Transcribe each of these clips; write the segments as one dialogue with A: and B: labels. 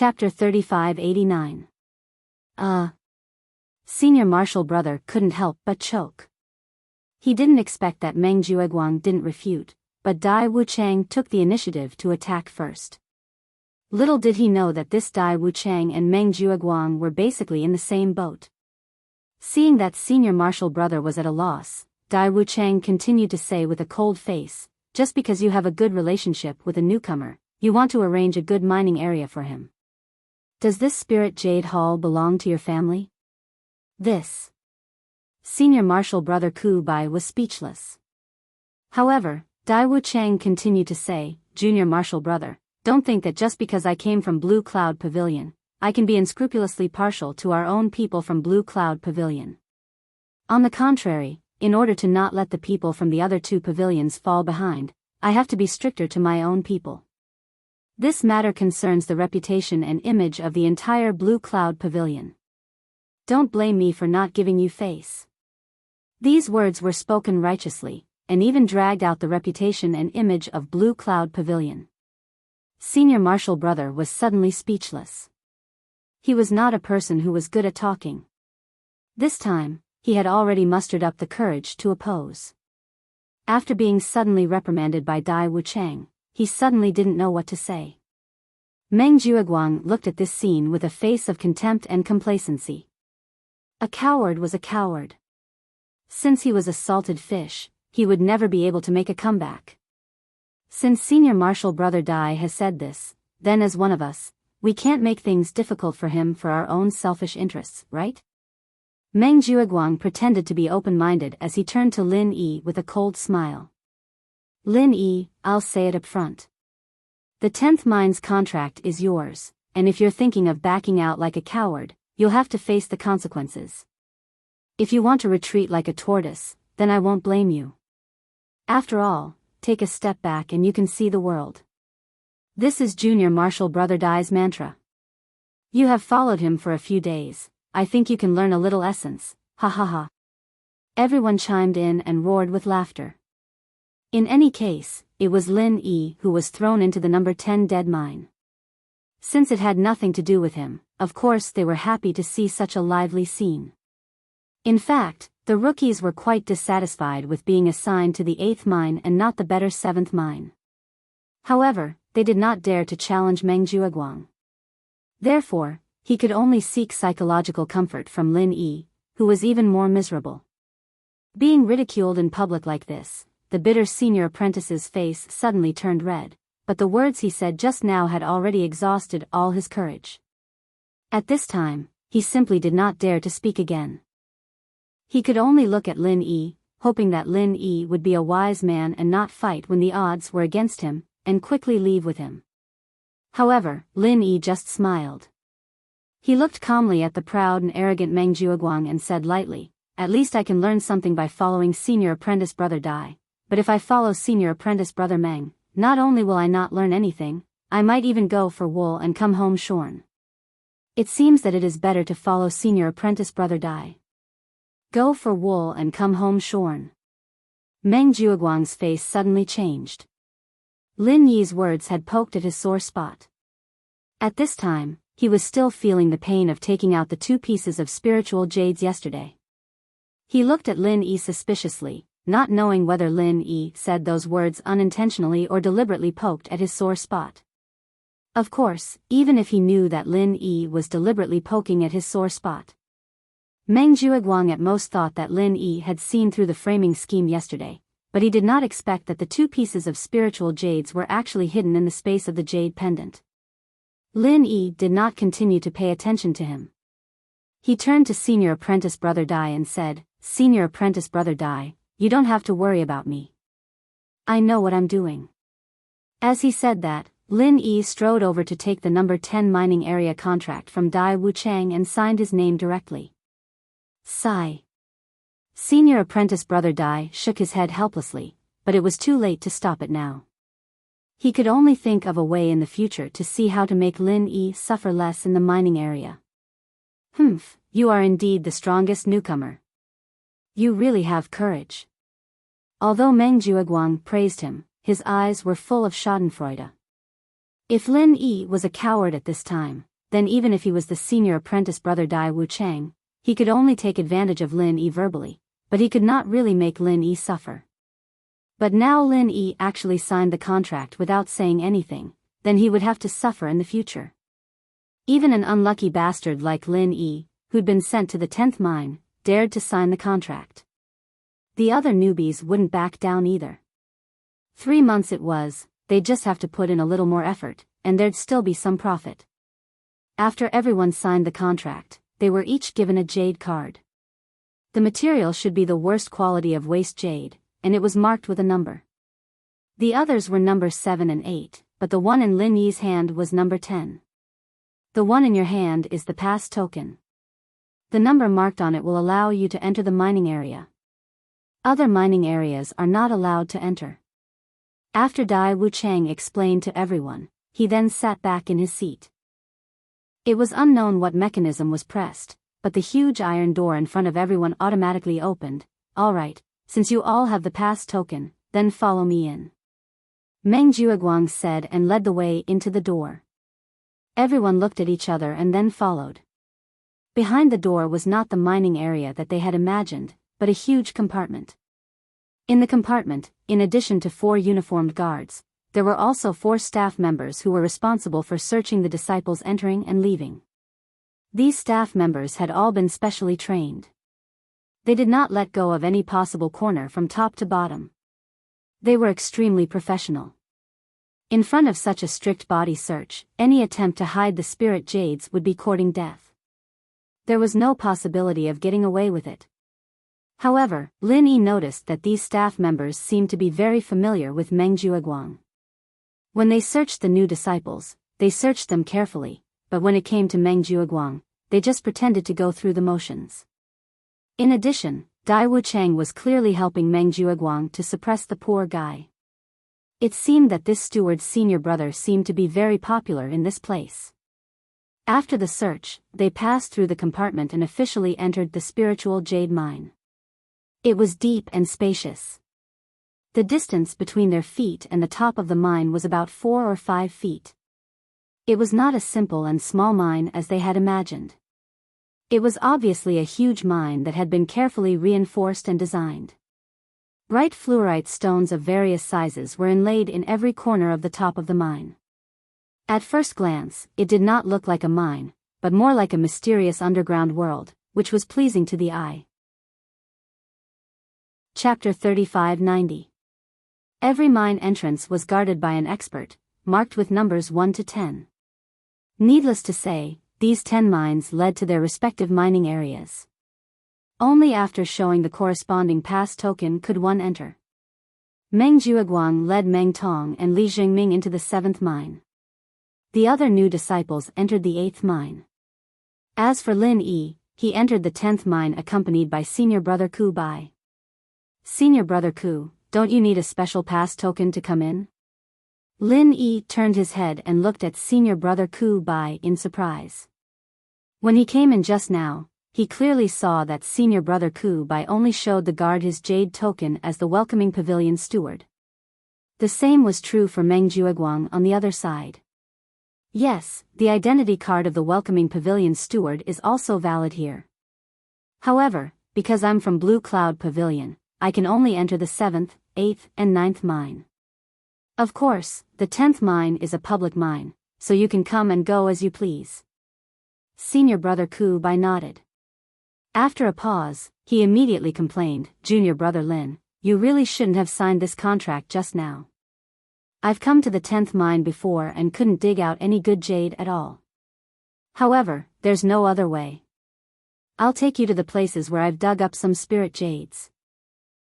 A: Chapter 3589. Senior Marshal Brother couldn't help but choke. He didn't expect that Meng Jueguang didn't refute, but Dai Wuchang took the initiative to attack first. Little did he know that this Dai Wuchang and Meng Jueguang were basically in the same boat. Seeing that Senior Marshal Brother was at a loss, Dai Wuchang continued to say with a cold face, "Just because you have a good relationship with a newcomer, you want to arrange a good mining area for him. Does this Spirit Jade Hall belong to your family?" This Senior Marshal Brother Ku Bai was speechless. However, Dai Wuchang continued to say, "Junior Marshal Brother, don't think that just because I came from Blue Cloud Pavilion, I can be unscrupulously partial to our own people from Blue Cloud Pavilion. On the contrary, in order to not let the people from the other two pavilions fall behind, I have to be stricter to my own people. This matter concerns the reputation and image of the entire Blue Cloud Pavilion. Don't blame me for not giving you face." These words were spoken righteously, and even dragged out the reputation and image of Blue Cloud Pavilion. Senior Marshal Brother was suddenly speechless. He was not a person who was good at talking. This time, he had already mustered up the courage to oppose. After being suddenly reprimanded by Dai Wuchang, he suddenly didn't know what to say. Meng Jueguang looked at this scene with a face of contempt and complacency. A coward was a coward. Since he was a salted fish, he would never be able to make a comeback. Since Senior Marshal Brother Dai has said this, then as one of us, we can't make things difficult for him for our own selfish interests, right? Meng Jueguang pretended to be open-minded as he turned to Lin Yi with a cold smile. "Lin Yi, I'll say it up front. The 10th mine's contract is yours, and if you're thinking of backing out like a coward, you'll have to face the consequences. If you want to retreat like a tortoise, then I won't blame you. After all, take a step back and you can see the world. This is Junior Marshal Brother Dai's mantra. You have followed him for a few days, I think you can learn a little essence, ha ha ha." Everyone chimed in and roared with laughter. In any case, it was Lin Yi who was thrown into the number 10 dead mine. Since it had nothing to do with him, of course they were happy to see such a lively scene. In fact, the rookies were quite dissatisfied with being assigned to the 8th mine and not the better 7th mine. However, they did not dare to challenge Meng Jueguang. Therefore, he could only seek psychological comfort from Lin Yi, who was even more miserable. Being ridiculed in public like this, the bitter senior apprentice's face suddenly turned red, but the words he said just now had already exhausted all his courage. At this time, he simply did not dare to speak again. He could only look at Lin Yi, hoping that Lin Yi would be a wise man and not fight when the odds were against him, and quickly leave with him. However, Lin Yi just smiled. He looked calmly at the proud and arrogant Meng Jueguang and said lightly, "At least I can learn something by following Senior Apprentice Brother Dai, but if I follow Senior Apprentice Brother Meng, not only will I not learn anything, I might even go for wool and come home shorn. It seems that it is better to follow Senior Apprentice Brother Dai. Go for wool and come home shorn." Meng Jueguang's face suddenly changed. Lin Yi's words had poked at his sore spot. At this time, he was still feeling the pain of taking out the 2 pieces of spiritual jades yesterday. He looked at Lin Yi suspiciously, not knowing whether Lin Yi said those words unintentionally or deliberately poked at his sore spot. Of course, even if he knew that Lin Yi was deliberately poking at his sore spot, Meng Jueguang at most thought that Lin Yi had seen through the framing scheme yesterday, but he did not expect that the 2 pieces of spiritual jades were actually hidden in the space of the jade pendant. Lin Yi did not continue to pay attention to him. He turned to Senior Apprentice Brother Dai and said, "Senior Apprentice Brother Dai, you don't have to worry about me. I know what I'm doing." As he said that, Lin Yi strode over to take the number 10 mining area contract from Dai Wuchang and signed his name directly. Sigh. Senior Apprentice Brother Dai shook his head helplessly, but it was too late to stop it now. He could only think of a way in the future to see how to make Lin Yi suffer less in the mining area. "Humph, you are indeed the strongest newcomer. You really have courage." Although Meng Jueguang praised him, his eyes were full of schadenfreude. If Lin Yi was a coward at this time, then even if he was the senior apprentice brother Dai Wuchang, he could only take advantage of Lin Yi verbally, but he could not really make Lin Yi suffer. But now Lin Yi actually signed the contract without saying anything, then he would have to suffer in the future. Even an unlucky bastard like Lin Yi, who'd been sent to the 10th mine, dared to sign the contract. The other newbies wouldn't back down either. 3 months it was, they'd just have to put in a little more effort, and there'd still be some profit. After everyone signed the contract, they were each given a jade card. The material should be the worst quality of waste jade, and it was marked with a number. The others were numbers 7 and 8, but the one in Lin Yi's hand was number 10. The one in your hand is the pass token. The number marked on it will allow you to enter the mining area. Other mining areas are not allowed to enter. After Dai Wuchang explained to everyone, he then sat back in his seat. It was unknown what mechanism was pressed, but the huge iron door in front of everyone automatically opened. All right, since you all have the pass token, then follow me in. Meng Jueguang said and led the way into the door. Everyone looked at each other and then followed. Behind the door was not the mining area that they had imagined, but a huge compartment. In the compartment, in addition to 4 uniformed guards, there were also 4 staff members who were responsible for searching the disciples entering and leaving. These staff members had all been specially trained. They did not let go of any possible corner from top to bottom. They were extremely professional. In front of such a strict body search, any attempt to hide the spirit jades would be courting death. There was no possibility of getting away with it. However, Lin Yi noticed that these staff members seemed to be very familiar with Meng Jueguang. When they searched the new disciples, they searched them carefully, but when it came to Meng Jueguang, they just pretended to go through the motions. In addition, Dai Wuchang was clearly helping Meng Jueguang to suppress the poor guy. It seemed that this steward's senior brother seemed to be very popular in this place. After the search, they passed through the compartment and officially entered the spiritual jade mine. It was deep and spacious. The distance between their feet and the top of the mine was about 4 or 5 feet. It was not a simple and small mine as they had imagined. It was obviously a huge mine that had been carefully reinforced and designed. Bright fluorite stones of various sizes were inlaid in every corner of the top of the mine. At first glance, it did not look like a mine, but more like a mysterious underground world, which was pleasing to the eye. Chapter 3590. Every mine entrance was guarded by an expert, marked with numbers 1 to 10. Needless to say, these 10 mines led to their respective mining areas. Only after showing the corresponding pass token could one enter. Meng Jueguang led Meng Tong and Li Jingming into the 7th mine. The other new disciples entered the 8th mine. As for Lin Yi, he entered the 10th mine accompanied by senior brother Ku Bai. Senior brother Ku, don't you need a special pass token to come in? Lin Yi turned his head and looked at senior brother Ku Bai in surprise. When he came in just now, he clearly saw that senior brother Ku Bai only showed the guard his jade token as the welcoming pavilion steward. The same was true for Meng Jueguang on the other side. Yes, the identity card of the welcoming pavilion steward is also valid here. However, because I'm from Blue Cloud Pavilion, I can only enter the 7th, 8th, and 9th mine. Of course, the 10th mine is a public mine, so you can come and go as you please. Senior brother Ku Bai nodded. After a pause, he immediately complained, Junior brother Lin, you really shouldn't have signed this contract just now. I've come to the 10th mine before and couldn't dig out any good jade at all. However, there's no other way. I'll take you to the places where I've dug up some spirit jades.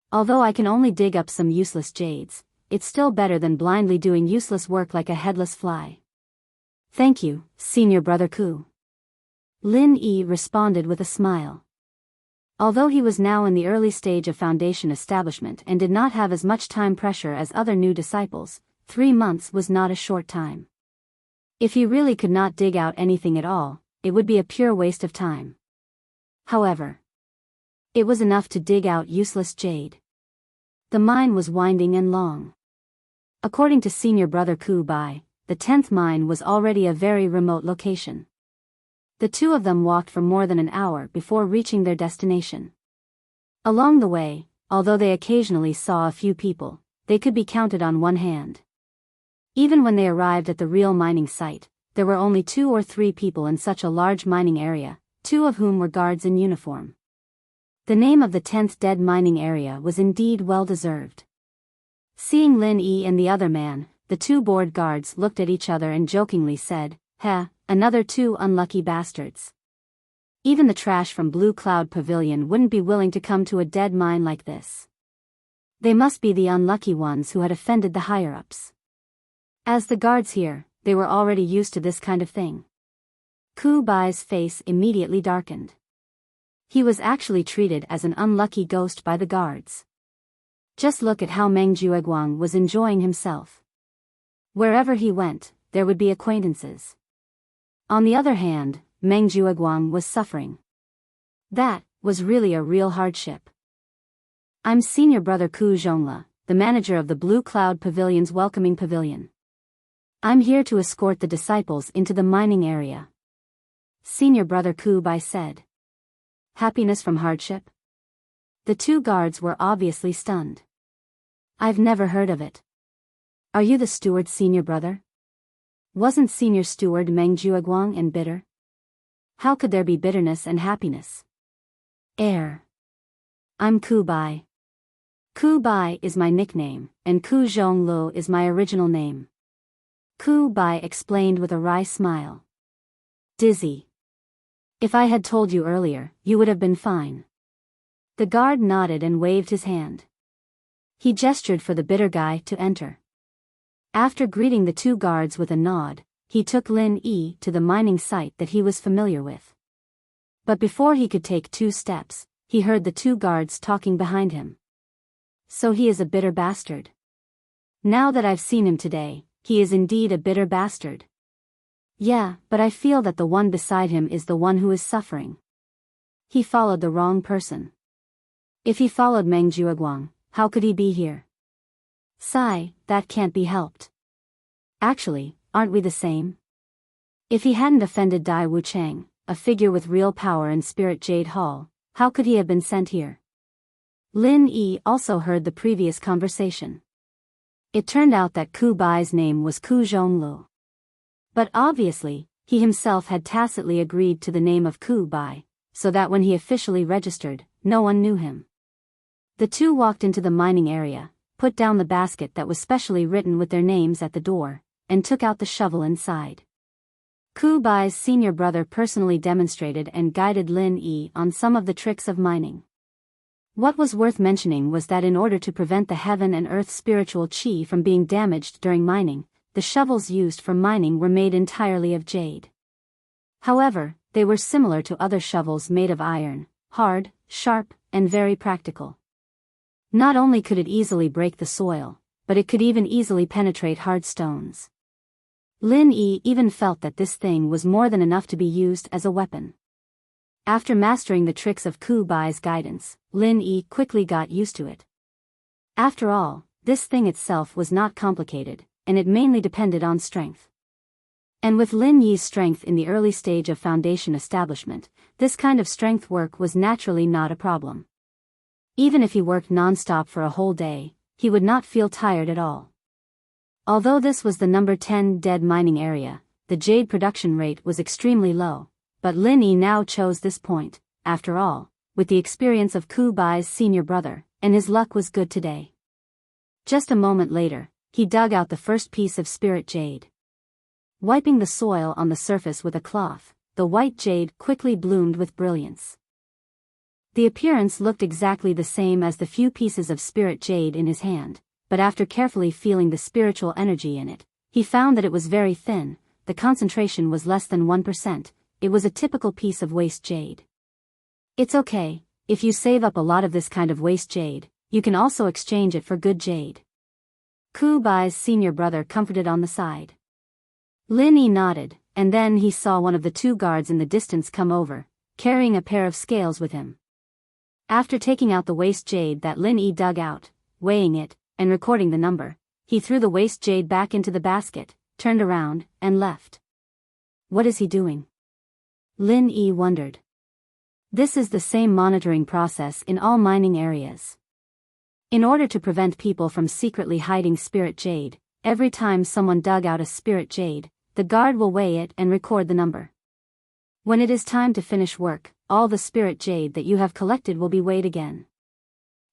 A: Although I can only dig up some useless jades, it's still better than blindly doing useless work like a headless fly. Thank you, senior brother Ku. Lin Yi responded with a smile. Although he was now in the early stage of foundation establishment and did not have as much time pressure as other new disciples, 3 months was not a short time. If he really could not dig out anything at all, it would be a pure waste of time. However, it was enough to dig out useless jade. The mine was winding and long. According to senior brother Ku Bai, the 10th mine was already a very remote location. The two of them walked for more than an hour before reaching their destination. Along the way, although they occasionally saw a few people, they could be counted on one hand. Even when they arrived at the real mining site, there were only 2 or 3 people in such a large mining area, 2 of whom were guards in uniform. The name of the 10th dead mining area was indeed well deserved. Seeing Lin Yi and the other man, the 2 bored guards looked at each other and jokingly said, "Heh, another 2 unlucky bastards. Even the trash from Blue Cloud Pavilion wouldn't be willing to come to a dead mine like this. They must be the unlucky ones who had offended the higher-ups." As the guards here, they were already used to this kind of thing. Ku Bai's face immediately darkened. He was actually treated as an unlucky ghost by the guards. Just look at how Meng Jueguang was enjoying himself. Wherever he went, there would be acquaintances. On the other hand, Meng Jueguang was suffering. That was really a real hardship. "I'm senior brother Ku Zhongla, the manager of the Blue Cloud Pavilion's welcoming pavilion. I'm here to escort the disciples into the mining area," senior brother Ku Bai said. Happiness from hardship? The 2 guards were obviously stunned. "I've never heard of it. Are you the steward, senior brother? Wasn't senior steward Meng Jueguang and bitter? How could there be bitterness and happiness?" I'm Ku Bai. Ku Bai is my nickname, and Ku Zhonglu is my original name," Ku Bai explained with a wry smile. "Dizzy. If I had told you earlier, you would have been fine." The guard nodded and waved his hand. He gestured for the bitter guy to enter. After greeting the 2 guards with a nod, he took Lin Yi to the mining site that he was familiar with. But before he could take 2 steps, he heard the 2 guards talking behind him. "So he is a bitter bastard. Now that I've seen him today, he is indeed a bitter bastard." "Yeah, but I feel that the one beside him is the one who is suffering. He followed the wrong person. If he followed Meng Jueguang, how could he be here?" "Sigh, that can't be helped. Actually, aren't we the same? If he hadn't offended Dai Wuchang, a figure with real power in Spirit Jade Hall, how could he have been sent here?" Lin Yi also heard the previous conversation. It turned out that Ku Bai's name was Ku Zhonglu. But obviously, he himself had tacitly agreed to the name of Ku Bai, so that when he officially registered, no one knew him. The 2 walked into the mining area, put down the basket that was specially written with their names at the door, and took out the shovel inside. Ku Bai's senior brother personally demonstrated and guided Lin Yi on some of the tricks of mining. What was worth mentioning was that in order to prevent the heaven and earth spiritual chi from being damaged during mining, the shovels used for mining were made entirely of jade. However, they were similar to other shovels made of iron, hard, sharp, and very practical. Not only could it easily break the soil, but it could even easily penetrate hard stones. Lin Yi even felt that this thing was more than enough to be used as a weapon. After mastering the tricks of Ku Bai's guidance, Lin Yi quickly got used to it. After all, this thing itself was not complicated, and it mainly depended on strength. And with Lin Yi's strength in the early stage of foundation establishment, this kind of strength work was naturally not a problem. Even if he worked non-stop for a whole day, he would not feel tired at all. Although this was the number 10 dead mining area, the jade production rate was extremely low, but Lin Yi now chose this point, after all, with the experience of Ku Bai's senior brother, and his luck was good today. Just a moment later, he dug out the first piece of spirit jade. Wiping the soil on the surface with a cloth, the white jade quickly bloomed with brilliance. The appearance looked exactly the same as the few pieces of spirit jade in his hand, but after carefully feeling the spiritual energy in it, he found that it was very thin, the concentration was less than 1%, it was a typical piece of waste jade. It's okay, if you save up a lot of this kind of waste jade, you can also exchange it for good jade. Ku Bai's senior brother comforted on the side. Lin Yi nodded, and then he saw one of the 2 guards in the distance come over, carrying a pair of scales with him. After taking out the waste jade that Lin Yi dug out, weighing it, and recording the number, he threw the waste jade back into the basket, turned around, and left. What is he doing? Lin Yi wondered. This is the same monitoring process in all mining areas. In order to prevent people from secretly hiding spirit jade, every time someone dug out a spirit jade, the guard will weigh it and record the number. When it is time to finish work, all the spirit jade that you have collected will be weighed again.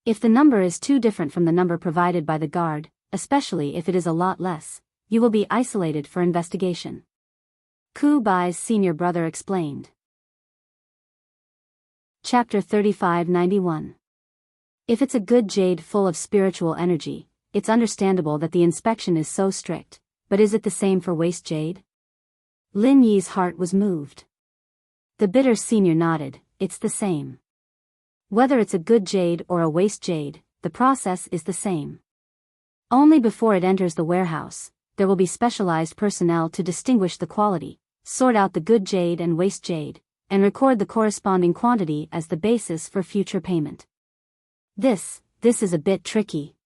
A: If the number is too different from the number provided by the guard, especially if it is a lot less, you will be isolated for investigation. Ku Bai's senior brother explained. Chapter 3591. If it's a good jade full of spiritual energy, it's understandable that the inspection is so strict, but is it the same for waste jade? Lin Yi's heart was moved. The bitter senior nodded, it's the same. Whether it's a good jade or a waste jade, the process is the same. Only before it enters the warehouse, there will be specialized personnel to distinguish the quality, sort out the good jade and waste jade, and record the corresponding quantity as the basis for future payment. This is a bit tricky.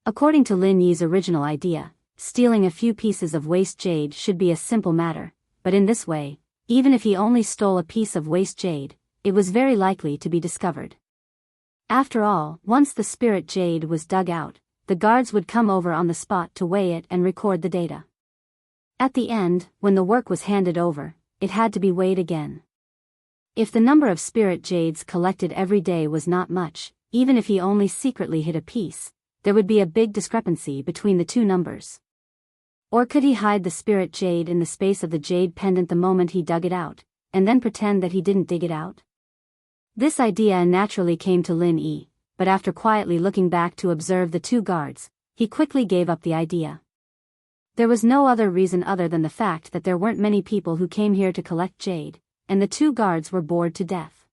A: According to Lin Yi's original idea, stealing a few pieces of waste jade should be a simple matter, but in this way, even if he only stole a piece of waste jade, it was very likely to be discovered. After all, once the spirit jade was dug out, the guards would come over on the spot to weigh it and record the data. At the end, when the work was handed over, it had to be weighed again. If the number of spirit jades collected every day was not much, even if he only secretly hid a piece, there would be a big discrepancy between the two numbers. Or could he hide the spirit jade in the space of the jade pendant the moment he dug it out, and then pretend that he didn't dig it out? This idea naturally came to Lin Yi, but after quietly looking back to observe the two guards, he quickly gave up the idea. There was no other reason other than the fact that there weren't many people who came here to collect jade, and the two guards were bored to death.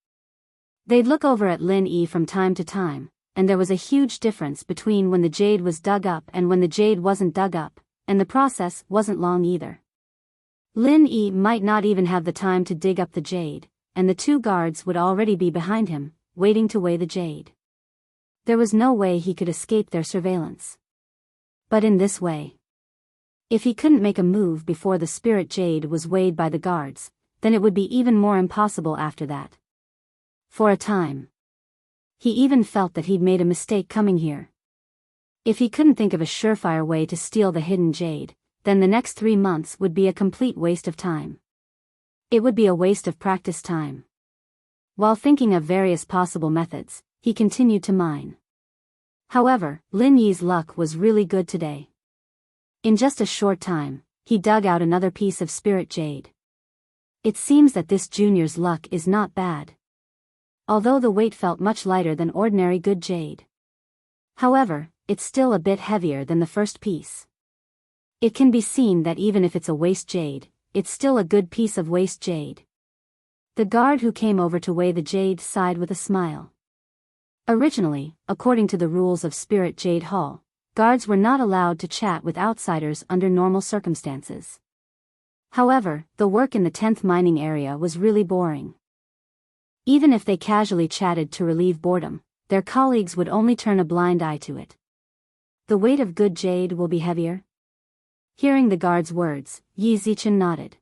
A: They'd look over at Lin Yi from time to time, and there was a huge difference between when the jade was dug up and when the jade wasn't dug up, and the process wasn't long either. Lin Yi might not even have the time to dig up the jade, and the two guards would already be behind him, waiting to weigh the jade. There was no way he could escape their surveillance. But in this way, if he couldn't make a move before the spirit jade was weighed by the guards, then it would be even more impossible after that. For a time, he even felt that he'd made a mistake coming here. If he couldn't think of a surefire way to steal the hidden jade, then the next 3 months would be a complete waste of time. It would be a waste of practice time. While thinking of various possible methods, he continued to mine. However, Lin Yi's luck was really good today. In just a short time, he dug out another piece of spirit jade. It seems that this junior's luck is not bad. Although the weight felt much lighter than ordinary good jade. However, it's still a bit heavier than the first piece. It can be seen that even if it's a waste jade, it's still a good piece of waste jade. The guard who came over to weigh the jade sighed with a smile. Originally, according to the rules of Spirit Jade Hall, guards were not allowed to chat with outsiders under normal circumstances. However, the work in the 10th mining area was really boring. Even if they casually chatted to relieve boredom, their colleagues would only turn a blind eye to it. The weight of good jade will be heavier? Hearing the guard's words, Yi Zichen nodded.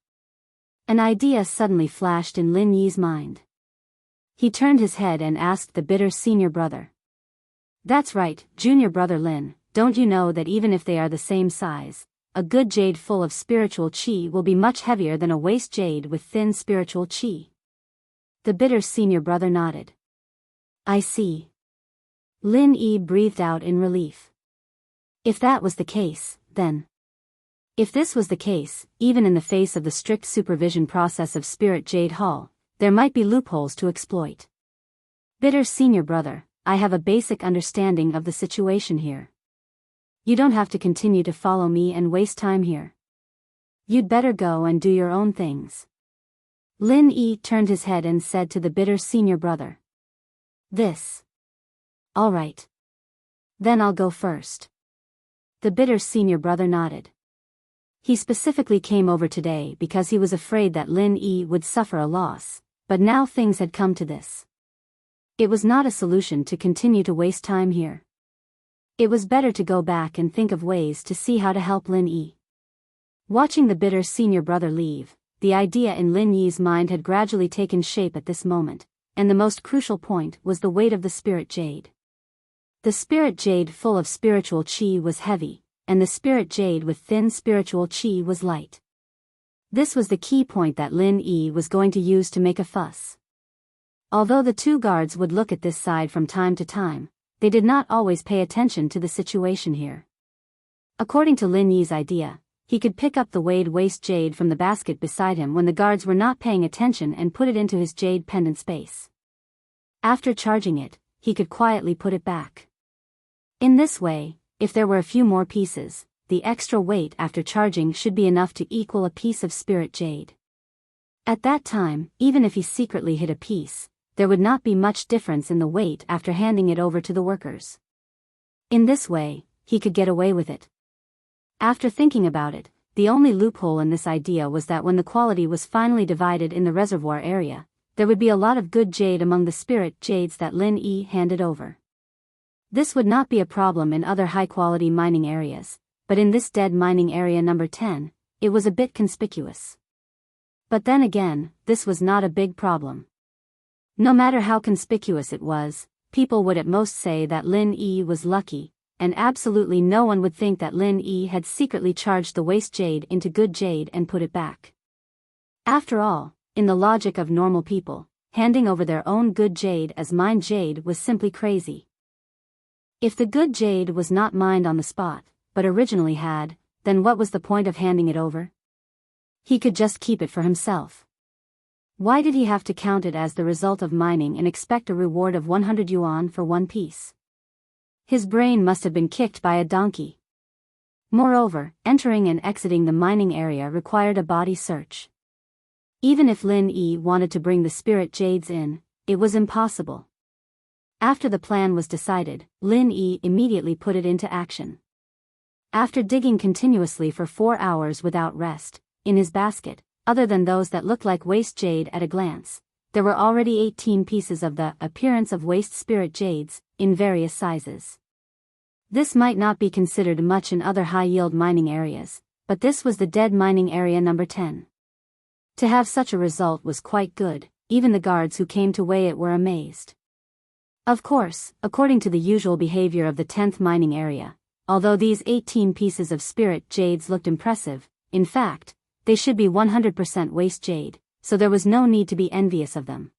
A: An idea suddenly flashed in Lin Yi's mind. He turned his head and asked the bitter senior brother. That's right, junior brother Lin, don't you know that even if they are the same size, a good jade full of spiritual qi will be much heavier than a waste jade with thin spiritual qi? The bitter senior brother nodded. I see. Lin Yi breathed out in relief. If that was the case, then. If this was the case, even in the face of the strict supervision process of Spirit Jade Hall, there might be loopholes to exploit. Bitter senior brother, I have a basic understanding of the situation here. You don't have to continue to follow me and waste time here. You'd better go and do your own things. Lin Yi turned his head and said to the bitter senior brother. This. All right. Then I'll go first. The bitter senior brother nodded. He specifically came over today because he was afraid that Lin Yi would suffer a loss, but now things had come to this. It was not a solution to continue to waste time here. It was better to go back and think of ways to see how to help Lin Yi. Watching the bitter senior brother leave, the idea in Lin Yi's mind had gradually taken shape at this moment, and the most crucial point was the weight of the spirit jade. The spirit jade full of spiritual qi was heavy, and the spirit jade with thin spiritual qi was light. This was the key point that Lin Yi was going to use to make a fuss. Although the two guards would look at this side from time to time, they did not always pay attention to the situation here. According to Lin Yi's idea, he could pick up the weighed waste jade from the basket beside him when the guards were not paying attention and put it into his jade pendant space. After charging it, he could quietly put it back. In this way, if there were a few more pieces, the extra weight after charging should be enough to equal a piece of spirit jade. At that time, even if he secretly hid a piece, there would not be much difference in the weight after handing it over to the workers. In this way, he could get away with it. After thinking about it, the only loophole in this idea was that when the quality was finally divided in the reservoir area, there would be a lot of good jade among the spirit jades that Lin Yi handed over. This would not be a problem in other high-quality mining areas, but in this dead mining area number 10, it was a bit conspicuous. But then again, this was not a big problem. No matter how conspicuous it was, people would at most say that Lin Yi was lucky, and absolutely no one would think that Lin Yi had secretly charged the waste jade into good jade and put it back. After all, in the logic of normal people, handing over their own good jade as mined jade was simply crazy. If the good jade was not mined on the spot, but originally had, then what was the point of handing it over? He could just keep it for himself. Why did he have to count it as the result of mining and expect a reward of 100 yuan for one piece? His brain must have been kicked by a donkey. Moreover, entering and exiting the mining area required a body search. Even if Lin Yi wanted to bring the spirit jades in, it was impossible. After the plan was decided, Lin Yi immediately put it into action. After digging continuously for 4 hours without rest, in his basket, other than those that looked like waste jade at a glance, there were already 18 pieces of the appearance of waste spirit jades, in various sizes. This might not be considered much in other high-yield mining areas, but this was the dead mining area number 10. To have such a result was quite good, even the guards who came to weigh it were amazed. Of course, according to the usual behavior of the 10th mining area, although these 18 pieces of spirit jades looked impressive, in fact, they should be 100% waste jade, so there was no need to be envious of them.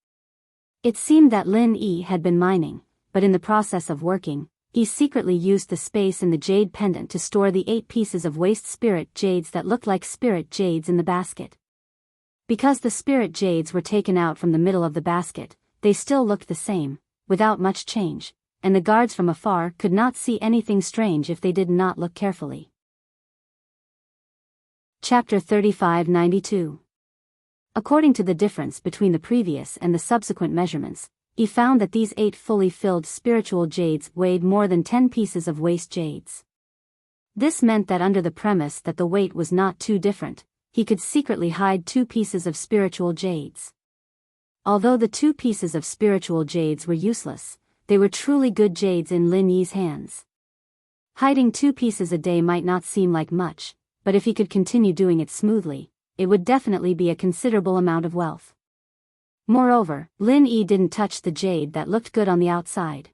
A: It seemed that Lin Yi had been mining, but in the process of working, he secretly used the space in the jade pendant to store the 8 pieces of waste spirit jades that looked like spirit jades in the basket. Because the spirit jades were taken out from the middle of the basket, they still looked the same, without much change, and the guards from afar could not see anything strange if they did not look carefully. Chapter 3592. According to the difference between the previous and the subsequent measurements, he found that these 8 fully filled spiritual jades weighed more than 10 pieces of waste jades. This meant that under the premise that the weight was not too different, he could secretly hide 2 pieces of spiritual jades. Although the 2 pieces of spiritual jades were useless, they were truly good jades in Lin Yi's hands. Hiding 2 pieces a day might not seem like much, but if he could continue doing it smoothly, it would definitely be a considerable amount of wealth. Moreover, Lin Yi didn't touch the jade that looked good on the outside.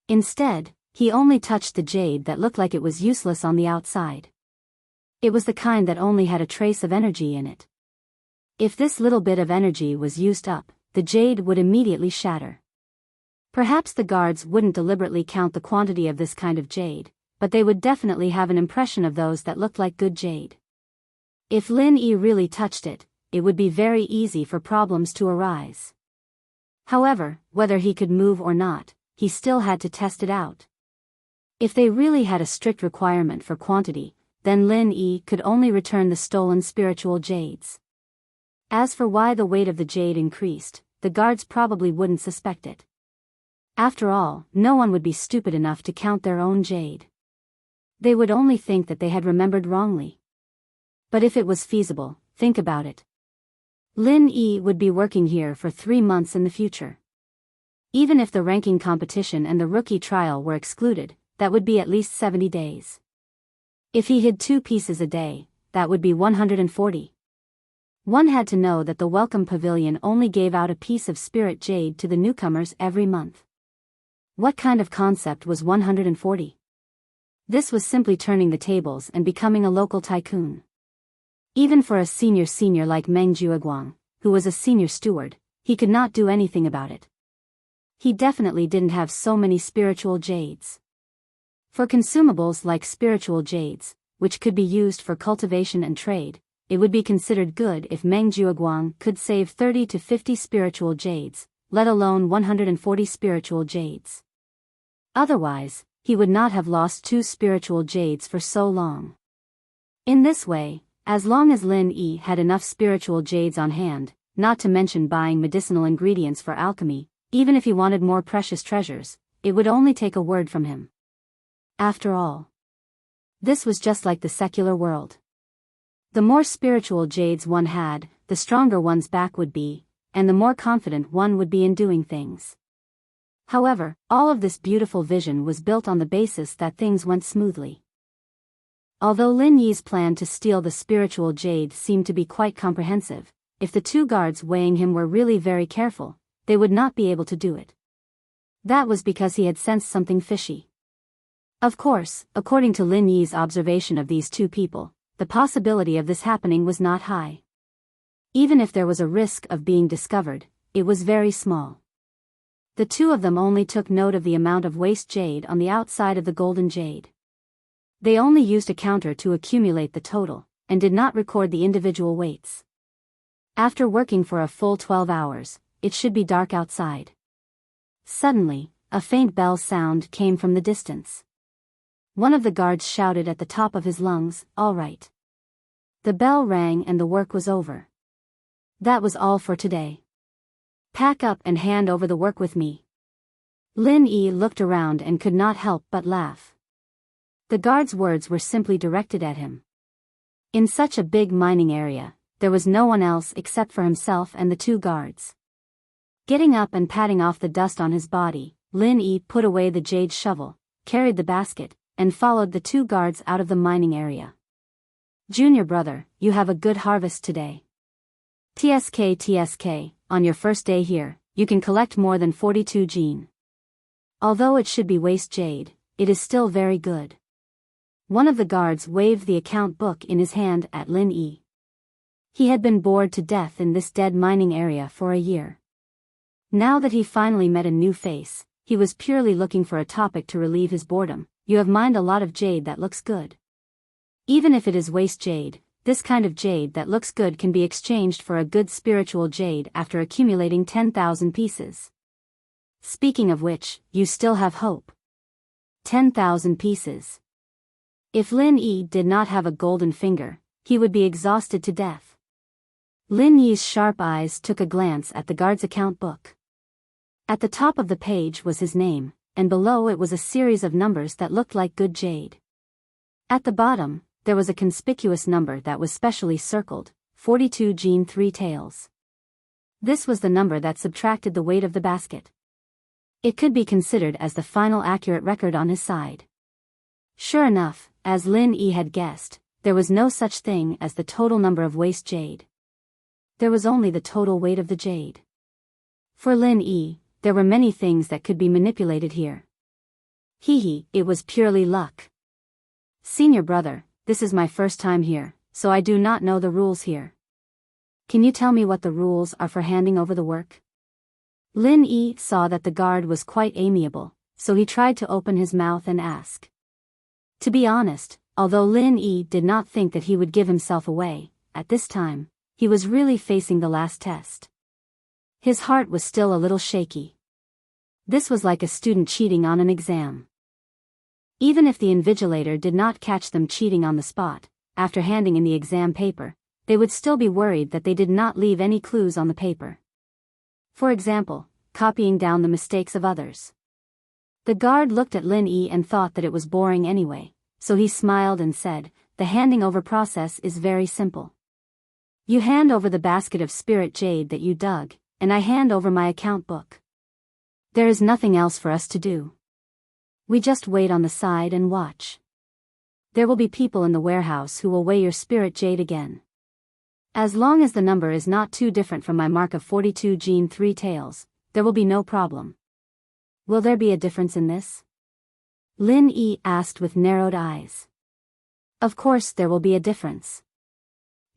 A: Instead, he only touched the jade that looked like it was useless on the outside. It was the kind that only had a trace of energy in it. If this little bit of energy was used up, the jade would immediately shatter. Perhaps the guards wouldn't deliberately count the quantity of this kind of jade, but they would definitely have an impression of those that looked like good jade. If Lin Yi really touched it, it would be very easy for problems to arise. However, whether he could move or not, he still had to test it out. If they really had a strict requirement for quantity, then Lin Yi could only return the stolen spiritual jades. As for why the weight of the jade increased, the guards probably wouldn't suspect it. After all, no one would be stupid enough to count their own jade. They would only think that they had remembered wrongly. But if it was feasible, think about it. Lin Yi would be working here for 3 months in the future. Even if the ranking competition and the rookie trial were excluded, that would be at least 70 days. If he hid 2 pieces a day, that would be 140. One had to know that the welcome pavilion only gave out a piece of spirit jade to the newcomers every month. What kind of concept was 140? This was simply turning the tables and becoming a local tycoon. Even for a senior like Meng Jueguang, who was a senior steward, he could not do anything about it. He definitely didn't have so many spiritual jades. For consumables like spiritual jades, which could be used for cultivation and trade, it would be considered good if Meng Jueguang could save 30 to 50 spiritual jades, let alone 140 spiritual jades. Otherwise, he would not have lost 2 spiritual jades for so long. In this way, as long as Lin Yi had enough spiritual jades on hand, not to mention buying medicinal ingredients for alchemy, even if he wanted more precious treasures, it would only take a word from him. After all, this was just like the secular world. The more spiritual jades one had, the stronger one's back would be, and the more confident one would be in doing things. However, all of this beautiful vision was built on the basis that things went smoothly. Although Lin Yi's plan to steal the spiritual jade seemed to be quite comprehensive, if the 2 guards weighing him were really very careful, they would not be able to do it. That was because he had sensed something fishy. Of course, according to Lin Yi's observation of these 2 people, the possibility of this happening was not high. Even if there was a risk of being discovered, it was very small. The 2 of them only took note of the amount of waste jade on the outside of the golden jade. They only used a counter to accumulate the total, and did not record the individual weights. After working for a full 12 hours, it should be dark outside. Suddenly, a faint bell sound came from the distance. One of the guards shouted at the top of his lungs, "All right." The bell rang and the work was over. That was all for today. Pack up and hand over the work with me. Lin Yi looked around and could not help but laugh. The guard's words were simply directed at him. In such a big mining area, there was no one else except for himself and the 2 guards. Getting up and patting off the dust on his body, Lin Yi put away the jade shovel, carried the basket, and followed the 2 guards out of the mining area. "Junior brother, you have a good harvest today. TSK, on your first day here, you can collect more than 42 jin. Although it should be waste jade, it is still very good." One of the guards waved the account book in his hand at Lin Yi. He had been bored to death in this dead mining area for a year. Now that he finally met a new face, he was purely looking for a topic to relieve his boredom. "You have mined a lot of jade that looks good. Even if it is waste jade, this kind of jade that looks good can be exchanged for a good spiritual jade after accumulating 10,000 pieces. Speaking of which, you still have hope. 10,000 pieces. If Lin Yi did not have a golden finger, he would be exhausted to death." Lin Yi's sharp eyes took a glance at the guard's account book. At the top of the page was his name, and below it was a series of numbers that looked like good jade. At the bottom, there was a conspicuous number that was specially circled, 42 jin 3 taels. This was the number that subtracted the weight of the basket. It could be considered as the final accurate record on his side. Sure enough, as Lin Yi had guessed, there was no such thing as the total number of waste jade. There was only the total weight of the jade. For Lin Yi, there were many things that could be manipulated here. It was purely luck. "Senior brother, this is my first time here, so I do not know the rules here. Can you tell me what the rules are for handing over the work?" Lin Yi saw that the guard was quite amiable, so he tried to open his mouth and ask. To be honest, although Lin Yi did not think that he would give himself away, at this time, he was really facing the last test. His heart was still a little shaky. This was like a student cheating on an exam. Even if the invigilator did not catch them cheating on the spot, after handing in the exam paper, they would still be worried that they did not leave any clues on the paper. For example, copying down the mistakes of others. The guard looked at Lin Yi and thought that it was boring anyway, so he smiled and said, "The handing over process is very simple. You hand over the basket of spirit jade that you dug, and I hand over my account book. There is nothing else for us to do. We just wait on the side and watch." There will be people in the warehouse who will weigh your spirit jade again. As long as the number is not too different from my mark of 42 gene 3 tails, there will be no problem. Will there be a difference in this? Lin Yi asked with narrowed eyes. Of course there will be a difference.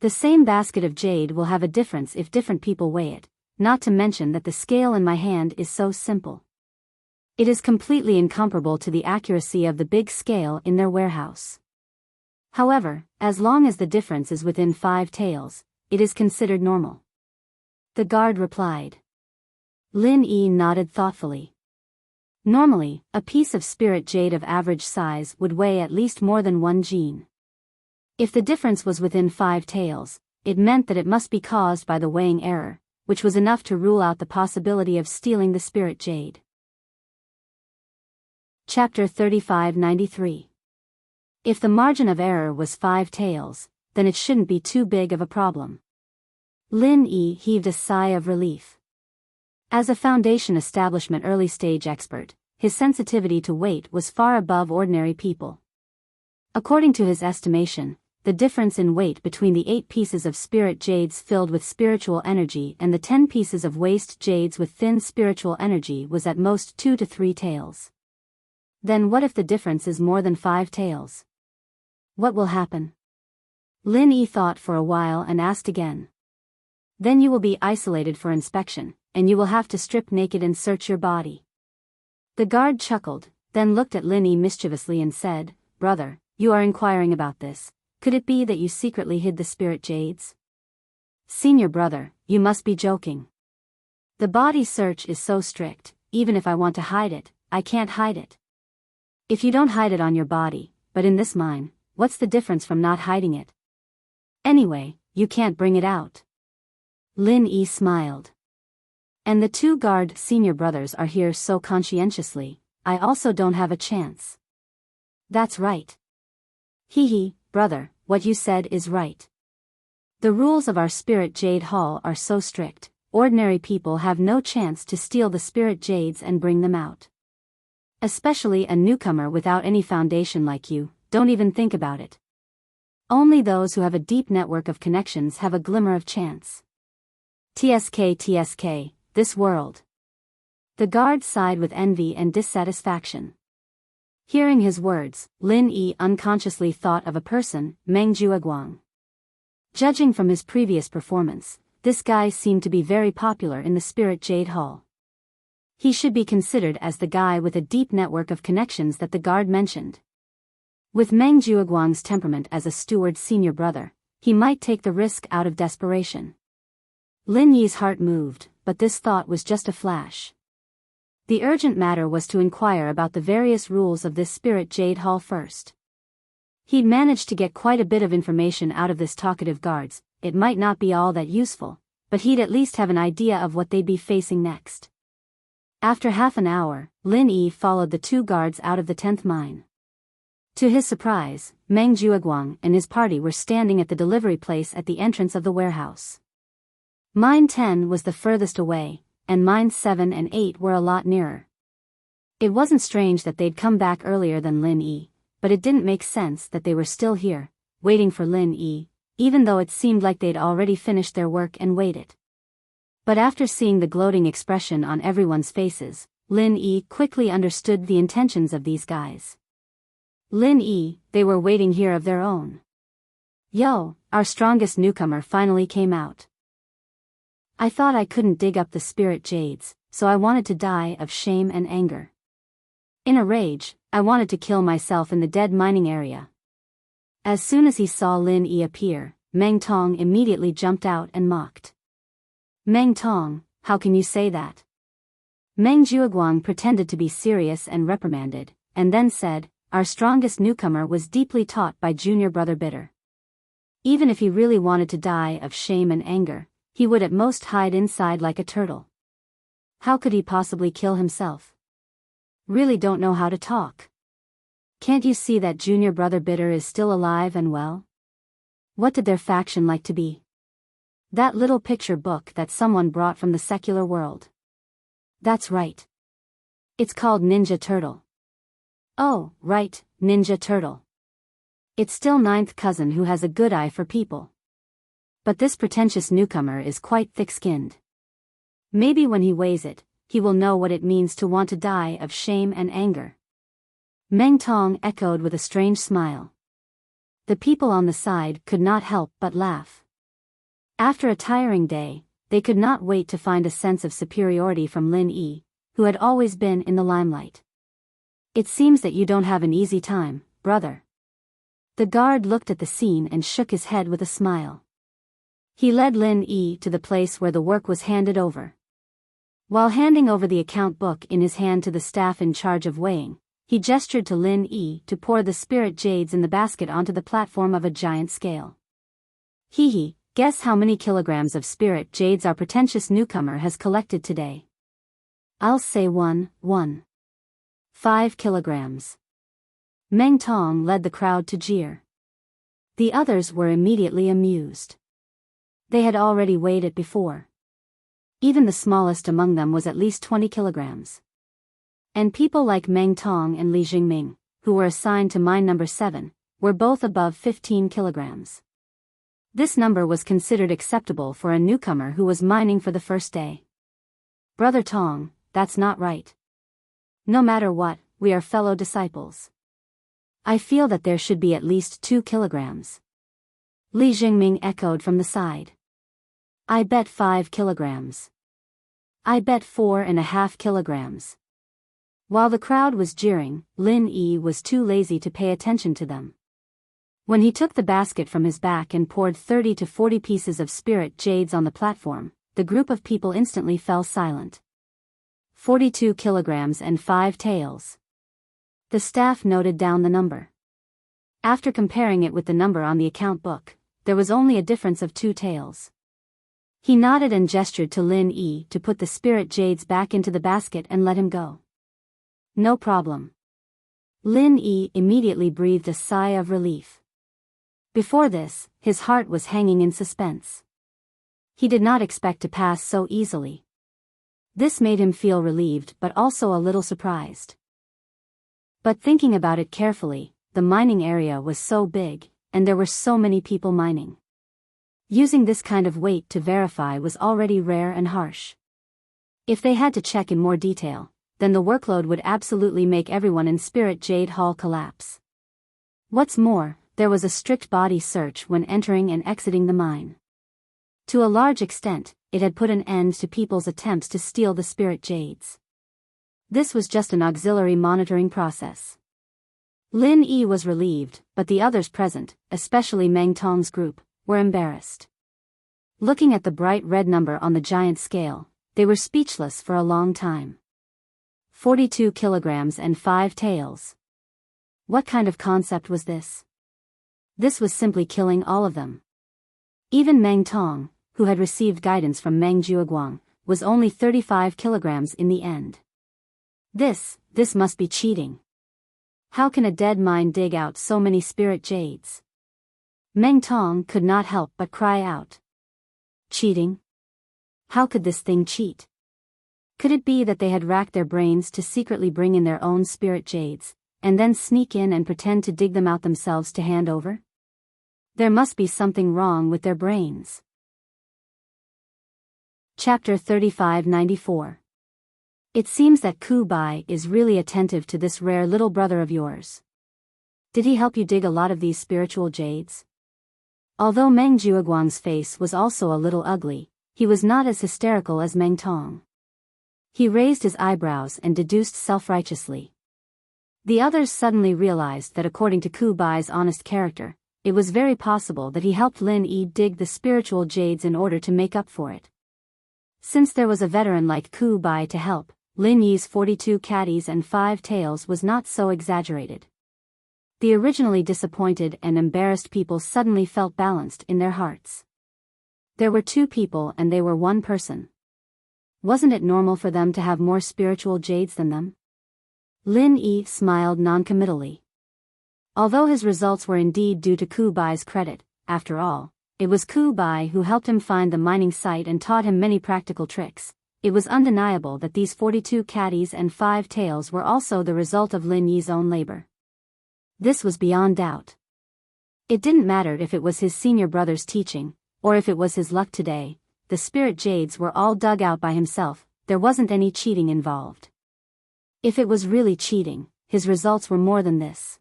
A: The same basket of jade will have a difference if different people weigh it, not to mention that the scale in my hand is so simple. It is completely incomparable to the accuracy of the big scale in their warehouse. However, as long as the difference is within 5 taels, it is considered normal. The guard replied. Lin Yi nodded thoughtfully. Normally, a piece of spirit jade of average size would weigh at least more than 1 gene. If the difference was within 5 taels, it meant that it must be caused by the weighing error, which was enough to rule out the possibility of stealing the spirit jade. Chapter 3593. If the margin of error was 5 taels, then it shouldn't be too big of a problem. Lin Yi heaved a sigh of relief. As a foundation establishment early-stage expert, his sensitivity to weight was far above ordinary people. According to his estimation, the difference in weight between the 8 pieces of spirit jades filled with spiritual energy and the 10 pieces of waste jades with thin spiritual energy was at most 2 to 3 taels. Then what if the difference is more than 5 taels? What will happen? Lin Yi thought for a while and asked again. Then you will be isolated for inspection, and you will have to strip naked and search your body. The guard chuckled, then looked at Lin Yi mischievously and said, Brother, you are inquiring about this. Could it be that you secretly hid the spirit jades? Senior brother, you must be joking. The body search is so strict, even if I want to hide it, I can't hide it. If you don't hide it on your body, but in this mine, what's the difference from not hiding it? Anyway, you can't bring it out. Lin Yi smiled. And the 2 guard senior brothers are here so conscientiously, I also don't have a chance. That's right. Hee, brother, what you said is right. The rules of our Spirit Jade Hall are so strict, ordinary people have no chance to steal the spirit jades and bring them out. Especially a newcomer without any foundation like you, don't even think about it. Only those who have a deep network of connections have a glimmer of chance. TSK, this world. The guard sighed with envy and dissatisfaction. Hearing his words, Lin Yi unconsciously thought of a person, Meng Jueguang. Judging from his previous performance, this guy seemed to be very popular in the Spirit Jade Hall. He should be considered as the guy with a deep network of connections that the guard mentioned. With Meng Jueguang's temperament as a steward senior brother, he might take the risk out of desperation. Lin Yi's heart moved, but this thought was just a flash. The urgent matter was to inquire about the various rules of this Spirit Jade Hall first. He'd managed to get quite a bit of information out of this talkative guards. It might not be all that useful, but he'd at least have an idea of what they'd be facing next. After half an hour, Lin Yi followed the 2 guards out of the 10th mine. To his surprise, Meng Jueguang and his party were standing at the delivery place at the entrance of the warehouse. Mine 10 was the furthest away, and mines 7 and 8 were a lot nearer. It wasn't strange that they'd come back earlier than Lin Yi, but it didn't make sense that they were still here, waiting for Lin Yi, even though it seemed like they'd already finished their work and waited. But after seeing the gloating expression on everyone's faces, Lin Yi quickly understood the intentions of these guys. Lin Yi, they were waiting here of their own. Yo, our strongest newcomer finally came out. I thought I couldn't dig up the spirit jades, so I wanted to die of shame and anger. In a rage, I wanted to kill myself in the dead mining area. As soon as he saw Lin Yi appear, Meng Tong immediately jumped out and mocked. Meng Tong, how can you say that? Meng Jueguang pretended to be serious and reprimanded, and then said, our strongest newcomer was deeply taught by junior brother Bitter. Even if he really wanted to die of shame and anger, he would at most hide inside like a turtle. How could he possibly kill himself? Really don't know how to talk. Can't you see that junior brother Bitter is still alive and well? What did their faction like to be? That little picture book that someone brought from the secular world. That's right. It's called Ninja Turtle. Oh, right, Ninja Turtle. It's still ninth cousin who has a good eye for people. But this pretentious newcomer is quite thick-skinned. Maybe when he weighs it, he will know what it means to want to die of shame and anger. Meng Tong echoed with a strange smile. The people on the side could not help but laugh. After a tiring day, they could not wait to find a sense of superiority from Lin Yi, who had always been in the limelight. It seems that you don't have an easy time, brother. The guard looked at the scene and shook his head with a smile. He led Lin Yi to the place where the work was handed over. While handing over the account book in his hand to the staff in charge of weighing, he gestured to Lin Yi to pour the spirit jades in the basket onto the platform of a giant scale. Hee, guess how many kilograms of spirit jades our pretentious newcomer has collected today? I'll say 5 kilograms. Meng Tong led the crowd to jeer. The others were immediately amused. They had already weighed it before. Even the smallest among them was at least 20 kilograms. And people like Meng Tong and Li Jingming, who were assigned to mine number 7, were both above 15 kilograms. This number was considered acceptable for a newcomer who was mining for the first day. Brother Tong, that's not right. No matter what, we are fellow disciples. I feel that there should be at least 2 kilograms. Li Jingming echoed from the side. I bet 5 kilograms. I bet 4.5 kilograms. While the crowd was jeering, Lin Yi was too lazy to pay attention to them. When he took the basket from his back and poured 30 to 40 pieces of spirit jades on the platform, the group of people instantly fell silent. 42 kilograms and 5 taels. The staff noted down the number. After comparing it with the number on the account book, there was only a difference of 2 taels. He nodded and gestured to Lin Yi to put the spirit jades back into the basket and let him go. No problem. Lin Yi immediately breathed a sigh of relief. Before this, his heart was hanging in suspense. He did not expect to pass so easily. This made him feel relieved but also a little surprised. But thinking about it carefully, the mining area was so big, and there were so many people mining. Using this kind of weight to verify was already rare and harsh. If they had to check in more detail, then the workload would absolutely make everyone in Spirit Jade Hall collapse. What's more, there was a strict body search when entering and exiting the mine. To a large extent, it had put an end to people's attempts to steal the spirit jades. This was just an auxiliary monitoring process. Lin Yi was relieved, but the others present, especially Meng Tong's group, were embarrassed. Looking at the bright red number on the giant scale, they were speechless for a long time. 42 kilograms and 5 taels. What kind of concept was this? This was simply killing all of them. Even Meng Tong, who had received guidance from Meng Jueguang, was only 35 kilograms in the end. This must be cheating. How can a dead mine dig out so many spirit jades? Meng Tong could not help but cry out. Cheating? How could this thing cheat? Could it be that they had racked their brains to secretly bring in their own spirit jades, and then sneak in and pretend to dig them out themselves to hand over? There must be something wrong with their brains. Chapter 3594. It seems that Ku Bai is really attentive to this rare little brother of yours. Did he help you dig a lot of these spiritual jades? Although Meng Jueguang's face was also a little ugly, he was not as hysterical as Meng Tong. He raised his eyebrows and deduced self-righteously. The others suddenly realized that according to Ku Bai's honest character, it was very possible that he helped Lin Yi dig the spiritual jades in order to make up for it. Since there was a veteran like Ku Bai to help, Lin Yi's 42 caddies and 5 taels was not so exaggerated. The originally disappointed and embarrassed people suddenly felt balanced in their hearts. There were 2 people and they were 1 person. Wasn't it normal for them to have more spiritual jades than them? Lin Yi smiled noncommittally. Although his results were indeed due to Ku Bai's credit, after all, it was Ku Bai who helped him find the mining site and taught him many practical tricks. It was undeniable that these 42 caddies and 5 taels were also the result of Lin Yi's own labor. This was beyond doubt. It didn't matter if it was his senior brother's teaching, or if it was his luck today, the spirit jades were all dug out by himself, there wasn't any cheating involved. If it was really cheating, his results were more than this.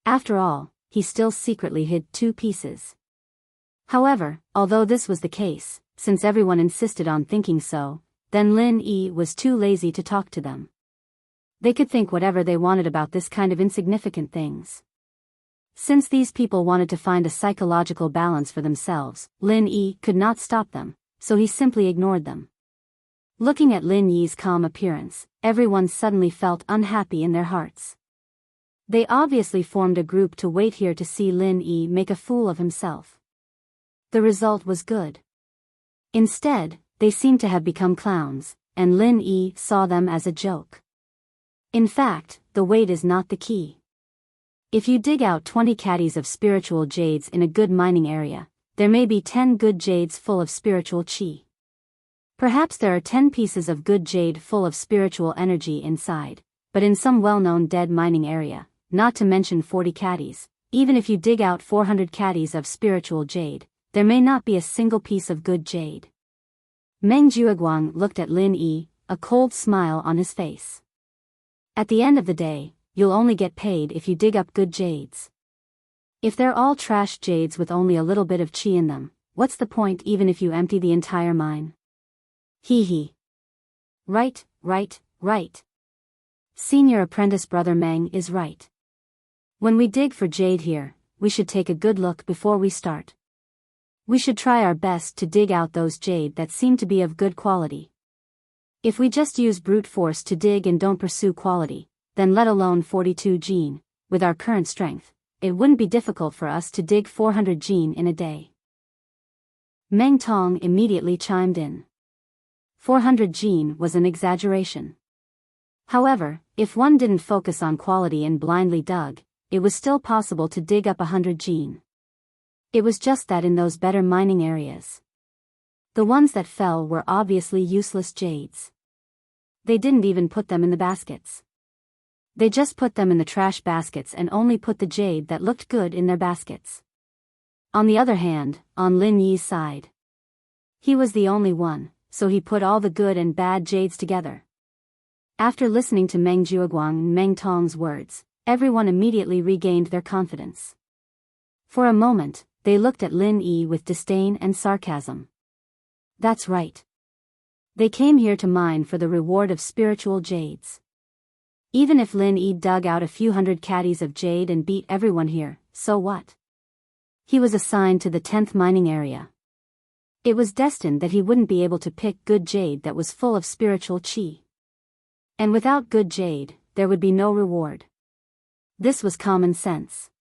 A: After all, he still secretly hid 2 pieces. However, although this was the case, since everyone insisted on thinking so, then Lin Yi was too lazy to talk to them. They could think whatever they wanted about this kind of insignificant things. Since these people wanted to find a psychological balance for themselves, Lin Yi could not stop them, so he simply ignored them. Looking at Lin Yi's calm appearance, everyone suddenly felt unhappy in their hearts. They obviously formed a group to wait here to see Lin Yi make a fool of himself. The result was good. Instead, they seemed to have become clowns, and Lin Yi saw them as a joke. In fact, the weight is not the key. If you dig out 20 caddies of spiritual jades in a good mining area, there may be 10 good jades full of spiritual chi. Perhaps there are 10 pieces of good jade full of spiritual energy inside, but in some well-known dead mining area, not to mention 40 caddies, even if you dig out 400 caddies of spiritual jade, there may not be a single piece of good jade. Meng Jueguang looked at Lin Yi, a cold smile on his face. At the end of the day, you'll only get paid if you dig up good jades. If they're all trash jades with only a little bit of chi in them, what's the point even if you empty the entire mine? Hee hee. Right. Senior apprentice brother Meng is right. When we dig for jade here, we should take a good look before we start. We should try our best to dig out those jade that seem to be of good quality. If we just use brute force to dig and don't pursue quality, then let alone 42 gene, with our current strength, it wouldn't be difficult for us to dig 400 gene in a day. Meng Tong immediately chimed in. 400 gene was an exaggeration. However, if one didn't focus on quality and blindly dug, it was still possible to dig up 100 gene. It was just that in those better mining areas, the ones that fell were obviously useless jades. They didn't even put them in the baskets. They just put them in the trash baskets and only put the jade that looked good in their baskets. On the other hand, on Lin Yi's side, he was the only one, so he put all the good and bad jades together. After listening to Meng Jueguang and Meng Tong's words, everyone immediately regained their confidence. For a moment, they looked at Lin Yi with disdain and sarcasm. That's right. They came here to mine for the reward of spiritual jades. Even if Lin Yi dug out a few hundred caddies of jade and beat everyone here, so what? He was assigned to the 10th mining area. It was destined that he wouldn't be able to pick good jade that was full of spiritual chi. And without good jade, there would be no reward. This was common sense.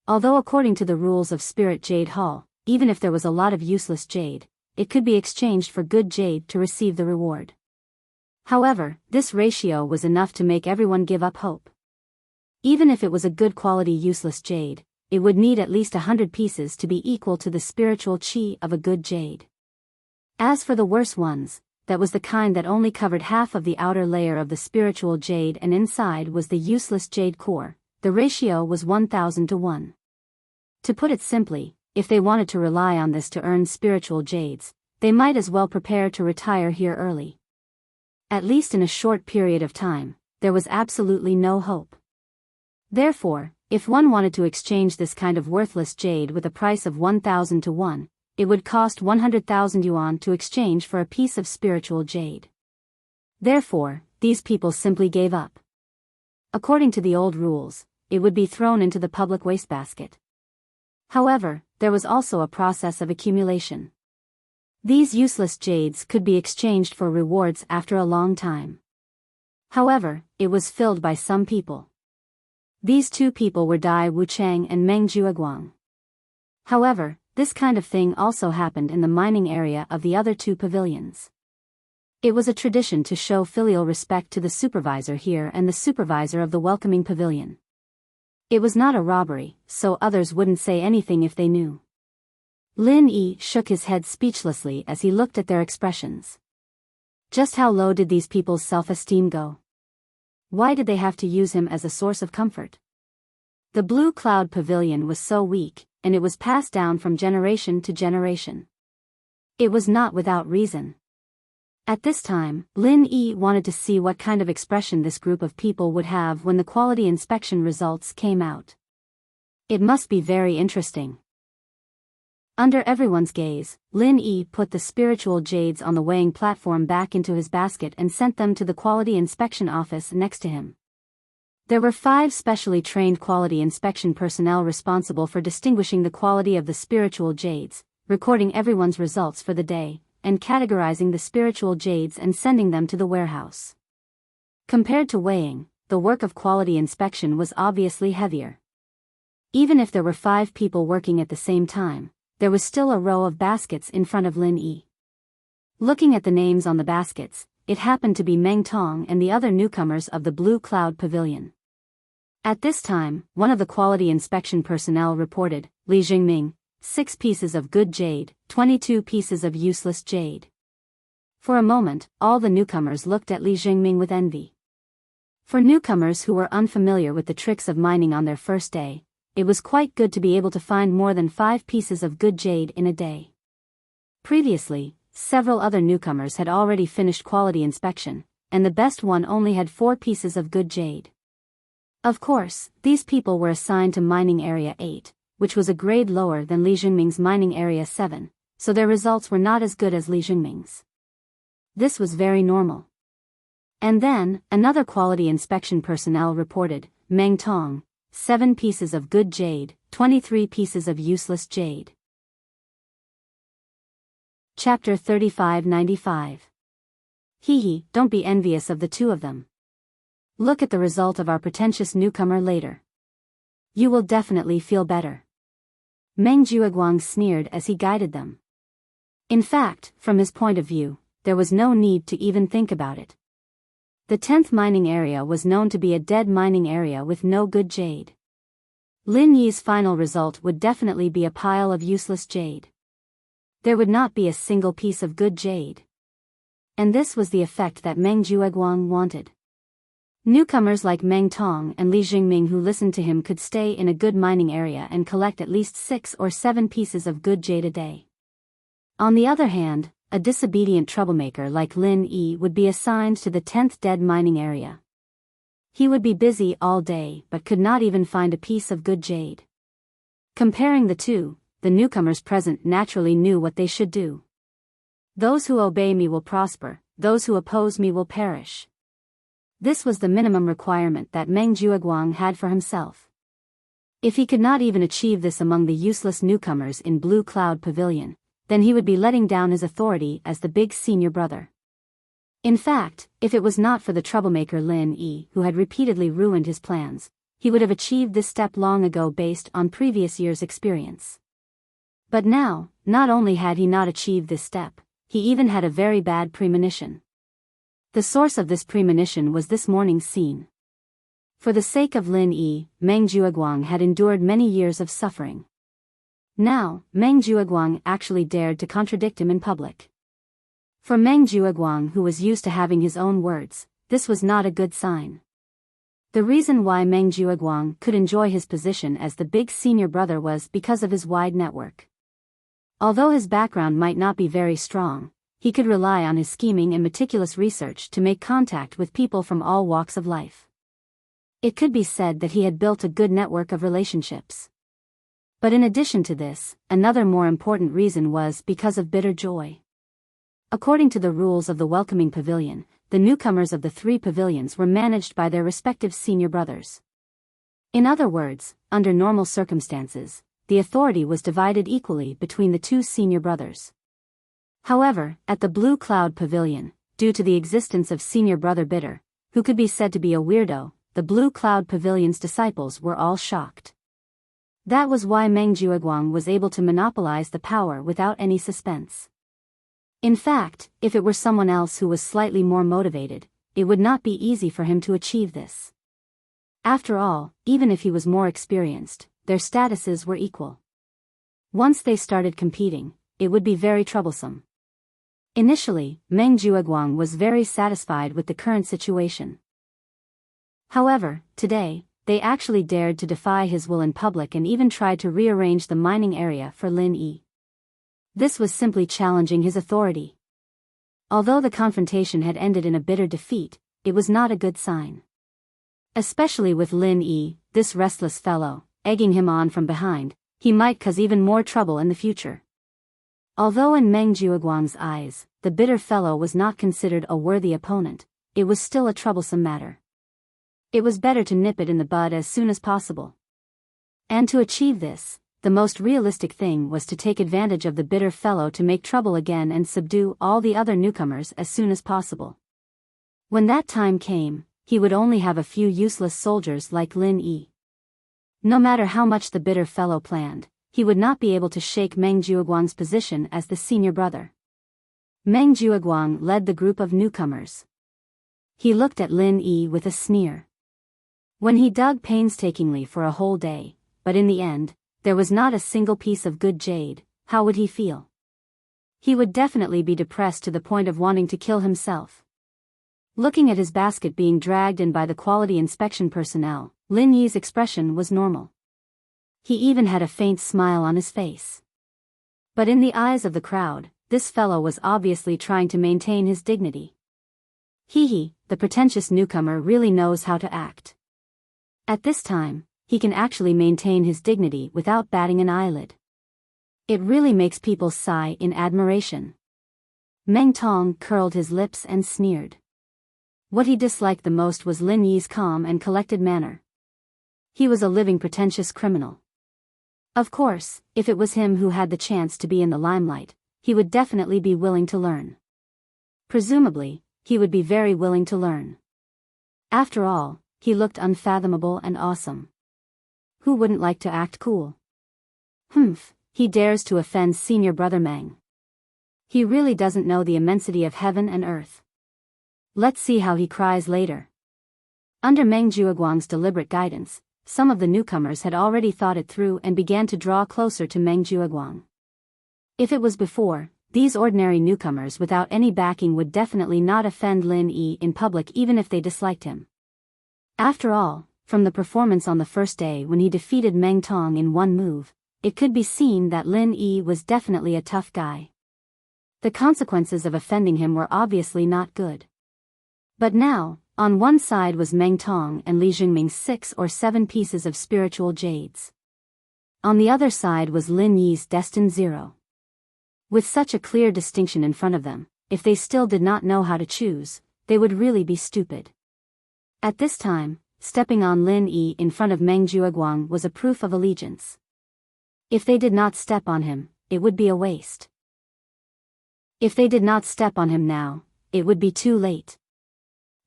A: Although according to the rules of Spirit Jade Hall, even if there was a lot of useless jade, it could be exchanged for good jade to receive the reward. However, this ratio was enough to make everyone give up hope. Even if it was a good quality useless jade, it would need at least 100 pieces to be equal to the spiritual chi of a good jade. As for the worse ones, that was the kind that only covered half of the outer layer of the spiritual jade and inside was the useless jade core, the ratio was 1000 to 1. To put it simply, if they wanted to rely on this to earn spiritual jades, they might as well prepare to retire here early. At least in a short period of time, there was absolutely no hope. Therefore, if one wanted to exchange this kind of worthless jade with a price of 1000 to 1, it would cost 100,000 yuan to exchange for a piece of spiritual jade. Therefore, these people simply gave up. According to the old rules, it would be thrown into the public wastebasket. However, there was also a process of accumulation. These useless jades could be exchanged for rewards after a long time. However, it was filled by some people. These 2 people were Dai Wuchang and Meng Jueguang. However, this kind of thing also happened in the mining area of the other 2 pavilions. It was a tradition to show filial respect to the supervisor here and the supervisor of the welcoming pavilion. It was not a robbery, so others wouldn't say anything if they knew. Lin Yi shook his head speechlessly as he looked at their expressions. Just how low did these people's self-esteem go? Why did they have to use him as a source of comfort? The Blue Cloud Pavilion was so weak, and it was passed down from generation to generation. It was not without reason. At this time, Lin Yi wanted to see what kind of expression this group of people would have when the quality inspection results came out. It must be very interesting. Under everyone's gaze, Lin Yi put the spiritual jades on the weighing platform back into his basket and sent them to the quality inspection office next to him. There were 5 specially trained quality inspection personnel responsible for distinguishing the quality of the spiritual jades, recording everyone's results for the day, and categorizing the spiritual jades and sending them to the warehouse. Compared to weighing, the work of quality inspection was obviously heavier. Even if there were 5 people working at the same time, there was still a row of baskets in front of Lin Yi. Looking at the names on the baskets, it happened to be Meng Tong and the other newcomers of the Blue Cloud Pavilion. At this time, one of the quality inspection personnel reported, Li Jingming, 6 pieces of good jade, 22 pieces of useless jade. For a moment, all the newcomers looked at Li Jingming with envy. For newcomers who were unfamiliar with the tricks of mining on their first day, it was quite good to be able to find more than 5 pieces of good jade in a day. Previously, several other newcomers had already finished quality inspection, and the best one only had 4 pieces of good jade. Of course, these people were assigned to Mining Area 8, which was a grade lower than Li Jingming's Mining Area 7, so their results were not as good as Li Jingming's. This was very normal. And then, another quality inspection personnel reported, Meng Tong, 7 pieces of good jade, 23 pieces of useless jade. Chapter 3595. Hee, don't be envious of the 2 of them. Look at the result of our pretentious newcomer later. You will definitely feel better. Meng Jueguang sneered as he guided them. In fact, from his point of view, there was no need to even think about it. The 10th mining area was known to be a dead mining area with no good jade. Lin Yi's final result would definitely be a pile of useless jade. There would not be a single piece of good jade. And this was the effect that Meng Jueguang wanted. Newcomers like Meng Tong and Li Jingming who listened to him could stay in a good mining area and collect at least 6 or 7 pieces of good jade a day. On the other hand, a disobedient troublemaker like Lin Yi would be assigned to the 10th dead mining area. He would be busy all day but could not even find a piece of good jade. Comparing the 2, the newcomers present naturally knew what they should do. Those who obey me will prosper, those who oppose me will perish. This was the minimum requirement that Meng Jueguang had for himself. If he could not even achieve this among the useless newcomers in Blue Cloud Pavilion, then he would be letting down his authority as the big senior brother. In fact, if it was not for the troublemaker Lin Yi who had repeatedly ruined his plans, he would have achieved this step long ago based on previous years' experience. But now, not only had he not achieved this step, he even had a very bad premonition. The source of this premonition was this morning's scene. For the sake of Lin Yi, Meng Jueguang had endured many years of suffering. Now, Meng Jueguang actually dared to contradict him in public. For Meng Jueguang, who was used to having his own words, this was not a good sign. The reason why Meng Jueguang could enjoy his position as the big senior brother was because of his wide network. Although his background might not be very strong, he could rely on his scheming and meticulous research to make contact with people from all walks of life. It could be said that he had built a good network of relationships. But in addition to this, another more important reason was because of bitter joy. According to the rules of the welcoming pavilion, the newcomers of the 3 pavilions were managed by their respective senior brothers. In other words, under normal circumstances, the authority was divided equally between the 2 senior brothers. However, at the Blue Cloud Pavilion, due to the existence of senior brother Bitter, who could be said to be a weirdo, the Blue Cloud Pavilion's disciples were all shocked. That was why Meng Jueguang was able to monopolize the power without any suspense. In fact, if it were someone else who was slightly more motivated, it would not be easy for him to achieve this. After all, even if he was more experienced, their statuses were equal. Once they started competing, it would be very troublesome. Initially, Meng Jueguang was very satisfied with the current situation. However, today, they actually dared to defy his will in public and even tried to rearrange the mining area for Lin Yi. This was simply challenging his authority. Although the confrontation had ended in a bitter defeat, it was not a good sign. Especially with Lin Yi, this restless fellow, egging him on from behind, he might cause even more trouble in the future. Although in Meng Jiuguang's eyes, the bitter fellow was not considered a worthy opponent, it was still a troublesome matter. It was better to nip it in the bud as soon as possible. And to achieve this, the most realistic thing was to take advantage of the bitter fellow to make trouble again and subdue all the other newcomers as soon as possible. When that time came, he would only have a few useless soldiers like Lin Yi. No matter how much the bitter fellow planned, he would not be able to shake Meng Jiuguang's position as the senior brother. Meng Jiuguang led the group of newcomers. He looked at Lin Yi with a sneer. When he dug painstakingly for a whole day, but in the end, there was not a single piece of good jade, how would he feel? He would definitely be depressed to the point of wanting to kill himself. Looking at his basket being dragged in by the quality inspection personnel, Lin Yi's expression was normal. He even had a faint smile on his face. But in the eyes of the crowd, this fellow was obviously trying to maintain his dignity. The pretentious newcomer really knows how to act. At this time, he can actually maintain his dignity without batting an eyelid. It really makes people sigh in admiration. Meng Tong curled his lips and sneered. What he disliked the most was Lin Yi's calm and collected manner. He was a living pretentious criminal. Of course, if it was him who had the chance to be in the limelight, he would definitely be willing to learn. Presumably, he would be very willing to learn. After all, he looked unfathomable and awesome. Who wouldn't like to act cool? He dares to offend senior brother Meng. He really doesn't know the immensity of heaven and earth. Let's see how he cries later. Under Meng Jiuguang's deliberate guidance, some of the newcomers had already thought it through and began to draw closer to Meng Jiuguang. If it was before, these ordinary newcomers without any backing would definitely not offend Lin Yi in public even if they disliked him. After all, from the performance on the first day when he defeated Meng Tong in one move, it could be seen that Lin Yi was definitely a tough guy. The consequences of offending him were obviously not good. But now, on one side was Meng Tong and Li Jingming's 6 or 7 pieces of spiritual jades. On the other side was Lin Yi's destined 0. With such a clear distinction in front of them, if they still did not know how to choose, they would really be stupid. At this time, stepping on Lin Yi in front of Meng Jiuguang was a proof of allegiance. If they did not step on him, it would be a waste. If they did not step on him now, it would be too late.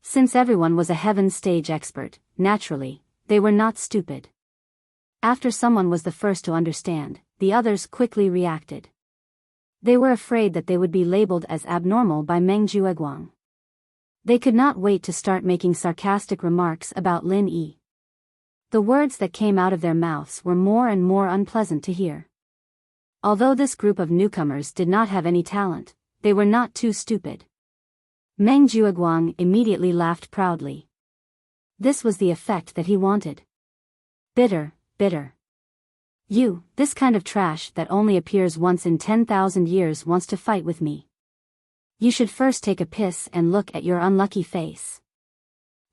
A: Since everyone was a heaven stage expert, naturally, they were not stupid. After someone was the first to understand, the others quickly reacted. They were afraid that they would be labeled as abnormal by Meng Jiuguang. They could not wait to start making sarcastic remarks about Lin Yi. The words that came out of their mouths were more and more unpleasant to hear. Although this group of newcomers did not have any talent, they were not too stupid. Meng Jiuguang immediately laughed proudly. This was the effect that he wanted. Bitter. You, this kind of trash that only appears once in 10,000 years wants to fight with me. You should first take a piss and look at your unlucky face.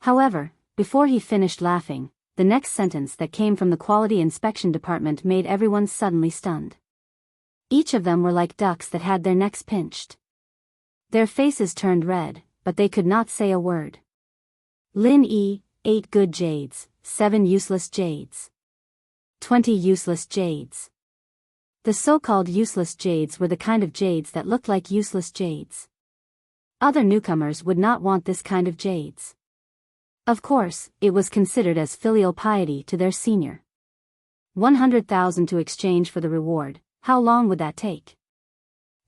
A: However, before he finished laughing, the next sentence that came from the quality inspection department made everyone suddenly stunned. Each of them were like ducks that had their necks pinched. Their faces turned red, but they could not say a word. Lin Yi, 8 good jades, 7 useless jades. 20 useless jades. The so-called useless jades were the kind of jades that looked like useless jades. Other newcomers would not want this kind of jades. Of course, it was considered as filial piety to their senior. 100,000 to exchange for the reward, how long would that take?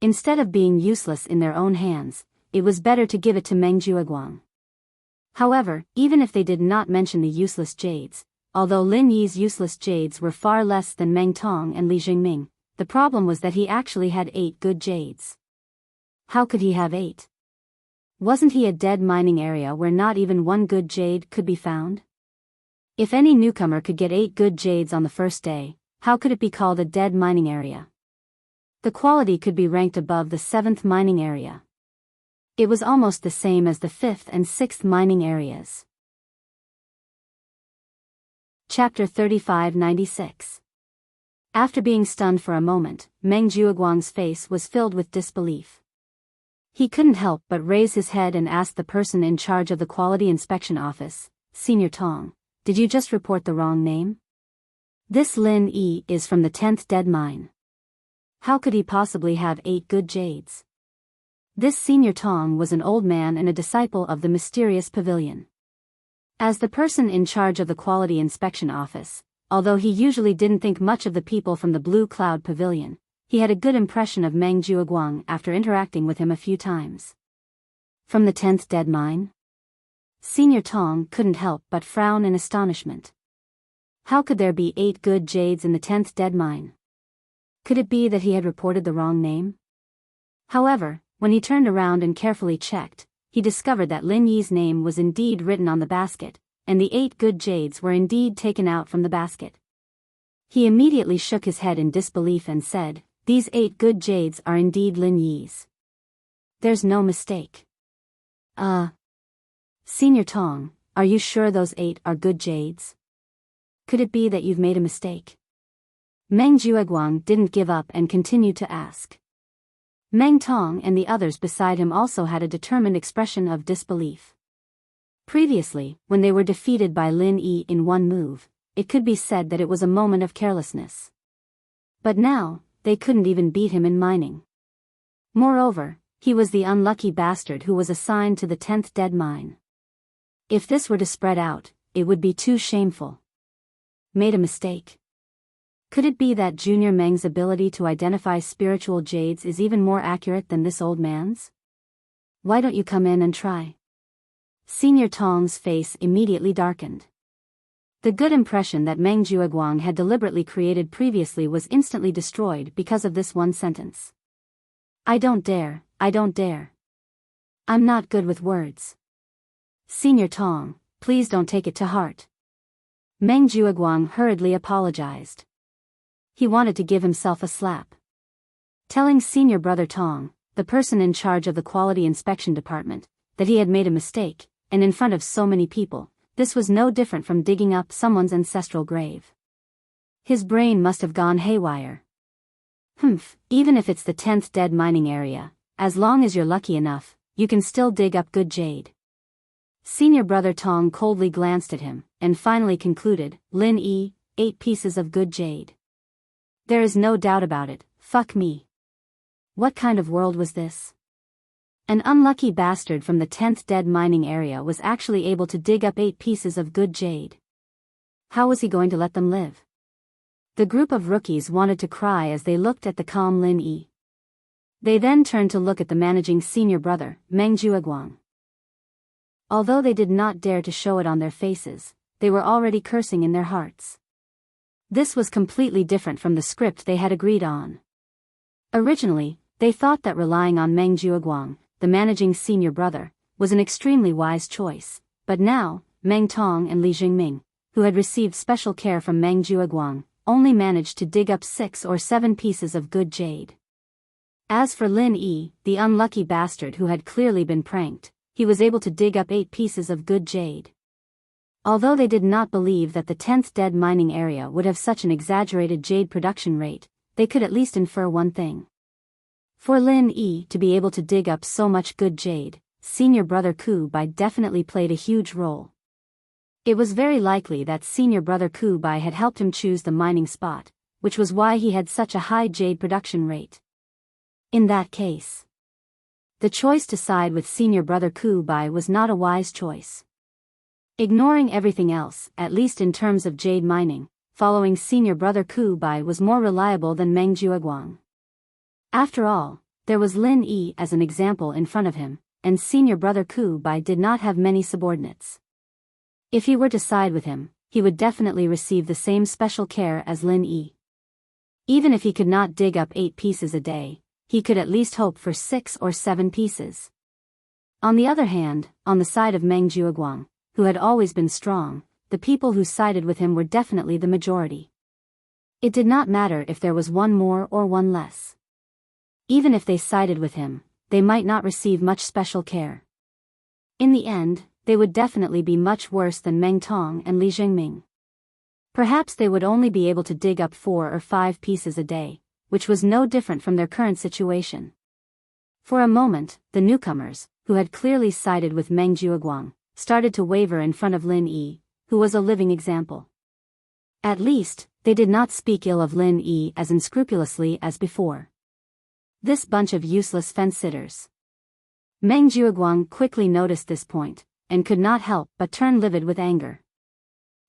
A: Instead of being useless in their own hands, it was better to give it to Meng Jiuguang. However, even if they did not mention the useless jades, although Lin Yi's useless jades were far less than Meng Tong and Li Jingming, the problem was that he actually had 8 good jades. How could he have 8? Wasn't he a dead mining area where not even one good jade could be found? If any newcomer could get 8 good jades on the first day, how could it be called a dead mining area? The quality could be ranked above the 7th mining area. It was almost the same as the 5th and 6th mining areas. Chapter 3596. After being stunned for a moment, Meng Jiuguang's face was filled with disbelief. He couldn't help but raise his head and ask the person in charge of the quality inspection office, Senior Tong, "Did you just report the wrong name? This Lin Yi is from the 10th dead mine. How could he possibly have 8 good jades?" This Senior Tong was an old man and a disciple of the mysterious pavilion. As the person in charge of the quality inspection office, although he usually didn't think much of the people from the Blue Cloud Pavilion, he had a good impression of Meng Jiuguang after interacting with him a few times. From the 10th dead mine? Senior Tong couldn't help but frown in astonishment. How could there be 8 good jades in the 10th dead mine? Could it be that he had reported the wrong name? However, when he turned around and carefully checked, he discovered that Lin Yi's name was indeed written on the basket, and the 8 good jades were indeed taken out from the basket. He immediately shook his head in disbelief and said, "These 8 good jades are indeed Lin Yi's. There's no mistake." Senior Tong, are you sure those 8 are good jades? Could it be that you've made a mistake? Meng Jiuguang didn't give up and continued to ask. Meng Tong and the others beside him also had a determined expression of disbelief. Previously, when they were defeated by Lin Yi in one move, it could be said that it was a moment of carelessness. But now, they couldn't even beat him in mining. Moreover, he was the unlucky bastard who was assigned to the 10th dead mine. If this were to spread out, it would be too shameful. Made a mistake? Could it be that Junior Meng's ability to identify spiritual jades is even more accurate than this old man's? Why don't you come in and try? Senior Tong's face immediately darkened. The good impression that Meng Jiuguang had deliberately created previously was instantly destroyed because of this one sentence. I don't dare. I'm not good with words. Senior Tong, please don't take it to heart. Meng Jiuguang hurriedly apologized. He wanted to give himself a slap. Telling Senior Brother Tong, the person in charge of the quality inspection department, that he had made a mistake, and in front of so many people, this was no different from digging up someone's ancestral grave. His brain must have gone haywire. Even if it's the 10th dead mining area, as long as you're lucky enough, you can still dig up good jade. Senior Brother Tong coldly glanced at him, and finally concluded, Lin Yi, 8 pieces of good jade. There is no doubt about it, fuck me. What kind of world was this? An unlucky bastard from the 10th dead mining area was actually able to dig up 8 pieces of good jade. How was he going to let them live? The group of rookies wanted to cry as they looked at the calm Lin Yi. They then turned to look at the managing senior brother, Meng Jiuguang. Although they did not dare to show it on their faces, they were already cursing in their hearts. This was completely different from the script they had agreed on. Originally, they thought that relying on Meng Jiuguang, the managing senior brother, was an extremely wise choice, but now, Meng Tong and Li Jingming, who had received special care from Meng Jiuguang, only managed to dig up 6 or 7 pieces of good jade. As for Lin Yi, the unlucky bastard who had clearly been pranked, he was able to dig up 8 pieces of good jade. Although they did not believe that the 10th dead mining area would have such an exaggerated jade production rate, they could at least infer one thing. For Lin Yi to be able to dig up so much good jade, Senior Brother Ku Bai definitely played a huge role. It was very likely that Senior Brother Ku Bai had helped him choose the mining spot, which was why he had such a high jade production rate. In that case, the choice to side with Senior Brother Ku Bai was not a wise choice. Ignoring everything else, at least in terms of jade mining, following Senior Brother Ku Bai was more reliable than Meng Jiuguang. After all, there was Lin Yi as an example in front of him, and Senior Brother Ku Bai did not have many subordinates. If he were to side with him, he would definitely receive the same special care as Lin Yi. Even if he could not dig up 8 pieces a day, he could at least hope for 6 or 7 pieces. On the other hand, on the side of Meng Jiuguang, who had always been strong, the people who sided with him were definitely the majority. It did not matter if there was one more or one less. Even if they sided with him, they might not receive much special care. In the end, they would definitely be much worse than Meng Tong and Li Jingming. Perhaps they would only be able to dig up 4 or 5 pieces a day, which was no different from their current situation. For a moment, the newcomers, who had clearly sided with Meng Jiuguang, started to waver in front of Lin Yi, who was a living example. At least, they did not speak ill of Lin Yi as unscrupulously as before. This bunch of useless fence-sitters. Meng Jiuguang quickly noticed this point, and could not help but turn livid with anger.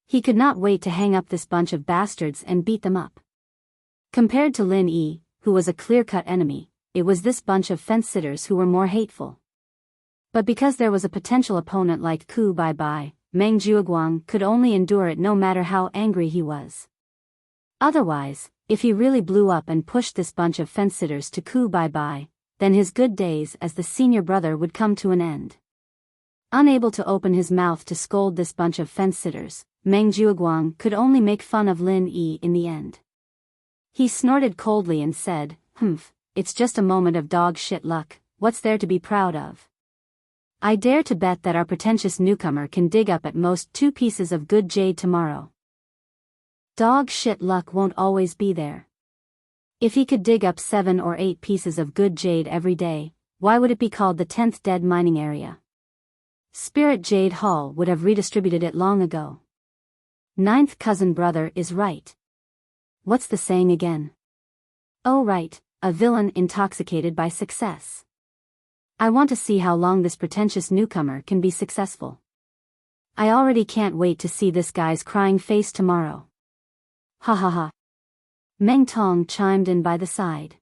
A: He could not wait to hang up this bunch of bastards and beat them up. Compared to Lin Yi, who was a clear-cut enemy, it was this bunch of fence-sitters who were more hateful. But because there was a potential opponent like Ku Bai, Meng Jiuguang could only endure it no matter how angry he was. Otherwise, if he really blew up and pushed this bunch of fence-sitters to Ku Bai, then his good days as the senior brother would come to an end. Unable to open his mouth to scold this bunch of fence-sitters, Meng Jiuguang could only make fun of Lin Yi in the end. He snorted coldly and said, "Humph, it's just a moment of dog shit luck, what's there to be proud of? I dare to bet that our pretentious newcomer can dig up at most 2 pieces of good jade tomorrow." Dog shit luck won't always be there. If he could dig up 7 or 8 pieces of good jade every day, why would it be called the 10th dead mining area? Spirit Jade Hall would have redistributed it long ago. 9th cousin brother is right. What's the saying again? Oh right, a villain intoxicated by success. I want to see how long this pretentious newcomer can be successful. I already can't wait to see this guy's crying face tomorrow. Ha ha ha. Meng Tong chimed in by the side.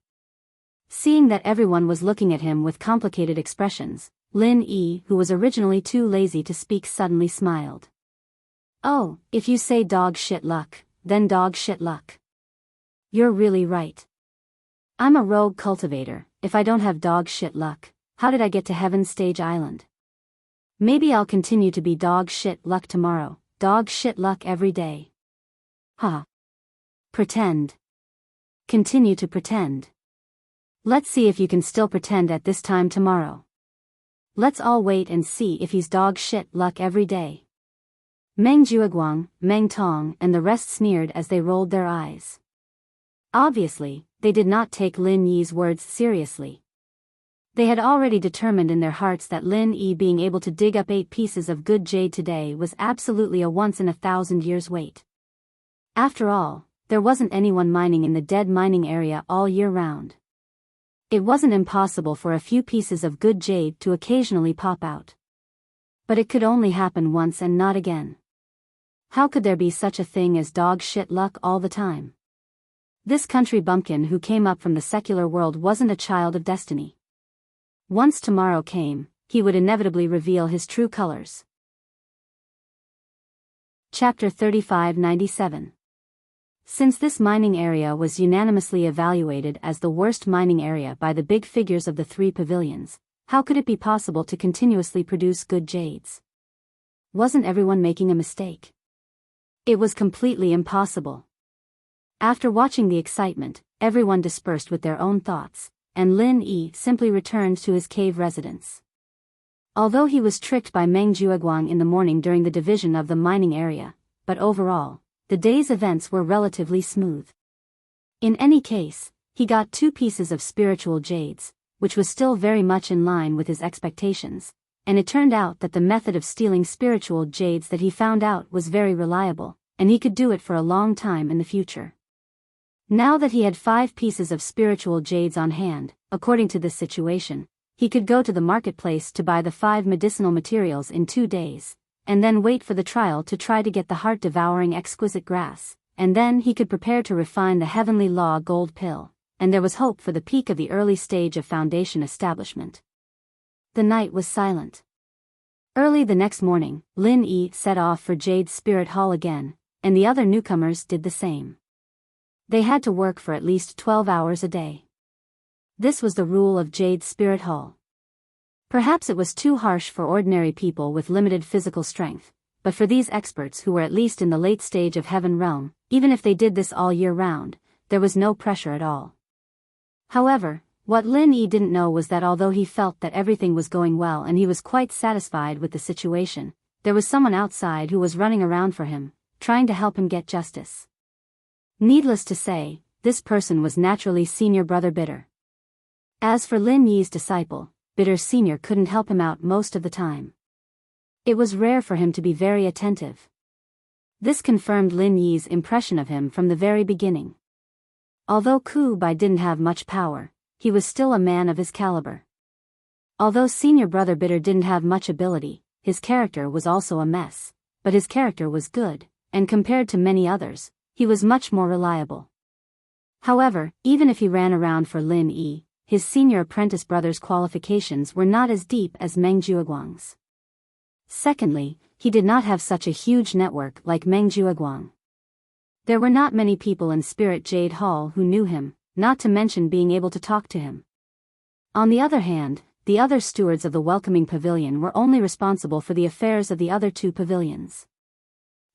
A: Seeing that everyone was looking at him with complicated expressions, Lin Yi, who was originally too lazy to speak, suddenly smiled. Oh, if you say dog shit luck, then dog shit luck. You're really right. I'm a rogue cultivator. If I don't have dog shit luck, how did I get to Heaven's Stage Island? Maybe I'll continue to be dog shit luck tomorrow, dog shit luck every day. Ha. Pretend. Continue to pretend. Let's see if you can still pretend at this time tomorrow. Let's all wait and see if he's dog shit luck every day. Meng Jiuguang, Meng Tong and the rest sneered as they rolled their eyes. Obviously, they did not take Lin Yi's words seriously. They had already determined in their hearts that Lin Yi being able to dig up 8 pieces of good jade today was absolutely a once-in-a-thousand-years wait. After all, there wasn't anyone mining in the dead mining area all year round. It wasn't impossible for a few pieces of good jade to occasionally pop out. But it could only happen once and not again. How could there be such a thing as dog shit luck all the time? This country bumpkin who came up from the secular world wasn't a child of destiny. Once tomorrow came, he would inevitably reveal his true colors. Chapter 3597. Since this mining area was unanimously evaluated as the worst mining area by the big figures of the 3 pavilions, how could it be possible to continuously produce good jades? Wasn't everyone making a mistake? It was completely impossible. After watching the excitement, everyone dispersed with their own thoughts, and Lin Yi simply returned to his cave residence. Although he was tricked by Meng Jiuguang in the morning during the division of the mining area, but overall, the day's events were relatively smooth. In any case, he got 2 pieces of spiritual jades, which was still very much in line with his expectations, and it turned out that the method of stealing spiritual jades that he found out was very reliable, and he could do it for a long time in the future. Now that he had 5 pieces of spiritual jades on hand, according to this situation, he could go to the marketplace to buy the 5 medicinal materials in 2 days, and then wait for the trial to try to get the heart-devouring exquisite grass, and then he could prepare to refine the heavenly law gold pill, and there was hope for the peak of the early stage of foundation establishment. The night was silent. Early the next morning, Lin Yi set off for Jade Spirit Hall again, and the other newcomers did the same. They had to work for at least 12 hours a day. This was the rule of Jade Spirit Hall. Perhaps it was too harsh for ordinary people with limited physical strength, but for these experts who were at least in the late stage of heaven realm, even if they did this all year round, there was no pressure at all. However, what Lin Yi didn't know was that although he felt that everything was going well and he was quite satisfied with the situation, there was someone outside who was running around for him, trying to help him get justice. Needless to say, this person was naturally Senior Brother Bitter. As for Lin Yi's disciple, Bitter Senior couldn't help him out most of the time. It was rare for him to be very attentive. This confirmed Lin Yi's impression of him from the very beginning. Although Ku Bai didn't have much power, he was still a man of his caliber. Although Senior Brother Bitter didn't have much ability, his character was also a mess, but his character was good, and compared to many others, he was much more reliable. However, even if he ran around for Lin Yi, his senior apprentice brother's qualifications were not as deep as Meng Jueguang's. Secondly, he did not have such a huge network like Meng Jueguang. There were not many people in Spirit Jade Hall who knew him, not to mention being able to talk to him. On the other hand, the other stewards of the Welcoming Pavilion were only responsible for the affairs of the other two pavilions.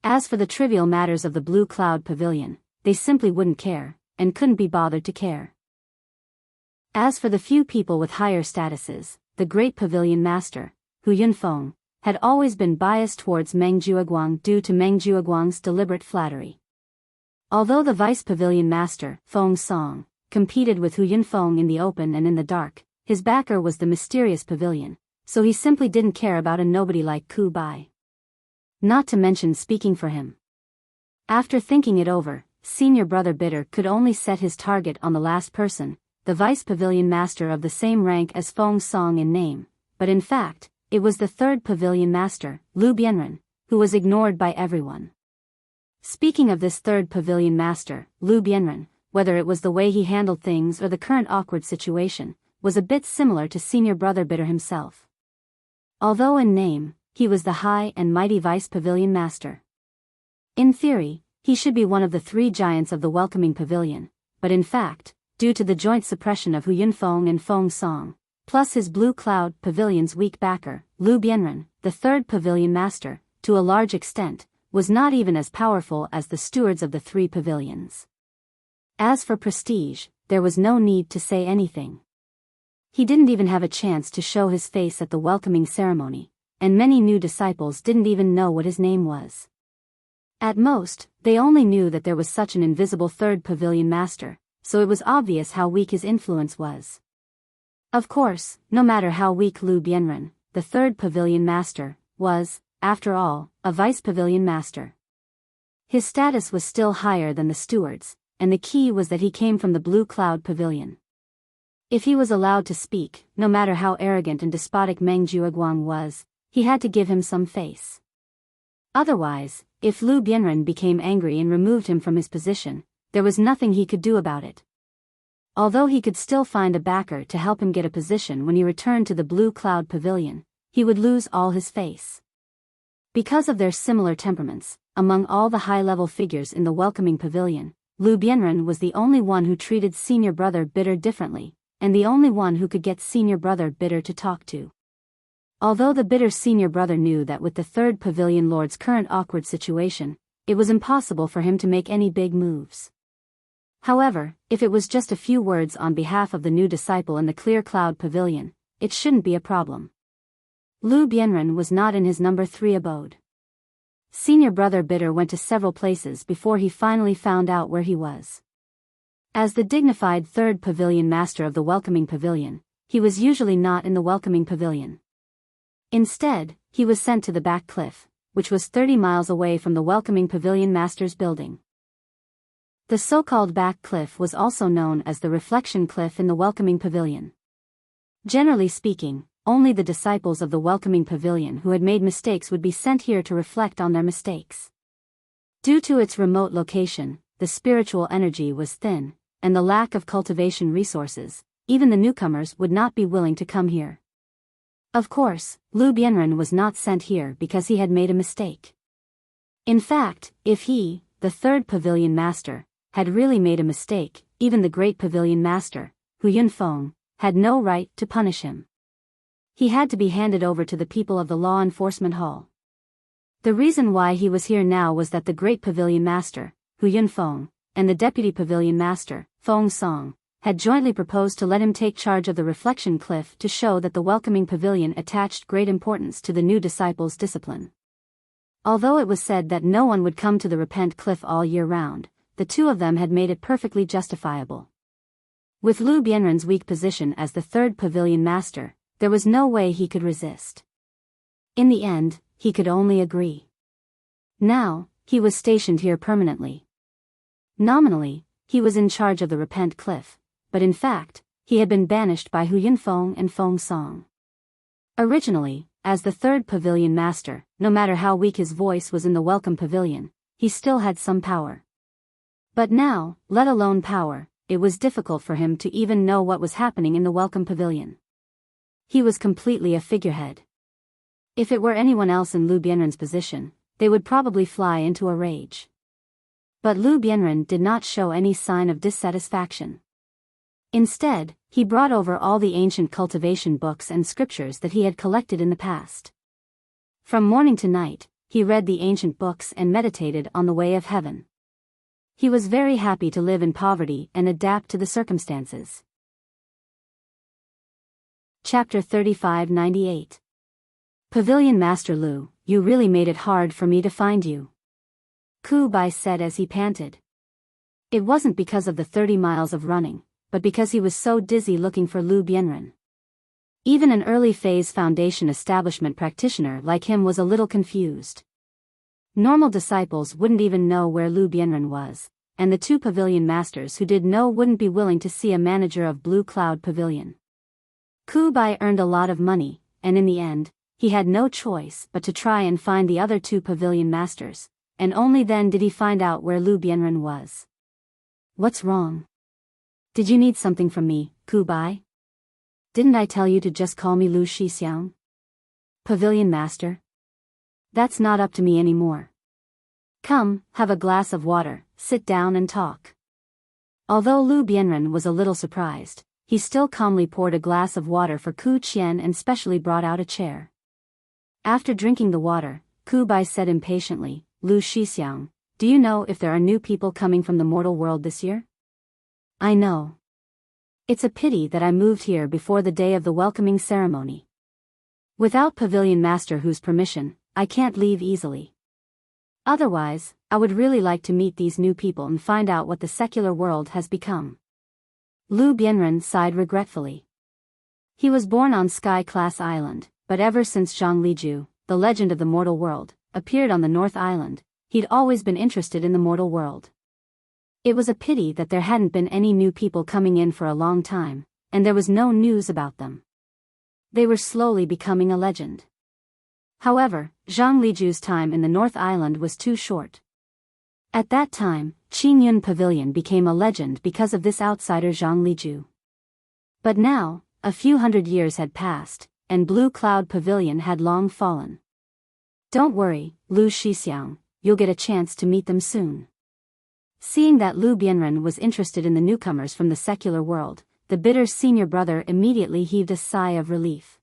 A: As for the trivial matters of the Blue Cloud Pavilion, they simply wouldn't care, and couldn't be bothered to care. As for the few people with higher statuses, the Great Pavilion Master, Hu Yunfeng, had always been biased towards Meng Jueguang due to Meng Jueguang's deliberate flattery. Although the Vice Pavilion Master, Feng Song, competed with Hu Yunfeng in the open and in the dark, his backer was the mysterious pavilion, so he simply didn't care about a nobody like Ku Bai. Not to mention speaking for him. After thinking it over, Senior Brother Bitter could only set his target on the last person, the Vice Pavilion Master of the same rank as Feng Song in name, but in fact, it was the third Pavilion Master, Lu Bianren, who was ignored by everyone. Speaking of this third Pavilion Master, Lu Bianren, whether it was the way he handled things or the current awkward situation, was a bit similar to Senior Brother Bitter himself. Although in name, he was the high and mighty Vice Pavilion Master. In theory, he should be one of the three giants of the Welcoming Pavilion, but in fact, due to the joint suppression of Hu Yunfeng and Feng Song, plus his Blue Cloud Pavilion's weak backer, Lu Bianren, the third Pavilion Master, to a large extent, was not even as powerful as the stewards of the three pavilions. As for prestige, there was no need to say anything. He didn't even have a chance to show his face at the welcoming ceremony, and many new disciples didn't even know what his name was. At most, they only knew that there was such an invisible third Pavilion Master, so it was obvious how weak his influence was. Of course, no matter how weak Lu Bianren, the third Pavilion Master, was, after all, a Vice Pavilion Master. His status was still higher than the stewards, and the key was that he came from the Blue Cloud Pavilion. If he was allowed to speak, no matter how arrogant and despotic Meng Jueguang was, he had to give him some face. Otherwise, if Lu Bianren became angry and removed him from his position, there was nothing he could do about it. Although he could still find a backer to help him get a position when he returned to the Blue Cloud Pavilion, he would lose all his face. Because of their similar temperaments, among all the high-level figures in the Welcoming Pavilion, Lu Bianren was the only one who treated Senior Brother Bitter differently, and the only one who could get Senior Brother Bitter to talk to. Although the bitter Senior Brother knew that with the third Pavilion Lord's current awkward situation, it was impossible for him to make any big moves. However, if it was just a few words on behalf of the new disciple in the Clear Cloud Pavilion, it shouldn't be a problem. Lu Bianren was not in his number 3 abode. Senior Brother Bitter went to several places before he finally found out where he was. As the dignified third Pavilion Master of the Welcoming Pavilion, he was usually not in the Welcoming Pavilion. Instead, he was sent to the back cliff, which was 30 miles away from the Welcoming Pavilion Master's building. The so-called back cliff was also known as the Reflection Cliff in the Welcoming Pavilion. Generally speaking, only the disciples of the Welcoming Pavilion who had made mistakes would be sent here to reflect on their mistakes. Due to its remote location, the spiritual energy was thin, and the lack of cultivation resources, even the newcomers would not be willing to come here. Of course, Lu Bianren was not sent here because he had made a mistake. In fact, if he, the third Pavilion Master, had really made a mistake, even the Great Pavilion Master, Hu Yunfeng, had no right to punish him. He had to be handed over to the people of the Law Enforcement Hall. The reason why he was here now was that the great pavilion master, Hu Yunfeng, and the deputy pavilion master, Feng Song, had jointly proposed to let him take charge of the reflection cliff to show that the welcoming pavilion attached great importance to the new disciples' discipline. Although it was said that no one would come to the repent cliff all year round, the two of them had made it perfectly justifiable. With Lu Bianren's weak position as the third pavilion master, there was no way he could resist. In the end, he could only agree. Now, he was stationed here permanently. Nominally, he was in charge of the repent cliff, but in fact, he had been banished by Hu Yunfeng and Feng Song. Originally, as the third pavilion master, no matter how weak his voice was in the welcome pavilion, he still had some power. But now, let alone power, it was difficult for him to even know what was happening in the welcome pavilion. He was completely a figurehead. If it were anyone else in Lu Bianren's position, they would probably fly into a rage. But Lu Bianren did not show any sign of dissatisfaction. Instead, he brought over all the ancient cultivation books and scriptures that he had collected in the past. From morning to night, he read the ancient books and meditated on the way of heaven. He was very happy to live in poverty and adapt to the circumstances. Chapter 3598. Pavilion Master Lu, you really made it hard for me to find you, Ku Bai said as he panted. It wasn't because of the 30 miles of running, but because he was so dizzy looking for Lu Bianren. Even an early-phase foundation establishment practitioner like him was a little confused. Normal disciples wouldn't even know where Lu Bianren was, and the two pavilion masters who did know wouldn't be willing to see a manager of Blue Cloud Pavilion. Ku Bai earned a lot of money, and in the end, he had no choice but to try and find the other two pavilion masters, and only then did he find out where Lu Bianren was. What's wrong? Did you need something from me, Ku Bai? Didn't I tell you to just call me Lu Shixiang? Pavilion Master? That's not up to me anymore. Come, have a glass of water, sit down and talk. Although Lu Bianren was a little surprised, he still calmly poured a glass of water for Ku Qian and specially brought out a chair. After drinking the water, Ku Bai said impatiently, Lu Shixiang, do you know if there are new people coming from the mortal world this year? I know. It's a pity that I moved here before the day of the welcoming ceremony. Without Pavilion Master Hu's permission, I can't leave easily. Otherwise, I would really like to meet these new people and find out what the secular world has become. Lu Bianren sighed regretfully. He was born on Sky Class Island, but ever since Zhang Liju, the legend of the mortal world, appeared on the North Island, he'd always been interested in the mortal world. It was a pity that there hadn't been any new people coming in for a long time, and there was no news about them. They were slowly becoming a legend. However, Zhang Liju's time in the North Island was too short. At that time, Qingyun Pavilion became a legend because of this outsider Zhang Liju. But now, a few hundred years had passed, and Blue Cloud Pavilion had long fallen. Don't worry, Lu Shixiang, you'll get a chance to meet them soon. Seeing that Lu Bianren was interested in the newcomers from the secular world, the bitter senior brother immediately heaved a sigh of relief.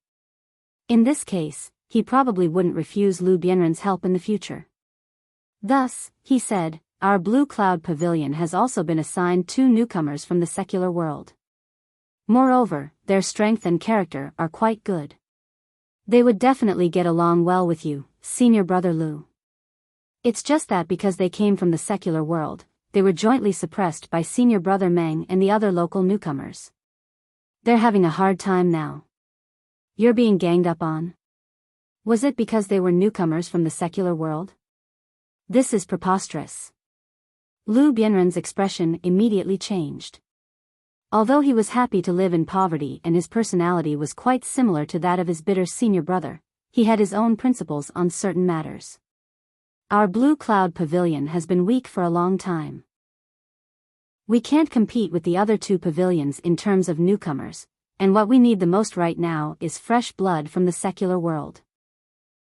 A: In this case, he probably wouldn't refuse Lu Bianren's help in the future. Thus, he said, our Blue Cloud Pavilion has also been assigned 2 newcomers from the secular world. Moreover, their strength and character are quite good. They would definitely get along well with you, senior brother Lu. It's just that because they came from the secular world, they were jointly suppressed by senior brother Meng and the other local newcomers. They're having a hard time now. You're being ganged up on? Was it because they were newcomers from the secular world? This is preposterous. Lu Bianren's expression immediately changed. Although he was happy to live in poverty and his personality was quite similar to that of his bitter senior brother, he had his own principles on certain matters. Our Blue Cloud Pavilion has been weak for a long time. We can't compete with the other 2 pavilions in terms of newcomers, and what we need the most right now is fresh blood from the secular world.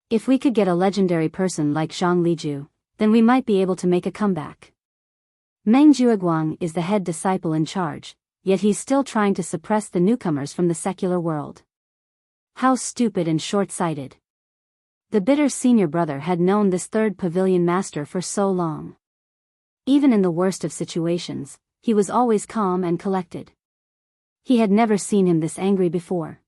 A: If we could get a legendary person like Zhang Liju, then we might be able to make a comeback. Meng Jueguang is the head disciple in charge, yet he's still trying to suppress the newcomers from the secular world. How stupid and short-sighted. The bitter senior brother had known this third pavilion master for so long. Even in the worst of situations, he was always calm and collected. He had never seen him this angry before.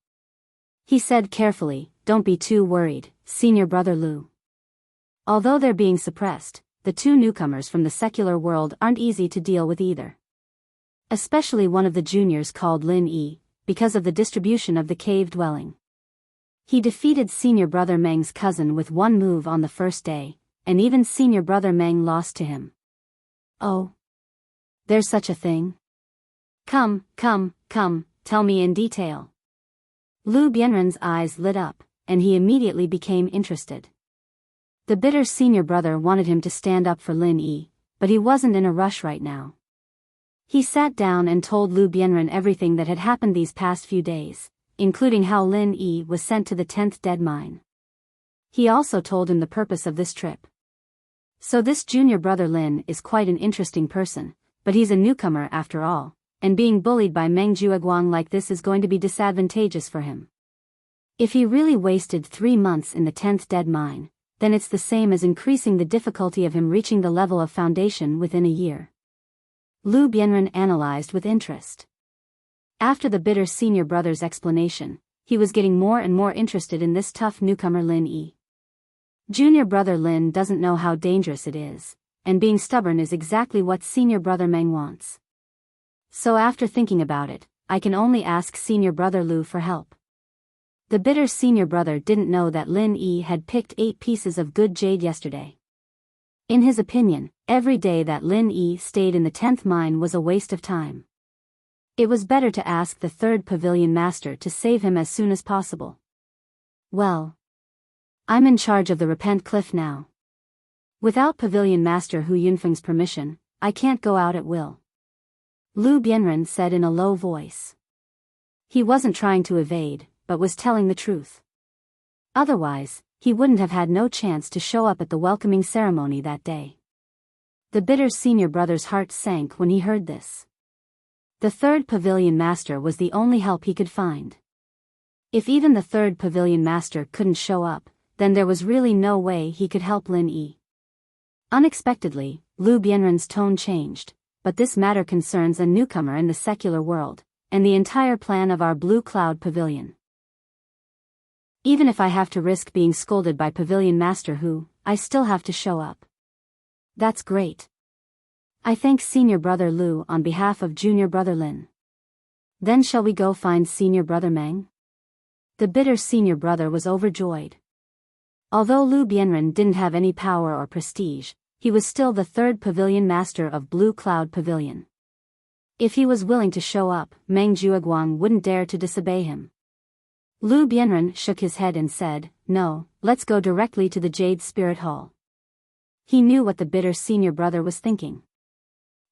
A: He said carefully, "Don't be too worried, senior brother Lu. Although they're being suppressed, the two newcomers from the secular world aren't easy to deal with either. Especially one of the juniors called Lin Yi, because of the distribution of the cave dwelling. He defeated senior brother Meng's cousin with one move on the first day, and even senior brother Meng lost to him." "Oh. There's such a thing? Come, tell me in detail." Lu Bianren's eyes lit up, and he immediately became interested. The bitter senior brother wanted him to stand up for Lin Yi, but he wasn't in a rush right now. He sat down and told Lu Bianren everything that had happened these past few days, including how Lin Yi was sent to the 10th dead mine. He also told him the purpose of this trip. So this junior brother Lin is quite an interesting person, but he's a newcomer after all, and being bullied by Meng Jueguang like this is going to be disadvantageous for him. If he really wasted 3 months in the 10th dead mine, then it's the same as increasing the difficulty of him reaching the level of foundation within a year. Lu Bianren analyzed with interest. After the bitter senior brother's explanation, he was getting more and more interested in this tough newcomer Lin Yi. Junior brother Lin doesn't know how dangerous it is, and being stubborn is exactly what senior brother Meng wants. So after thinking about it, I can only ask senior brother Lu for help. The bitter senior brother didn't know that Lin Yi had picked 8 pieces of good jade yesterday. In his opinion, every day that Lin Yi stayed in the 10th mine was a waste of time. It was better to ask the third pavilion master to save him as soon as possible. "Well, I'm in charge of the Repent Cliff now. Without pavilion master Hu Yunfeng's permission, I can't go out at will," Lu Bianren said in a low voice. He wasn't trying to evade, but was telling the truth. Otherwise, he wouldn't have had no chance to show up at the welcoming ceremony that day. The bitter senior brother's heart sank when he heard this. The third pavilion master was the only help he could find. If even the third pavilion master couldn't show up, then there was really no way he could help Lin Yi. Unexpectedly, Lu Bianren's tone changed, "But this matter concerns a newcomer in the secular world, and the entire plan of our Blue Cloud Pavilion. Even if I have to risk being scolded by Pavilion Master Hu, I still have to show up." "That's great. I thank senior brother Lu on behalf of junior brother Lin. Then shall we go find senior brother Meng?" The bitter senior brother was overjoyed. Although Lu Bianren didn't have any power or prestige, he was still the third pavilion master of Blue Cloud Pavilion. If he was willing to show up, Meng Jueguang wouldn't dare to disobey him. Lu Bianren shook his head and said, "No, let's go directly to the Jade Spirit Hall." He knew what the bitter senior brother was thinking.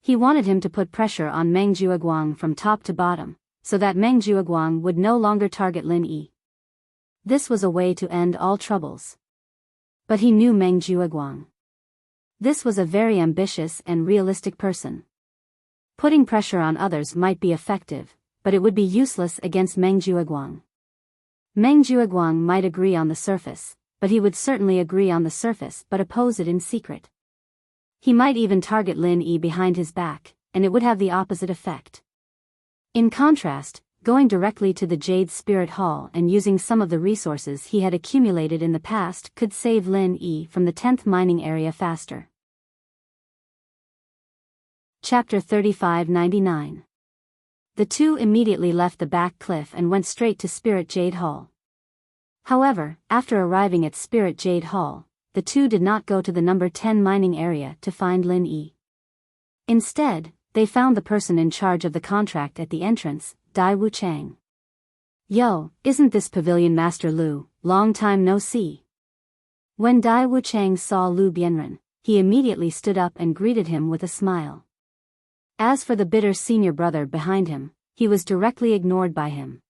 A: He wanted him to put pressure on Meng Jueguang from top to bottom, so that Meng Jueguang would no longer target Lin Yi. This was a way to end all troubles. But he knew Meng Jueguang. This was a very ambitious and realistic person. Putting pressure on others might be effective, but it would be useless against Meng Jueguang. Meng Jueguang might agree on the surface, but he would certainly agree on the surface but oppose it in secret. He might even target Lin Yi behind his back, and it would have the opposite effect. In contrast, going directly to the Jade Spirit Hall and using some of the resources he had accumulated in the past could save Lin Yi from the 10th mining area faster. Chapter 3599. The two immediately left the back cliff and went straight to Spirit Jade Hall. However, after arriving at Spirit Jade Hall, the two did not go to the number 10 mining area to find Lin Yi. Instead, they found the person in charge of the contract at the entrance, Dai Wuchang. "Yo, isn't this Pavilion Master Lu? Long time no see." When Dai Wuchang saw Lu Bianren, he immediately stood up and greeted him with a smile. As for the bitter senior brother behind him, he was directly ignored by him.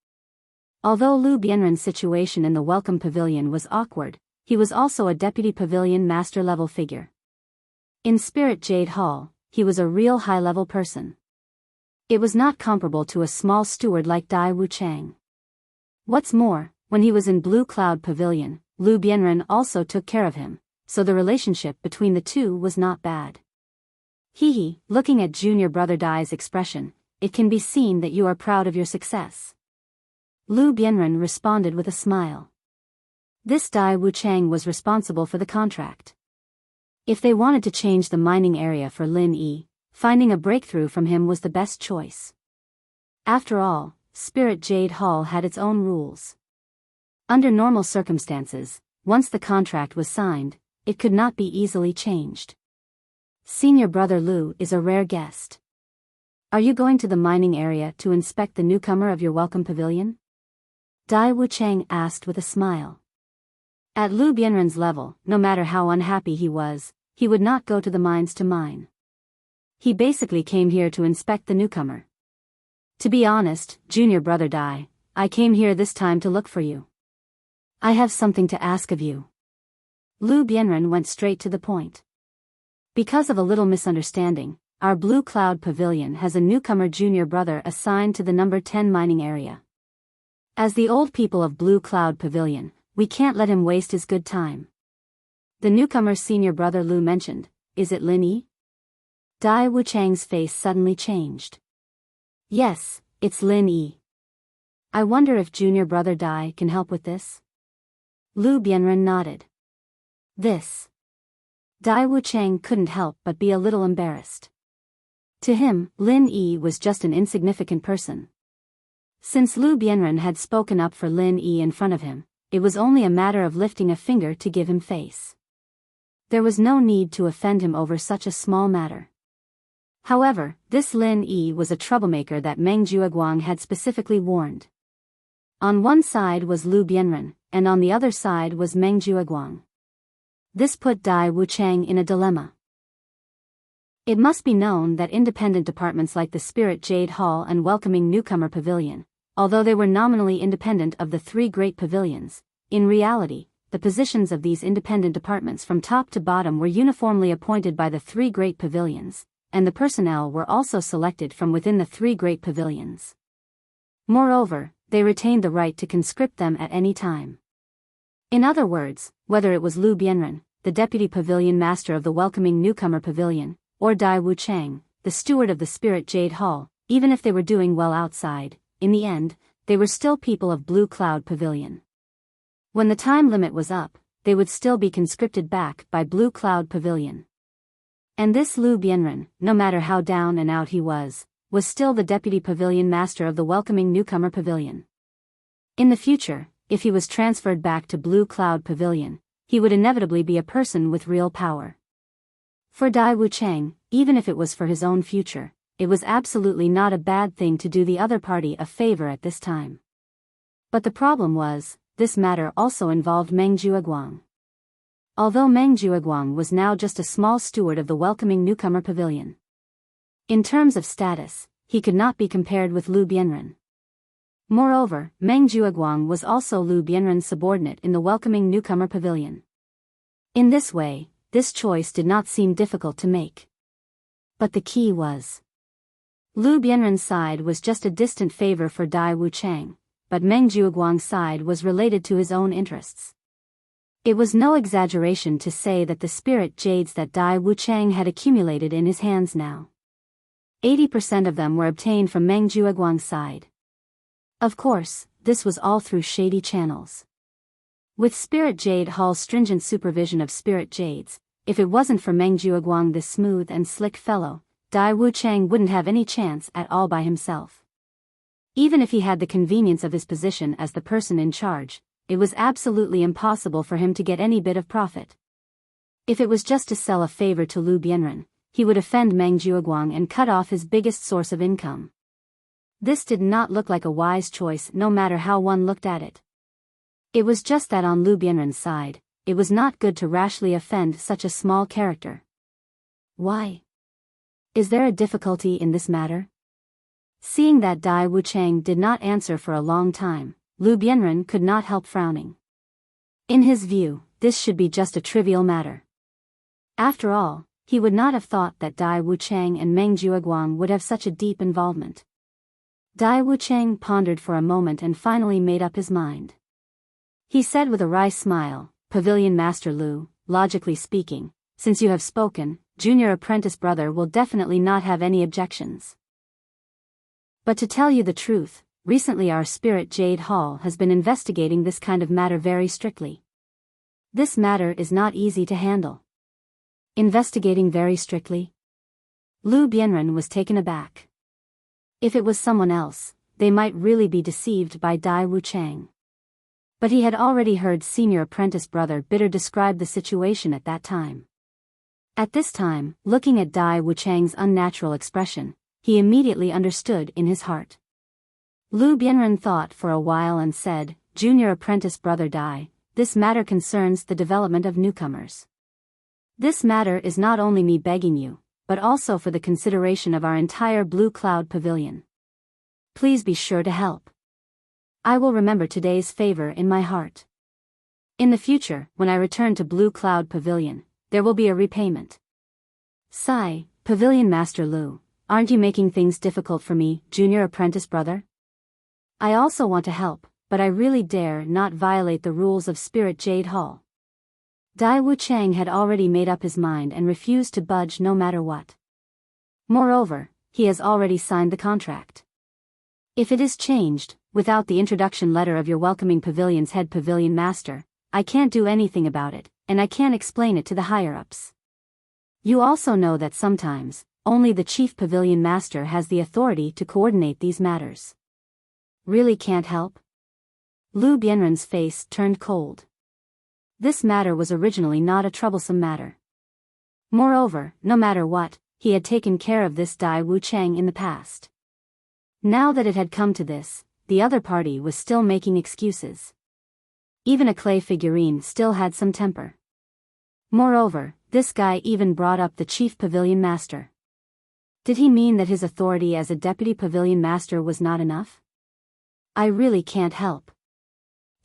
A: Although Lu Bianren's situation in the Welcome Pavilion was awkward, he was also a deputy pavilion master level figure. In Spirit Jade Hall, he was a real high-level person. It was not comparable to a small steward like Dai Wuchang. What's more, when he was in Blue Cloud Pavilion, Lu Bianren also took care of him, so the relationship between the two was not bad. Hee, looking at junior brother Dai's expression, it can be seen that you are proud of your success. Lu Bianren responded with a smile. This Dai Wuchang was responsible for the contract. If they wanted to change the mining area for Lin Yi, finding a breakthrough from him was the best choice. After all, Spirit Jade Hall had its own rules. Under normal circumstances, once the contract was signed, it could not be easily changed. Senior brother Lu is a rare guest. Are you going to the mining area to inspect the newcomer of your welcome pavilion? Dai Wuchang asked with a smile. At Lu Bianren's level, no matter how unhappy he was, he would not go to the mines to mine. He basically came here to inspect the newcomer. To be honest, junior brother Dai, I came here this time to look for you. I have something to ask of you. Lu Bianren went straight to the point. Because of a little misunderstanding, our Blue Cloud Pavilion has a newcomer junior brother assigned to the number 10 mining area. As the old people of Blue Cloud Pavilion, we can't let him waste his good time. The newcomer senior brother Lu mentioned, is it Lin Yi? Dai Wuchang's face suddenly changed. Yes, it's Lin Yi. I wonder if junior brother Dai can help with this? Lu Bianren nodded. This. Dai Wuchang couldn't help but be a little embarrassed. To him, Lin Yi was just an insignificant person. Since Lu Bianren had spoken up for Lin Yi in front of him, it was only a matter of lifting a finger to give him face. There was no need to offend him over such a small matter. However, this Lin Yi was a troublemaker that Meng Jueguang had specifically warned. On one side was Lu Bianren, and on the other side was Meng Jueguang. This put Dai Wuchang in a dilemma. It must be known that independent departments like the Spirit Jade Hall and Welcoming Newcomer Pavilion, although they were nominally independent of the three great pavilions, in reality, the positions of these independent departments from top to bottom were uniformly appointed by the three great pavilions, and the personnel were also selected from within the three great pavilions. Moreover, they retained the right to conscript them at any time. In other words, whether it was Lu Bianren, the deputy pavilion master of the Welcoming Newcomer Pavilion, or Dai Wuchang, the steward of the Spirit Jade Hall, even if they were doing well outside, in the end, they were still people of Blue Cloud Pavilion. When the time limit was up, they would still be conscripted back by Blue Cloud Pavilion. And this Lu Bianren, no matter how down and out he was still the deputy pavilion master of the Welcoming Newcomer Pavilion. In the future, if he was transferred back to Blue Cloud Pavilion, he would inevitably be a person with real power. For Dai Wuchang, even if it was for his own future, it was absolutely not a bad thing to do the other party a favor at this time. But the problem was, this matter also involved Meng Jueguang. Although Meng Jueguang was now just a small steward of the Welcoming Newcomer Pavilion. In terms of status, he could not be compared with Lu Bianren. Moreover, Meng Jueguang was also Lu Bianren's subordinate in the Welcoming Newcomer Pavilion. In this way, this choice did not seem difficult to make. But the key was, Lu Bianren's side was just a distant favor for Dai Wuchang, but Meng Jueguang's side was related to his own interests. It was no exaggeration to say that the spirit jades that Dai Wuchang had accumulated in his hands now, 80% of them were obtained from Meng Jueguang's side. Of course, this was all through shady channels. With Spirit Jade Hall's stringent supervision of spirit jades, if it wasn't for Meng Jueguang, this smooth and slick fellow, Dai Wuchang wouldn't have any chance at all by himself. Even if he had the convenience of his position as the person in charge, it was absolutely impossible for him to get any bit of profit. If it was just to sell a favor to Lu Bianren, he would offend Meng Jueguang and cut off his biggest source of income. This did not look like a wise choice no matter how one looked at it. It was just that on Lu Bianren's side, it was not good to rashly offend such a small character. Why? Is there a difficulty in this matter? Seeing that Dai Wuchang did not answer for a long time, Lu Bianren could not help frowning. In his view, this should be just a trivial matter. After all, he would not have thought that Dai Wuchang and Meng Jueguang would have such a deep involvement. Dai Wuchang pondered for a moment and finally made up his mind. He said with a wry smile, Pavilion Master Lu, logically speaking, since you have spoken, junior apprentice brother will definitely not have any objections. But to tell you the truth, recently our Spirit Jade Hall has been investigating this kind of matter very strictly. This matter is not easy to handle. Investigating very strictly? Lu Bianren was taken aback. If it was someone else, they might really be deceived by Dai Wuchang. But he had already heard senior apprentice brother Bitter describe the situation at that time. At this time, looking at Dai Wuchang's unnatural expression, he immediately understood in his heart. Lu Bianren thought for a while and said, "Junior apprentice brother Dai, this matter concerns the development of newcomers. This matter is not only me begging you, but also for the consideration of our entire Blue Cloud Pavilion. Please be sure to help. I will remember today's favor in my heart. In the future, when I return to Blue Cloud Pavilion, there will be a repayment." Sigh, Pavilion Master Lu, aren't you making things difficult for me, junior apprentice brother? I also want to help, but I really dare not violate the rules of Spirit Jade Hall. Dai Wuchang had already made up his mind and refused to budge no matter what. Moreover, he has already signed the contract. If it is changed, without the introduction letter of your welcoming pavilion's head pavilion master, I can't do anything about it, and I can't explain it to the higher-ups. You also know that sometimes, only the chief pavilion master has the authority to coordinate these matters. Really can't help? Lu Bianren's face turned cold. This matter was originally not a troublesome matter. Moreover, no matter what, he had taken care of this Dai Wuchang in the past. Now that it had come to this, the other party was still making excuses. Even a clay figurine still had some temper. Moreover, this guy even brought up the chief pavilion master. Did he mean that his authority as a deputy pavilion master was not enough? I really can't help.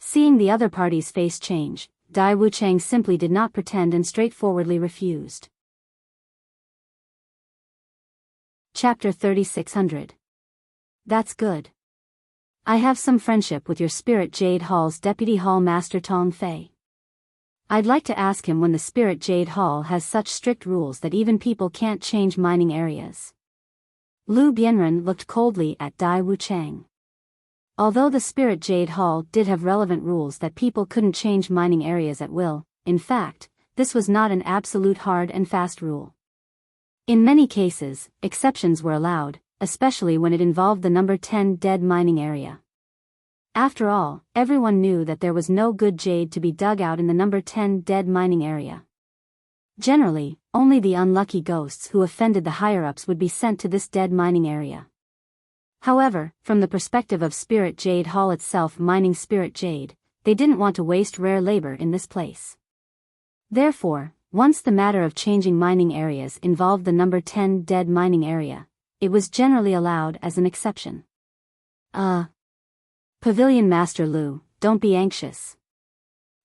A: Seeing the other party's face change, Dai Wuchang simply did not pretend and straightforwardly refused. Chapter 3600. That's good. I have some friendship with your Spirit Jade Hall's Deputy Hall Master Tong Fei. I'd like to ask him when the Spirit Jade Hall has such strict rules that even people can't change mining areas. Lu Bianren looked coldly at Dai Wuchang. Although the Spirit Jade Hall did have relevant rules that people couldn't change mining areas at will, in fact, this was not an absolute hard and fast rule. In many cases, exceptions were allowed, especially when it involved the number 10 dead mining area. After all, everyone knew that there was no good jade to be dug out in the number 10 dead mining area. Generally, only the unlucky ghosts who offended the higher-ups would be sent to this dead mining area. However, from the perspective of Spirit Jade Hall itself mining spirit jade, they didn't want to waste rare labor in this place. Therefore, once the matter of changing mining areas involved the number 10 dead mining area, it was generally allowed as an exception. Pavilion Master Lu, don't be anxious.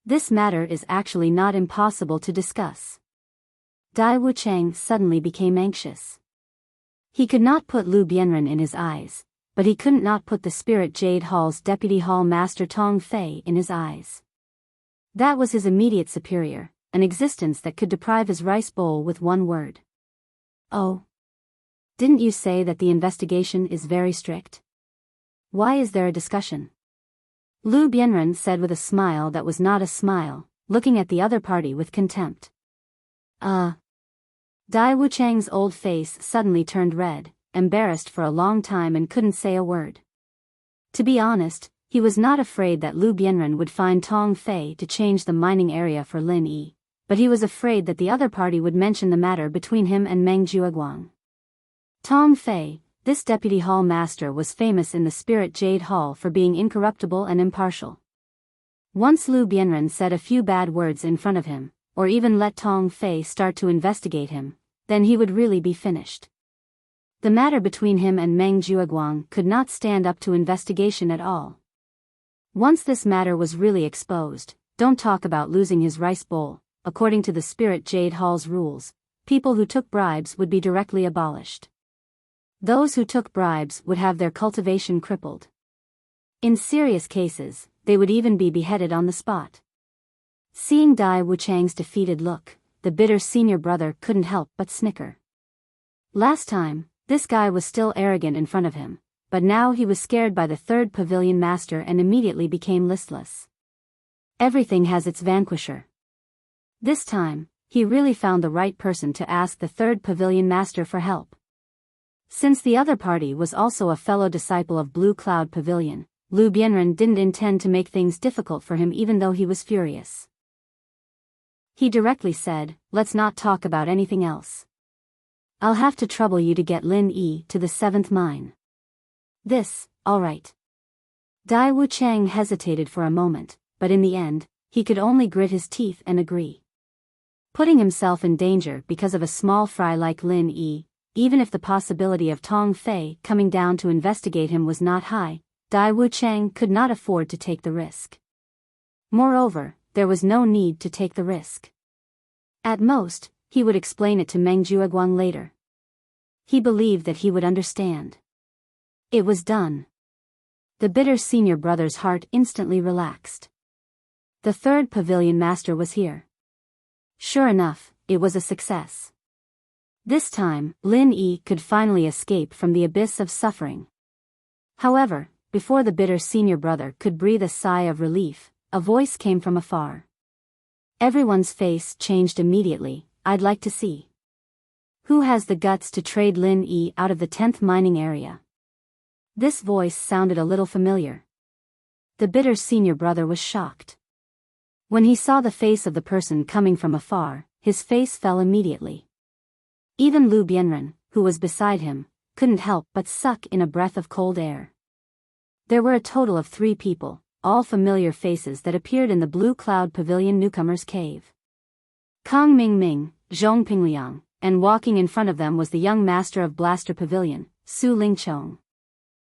A: This matter is actually not impossible to discuss. Dai Wuchang suddenly became anxious. He could not put Lu Bianren in his eyes, but he couldn't not put the Spirit Jade Hall's Deputy Hall Master Tong Fei in his eyes. That was his immediate superior, an existence that could deprive his rice bowl with one word. Oh. Didn't you say that the investigation is very strict? Why is there a discussion? Lu Bianren said with a smile that was not a smile, looking at the other party with contempt. Dai Wuchang's old face suddenly turned red, embarrassed for a long time and couldn't say a word. To be honest, he was not afraid that Lu Bianren would find Tong Fei to change the mining area for Lin Yi, but he was afraid that the other party would mention the matter between him and Meng Jueguang. Tong Fei, this deputy hall master, was famous in the Spirit Jade Hall for being incorruptible and impartial. Once Lu Bianren said a few bad words in front of him, or even let Tong Fei start to investigate him, then he would really be finished. The matter between him and Meng Jueguang could not stand up to investigation at all. Once this matter was really exposed, don't talk about losing his rice bowl. According to the Spirit Jade Hall's rules, people who took bribes would be directly abolished. Those who took bribes would have their cultivation crippled. In serious cases, they would even be beheaded on the spot. Seeing Dai Wuchang's defeated look, the bitter senior brother couldn't help but snicker. Last time, this guy was still arrogant in front of him, but now he was scared by the third pavilion master and immediately became listless. Everything has its vanquisher. This time, he really found the right person to ask the third pavilion master for help. Since the other party was also a fellow disciple of Blue Cloud Pavilion, Lu Bianren didn't intend to make things difficult for him even though he was furious. He directly said, "Let's not talk about anything else. I'll have to trouble you to get Lin Yi to the 7th mine." This, all right. Dai Wuchang hesitated for a moment, but in the end, he could only grit his teeth and agree. Putting himself in danger because of a small fry like Lin Yi, even if the possibility of Tong Fei coming down to investigate him was not high, Dai Wuchang could not afford to take the risk. Moreover, there was no need to take the risk. At most, he would explain it to Meng Jueguang later. He believed that he would understand. It was done. The bitter senior brother's heart instantly relaxed. The third pavilion master was here. Sure enough, it was a success. This time, Lin Yi could finally escape from the abyss of suffering. However, before the bitter senior brother could breathe a sigh of relief, a voice came from afar. Everyone's face changed immediately. "I'd like to see. Who has the guts to trade Lin Yi out of the 10th mining area?" This voice sounded a little familiar. The bitter senior brother was shocked. When he saw the face of the person coming from afar, his face fell immediately. Even Lu Bianren, who was beside him, couldn't help but suck in a breath of cold air. There were a total of 3 people, all familiar faces that appeared in the Blue Cloud Pavilion newcomers' cave. Kang Mingming, Zhong Pingliang, and walking in front of them was the young master of Blaster Pavilion, Su Lingchong.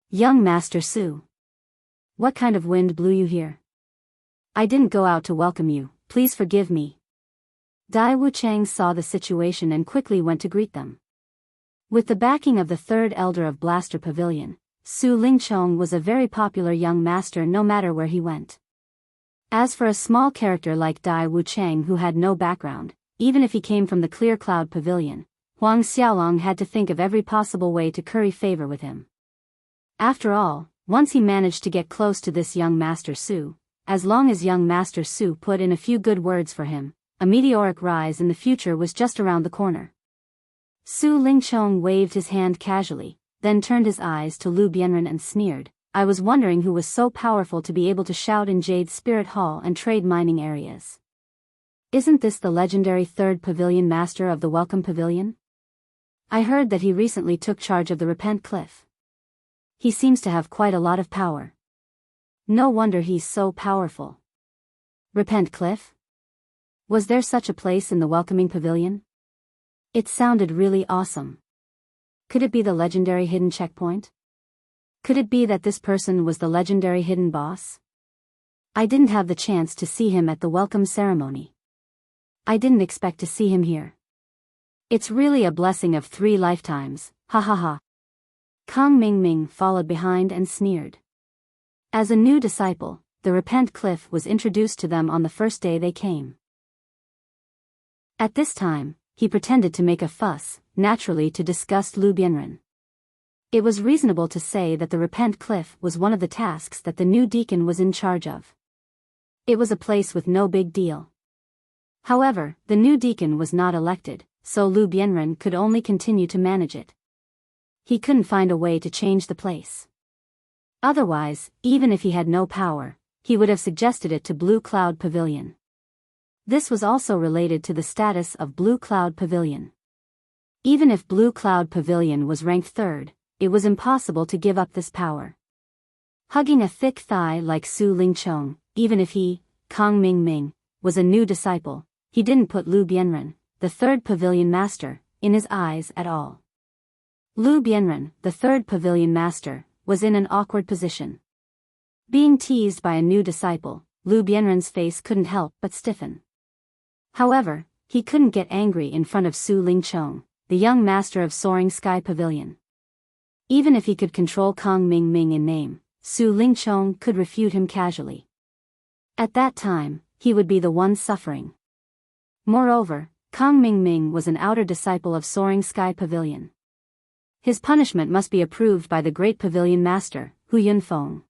A: "Young Master Su. What kind of wind blew you here? I didn't go out to welcome you, please forgive me." Dai Wuchang saw the situation and quickly went to greet them. With the backing of the third elder of Blaster Pavilion, Su Lingchong was a very popular young master no matter where he went. As for a small character like Dai Wuchang who had no background, even if he came from the Clear Cloud Pavilion, Huang Xiaolong had to think of every possible way to curry favor with him. After all, once he managed to get close to this young Master Su, as long as young Master Su put in a few good words for him, a meteoric rise in the future was just around the corner. Su Lingchong waved his hand casually, then turned his eyes to Lu Bianren and sneered, "I was wondering who was so powerful to be able to shout in Jade Spirit Hall and trade mining areas. Isn't this the legendary third pavilion master of the Welcome Pavilion? I heard that he recently took charge of the Repent Cliff. He seems to have quite a lot of power. No wonder he's so powerful." Repent Cliff? Was there such a place in the Welcoming Pavilion? It sounded really awesome. Could it be the legendary hidden checkpoint? Could it be that this person was the legendary hidden boss? I didn't have the chance to see him at the welcome ceremony. I didn't expect to see him here. It's really a blessing of 3 lifetimes, ha ha ha. Kang Mingming followed behind and sneered. As a new disciple, the Repent Cliff was introduced to them on the first day they came. At this time, he pretended to make a fuss, naturally to disgust Lu Bianren. It was reasonable to say that the Repent Cliff was one of the tasks that the new deacon was in charge of. It was a place with no big deal. However, the new deacon was not elected, so Lu Bianren could only continue to manage it. He couldn't find a way to change the place. Otherwise, even if he had no power, he would have suggested it to Blue Cloud Pavilion. This was also related to the status of Blue Cloud Pavilion. Even if Blue Cloud Pavilion was ranked 3rd, it was impossible to give up this power. Hugging a thick thigh like Su Lingchong, even if he, Kang Mingming, was a new disciple, he didn't put Lu Bianren, the 3rd pavilion master, in his eyes at all. Lu Bianren, the 3rd pavilion master, was in an awkward position. Being teased by a new disciple, Lu Bianren's face couldn't help but stiffen. However, he couldn't get angry in front of Su Lingchong, the young master of Soaring Sky Pavilion. Even if he could control Kang Mingming in name, Su Lingchong could refute him casually. At that time, he would be the one suffering. Moreover, Kang Ming was an outer disciple of Soaring Sky Pavilion. His punishment must be approved by the great pavilion master, Hu Yunfeng.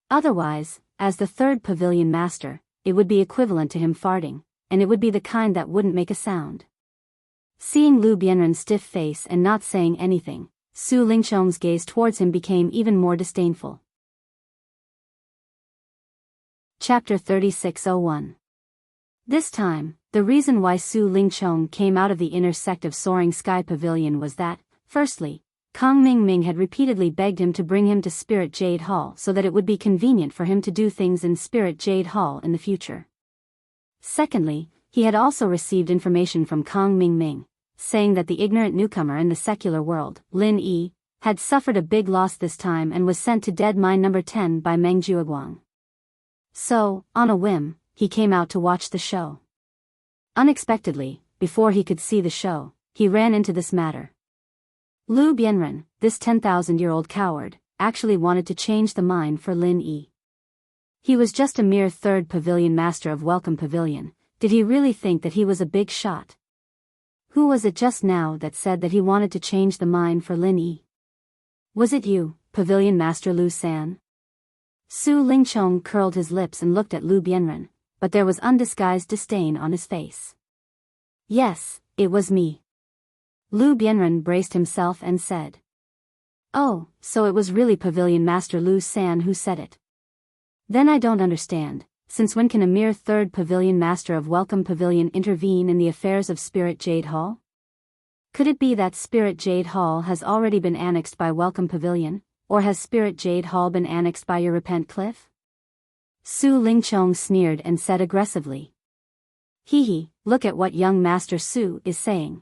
A: Otherwise, as the third pavilion master, it would be equivalent to him farting, and it would be the kind that wouldn't make a sound. Seeing Lu Bianren's stiff face and not saying anything, Su Lingchong's gaze towards him became even more disdainful. Chapter 3601. This time, the reason why Su Lingchong came out of the inner sect of Soaring Sky Pavilion was that, firstly, Kang Ming had repeatedly begged him to bring him to Spirit Jade Hall so that it would be convenient for him to do things in Spirit Jade Hall in the future. Secondly, he had also received information from Kang Ming, saying that the ignorant newcomer in the secular world, Lin Yi, had suffered a big loss this time and was sent to Dead Mine Number 10 by Meng Jueguang. So, on a whim, he came out to watch the show. Unexpectedly, before he could see the show, he ran into this matter. Lu Bianren, this 10,000-year-old coward, actually wanted to change the mine for Lin Yi. He was just a mere third pavilion master of Welcome Pavilion. Did he really think that he was a big shot? Who was it just now that said that he wanted to change the mine for Lin Yi? Was it you, Pavilion Master Lu San? Su Lingchong curled his lips and looked at Lu Bianren, but there was undisguised disdain on his face. Yes, it was me. Lu Bianren braced himself and said. Oh, so it was really Pavilion Master Lu San who said it. Then I don't understand, since when can a mere third Pavilion Master of Welcome Pavilion intervene in the affairs of Spirit Jade Hall? Could it be that Spirit Jade Hall has already been annexed by Welcome Pavilion, or has Spirit Jade Hall been annexed by your Repent Cliff? Su Lingchong sneered and said aggressively. Hee, look at what young Master Su is saying.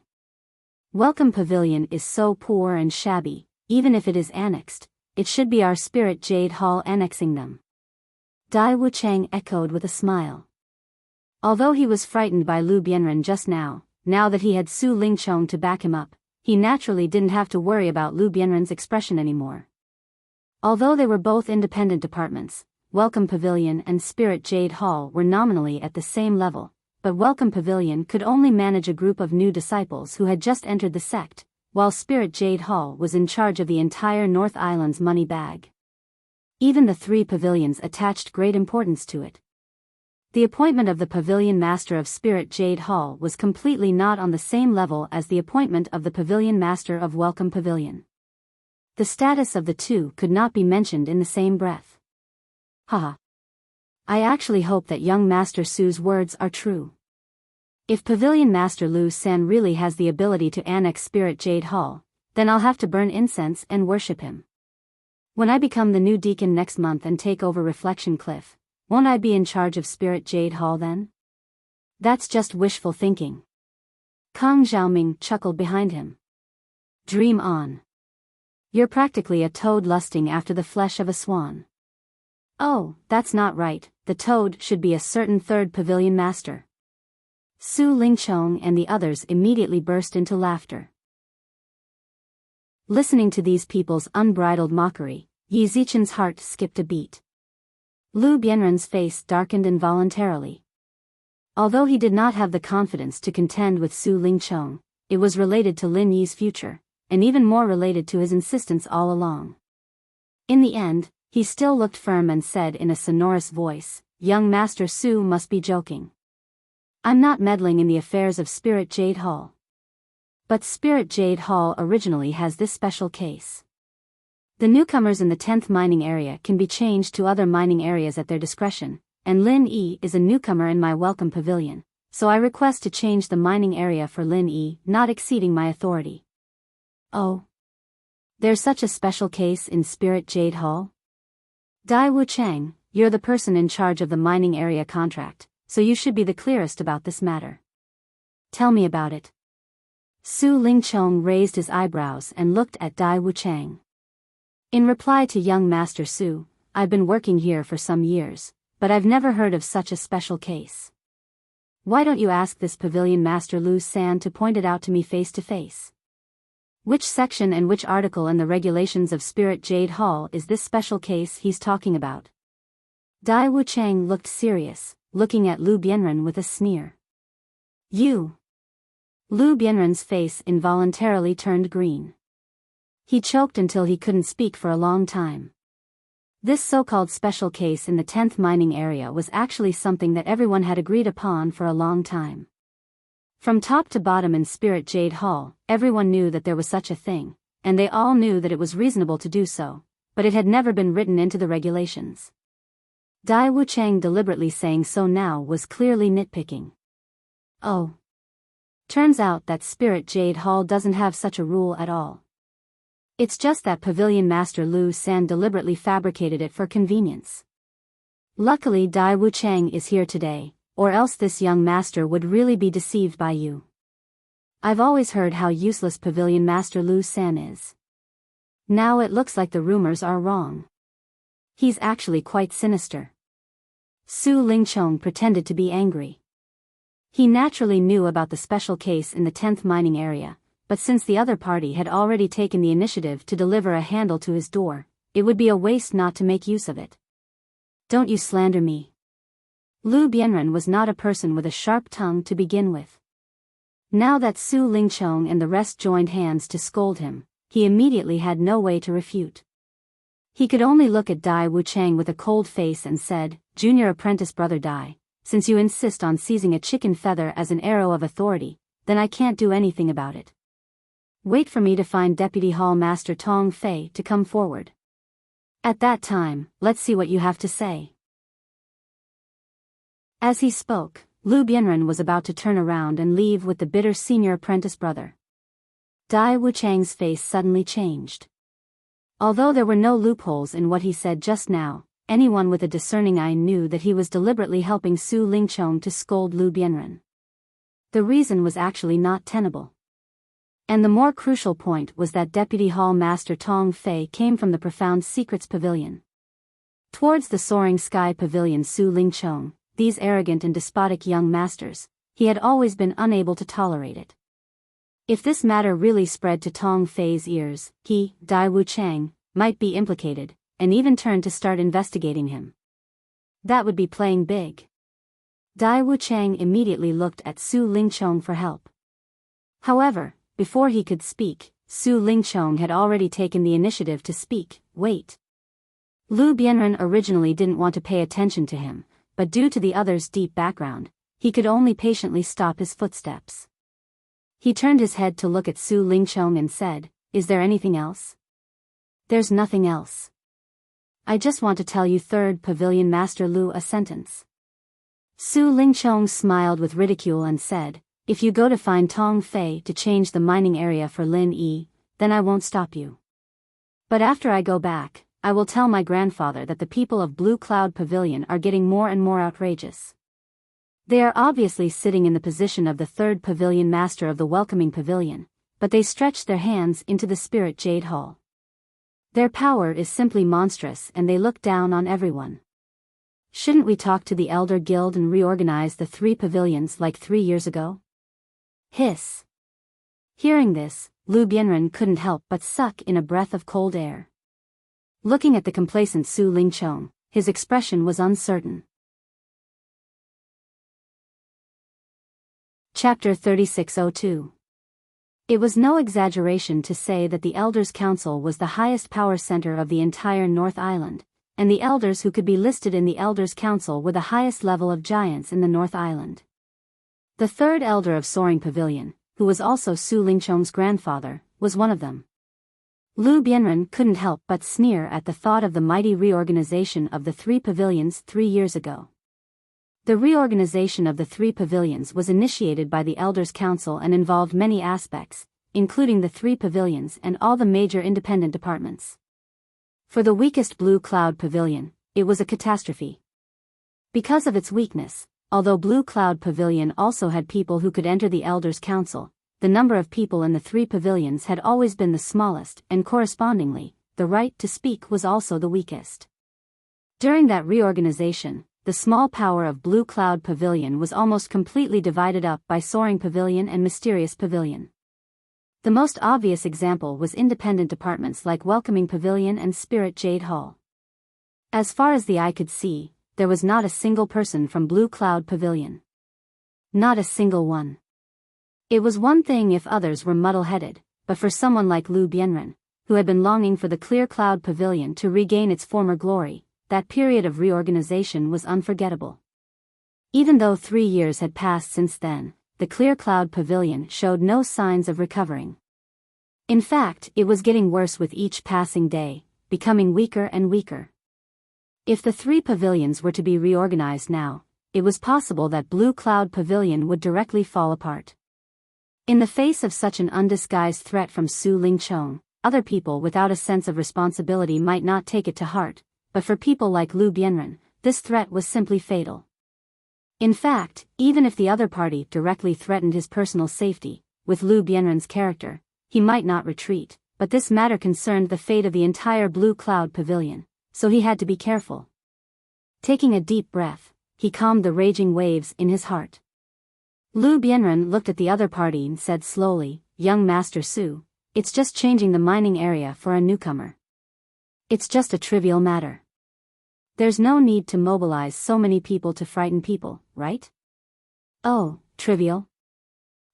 A: Welcome Pavilion is so poor and shabby, even if it is annexed, it should be our Spirit Jade Hall annexing them. Dai Wuchang echoed with a smile. Although he was frightened by Lu Bianren just now that he had Su Lingchong to back him up, he naturally didn't have to worry about Lu Bianren's expression anymore. Although they were both independent departments, Welcome Pavilion and Spirit Jade Hall were nominally at the same level, but Welcome Pavilion could only manage a group of new disciples who had just entered the sect, while Spirit Jade Hall was in charge of the entire North Island's money bag. Even the three pavilions attached great importance to it. The appointment of the Pavilion Master of Spirit Jade Hall was completely not on the same level as the appointment of the Pavilion Master of Welcome Pavilion. The status of the two could not be mentioned in the same breath. Haha. I actually hope that young Master Su's words are true. If Pavilion Master Lu San really has the ability to annex Spirit Jade Hall, then I'll have to burn incense and worship him. When I become the new deacon next month and take over Reflection Cliff, won't I be in charge of Spirit Jade Hall then? That's just wishful thinking. Kang Xiaoming chuckled behind him. Dream on. You're practically a toad lusting after the flesh of a swan. Oh, that's not right, the toad should be a certain third pavilion master. Su Lingchong and the others immediately burst into laughter. Listening to these people's unbridled mockery, Yi Zichen's heart skipped a beat. Lu Bianren's face darkened involuntarily. Although he did not have the confidence to contend with Su Lingchong, it was related to Lin Yi's future, and even more related to his insistence all along. In the end, he still looked firm and said in a sonorous voice, Young Master Su must be joking. I'm not meddling in the affairs of Spirit Jade Hall. But Spirit Jade Hall originally has this special case. The newcomers in the 10th mining area can be changed to other mining areas at their discretion, and Lin Yi is a newcomer in my Welcome Pavilion, so I request to change the mining area for Lin Yi, not exceeding my authority. Oh. There's such a special case in Spirit Jade Hall? Dai Wuchang, you're the person in charge of the mining area contract, so you should be the clearest about this matter. Tell me about it. Su Lingchong raised his eyebrows and looked at Dai Wuchang. In reply to young Master Su, I've been working here for some years, but I've never heard of such a special case. Why don't you ask this Pavilion Master Lu San to point it out to me face to face? Which section and which article in the regulations of Spirit Jade Hall is this special case he's talking about? Dai Wuchang looked serious, looking at Lu Bianren with a sneer. You. Lu Bianren's face involuntarily turned green. He choked until he couldn't speak for a long time. This so-called special case in the 10th mining area was actually something that everyone had agreed upon for a long time. From top to bottom in Spirit Jade Hall, everyone knew that there was such a thing, and they all knew that it was reasonable to do so, but it had never been written into the regulations. Dai Wuchang deliberately saying so now was clearly nitpicking. Oh. Turns out that Spirit Jade Hall doesn't have such a rule at all. It's just that Pavilion Master Lu San deliberately fabricated it for convenience. Luckily Dai Wuchang is here today, or else this young master would really be deceived by you. I've always heard how useless Pavilion Master Lu San is. Now it looks like the rumors are wrong. He's actually quite sinister. Su Lingchong pretended to be angry. He naturally knew about the special case in the 10th mining area, but since the other party had already taken the initiative to deliver a handle to his door, it would be a waste not to make use of it. Don't you slander me. Lu Bianren was not a person with a sharp tongue to begin with. Now that Su Lingchong and the rest joined hands to scold him, he immediately had no way to refute. He could only look at Dai Wuchang with a cold face and said, Junior Apprentice Brother Dai, since you insist on seizing a chicken feather as an arrow of authority, then I can't do anything about it. Wait for me to find Deputy Hall Master Tong Fei to come forward. At that time, let's see what you have to say. As he spoke, Lu Bianren was about to turn around and leave with the bitter senior apprentice brother. Dai Wuchang's face suddenly changed. Although there were no loopholes in what he said just now, anyone with a discerning eye knew that he was deliberately helping Su Lingchong to scold Lu Bianren. The reason was actually not tenable. And the more crucial point was that Deputy Hall Master Tong Fei came from the Profound Secrets Pavilion. Towards the Soaring Sky Pavilion Su Lingchong, these arrogant and despotic young masters, he had always been unable to tolerate it. If this matter really spread to Tong Fei's ears, he, Dai Wuchang, might be implicated, and even turn to start investigating him. That would be playing big. Dai Wuchang immediately looked at Su Lingchong for help. However, before he could speak, Su Lingchong had already taken the initiative to speak. Wait. Lu Bianren originally didn't want to pay attention to him, but due to the other's deep background, he could only patiently stop his footsteps. He turned his head to look at Su Lingchong and said, Is there anything else? There's nothing else. I just want to tell you Third Pavilion Master Lu a sentence. Su Lingchong smiled with ridicule and said, If you go to find Tong Fei to change the mining area for Lin Yi, then I won't stop you. But after I go back, I will tell my grandfather that the people of Blue Cloud Pavilion are getting more and more outrageous. They are obviously sitting in the position of the Third Pavilion Master of the Welcoming Pavilion, but they stretch their hands into the Spirit Jade Hall. Their power is simply monstrous and they look down on everyone. Shouldn't we talk to the Elder Guild and reorganize the 3 pavilions like 3 years ago? Hiss. Hearing this, Lu Bianren couldn't help but suck in a breath of cold air. Looking at the complacent Su Lingchong, his expression was uncertain. Chapter 3602. It was no exaggeration to say that the Elders' Council was the highest power center of the entire North Island, and the elders who could be listed in the Elders' Council were the highest level of giants in the North Island. The third elder of Soaring Pavilion, who was also Su Lingchong's grandfather, was one of them. Lu Bianren couldn't help but sneer at the thought of the mighty reorganization of the 3 pavilions 3 years ago. The reorganization of the 3 pavilions was initiated by the Elders' Council and involved many aspects, including the 3 pavilions and all the major independent departments. For the weakest Blue Cloud Pavilion, it was a catastrophe. Because of its weakness, although Blue Cloud Pavilion also had people who could enter the Elders' Council, the number of people in the 3 pavilions had always been the smallest and correspondingly, the right to speak was also the weakest. During that reorganization, the small power of Blue Cloud Pavilion was almost completely divided up by Soaring Pavilion and Mysterious Pavilion. The most obvious example was independent departments like Welcoming Pavilion and Spirit Jade Hall. As far as the eye could see, there was not a single person from Blue Cloud Pavilion. Not a single one. It was one thing if others were muddle-headed, but for someone like Lu Bianren, who had been longing for the Clear Cloud Pavilion to regain its former glory, that period of reorganization was unforgettable. Even though 3 years had passed since then, the Clear Cloud Pavilion showed no signs of recovering. In fact, it was getting worse with each passing day, becoming weaker and weaker. If the 3 pavilions were to be reorganized now, it was possible that Blue Cloud Pavilion would directly fall apart. In the face of such an undisguised threat from Su Lingchong, other people without a sense of responsibility might not take it to heart, but for people like Lu Bianren, this threat was simply fatal. In fact, even if the other party directly threatened his personal safety, with Lu Bianren's character, he might not retreat, but this matter concerned the fate of the entire Blue Cloud Pavilion, so he had to be careful. Taking a deep breath, he calmed the raging waves in his heart. Lu Bianren looked at the other party and said slowly, "Young Master Su, it's just changing the mining area for a newcomer. It's just a trivial matter. There's no need to mobilize so many people to frighten people, right?" "Oh, trivial?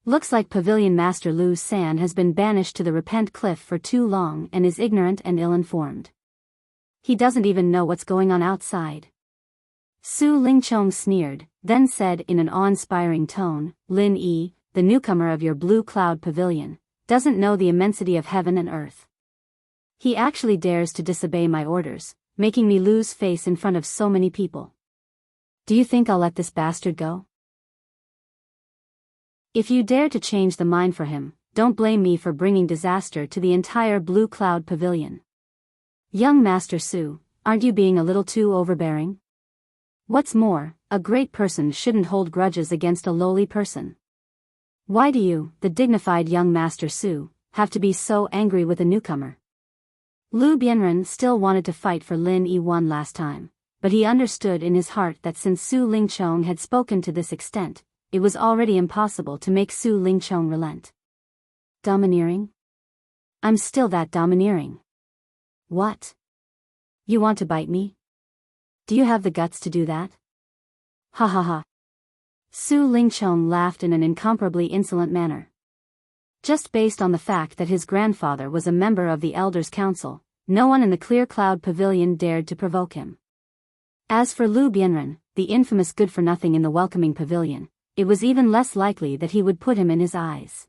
A: Looks like Pavilion Master Lu San has been banished to the Repent Cliff for too long and is ignorant and ill-informed. He doesn't even know what's going on outside." Su Lingchong sneered, then said in an awe-inspiring tone, "Lin Yi, the newcomer of your Blue Cloud Pavilion, doesn't know the immensity of heaven and earth. He actually dares to disobey my orders, making me lose face in front of so many people. Do you think I'll let this bastard go? If you dare to change the mind for him, don't blame me for bringing disaster to the entire Blue Cloud Pavilion. Young Master Su, aren't you being a little too overbearing? What's more, a great person shouldn't hold grudges against a lowly person. Why do you, the dignified young Master Su, have to be so angry with a newcomer?" Lu Bianren still wanted to fight for Lin Yi one last time, but he understood in his heart that since Su Lingchong had spoken to this extent, it was already impossible to make Su Lingchong relent. "Domineering? I'm still that domineering. What? You want to bite me? Do you have the guts to do that? Ha ha ha." Su Lingchong laughed in an incomparably insolent manner. Just based on the fact that his grandfather was a member of the Elders' Council, no one in the Clear Cloud Pavilion dared to provoke him. As for Lu Bianren, the infamous good-for-nothing in the welcoming pavilion, it was even less likely that he would put him in his eyes.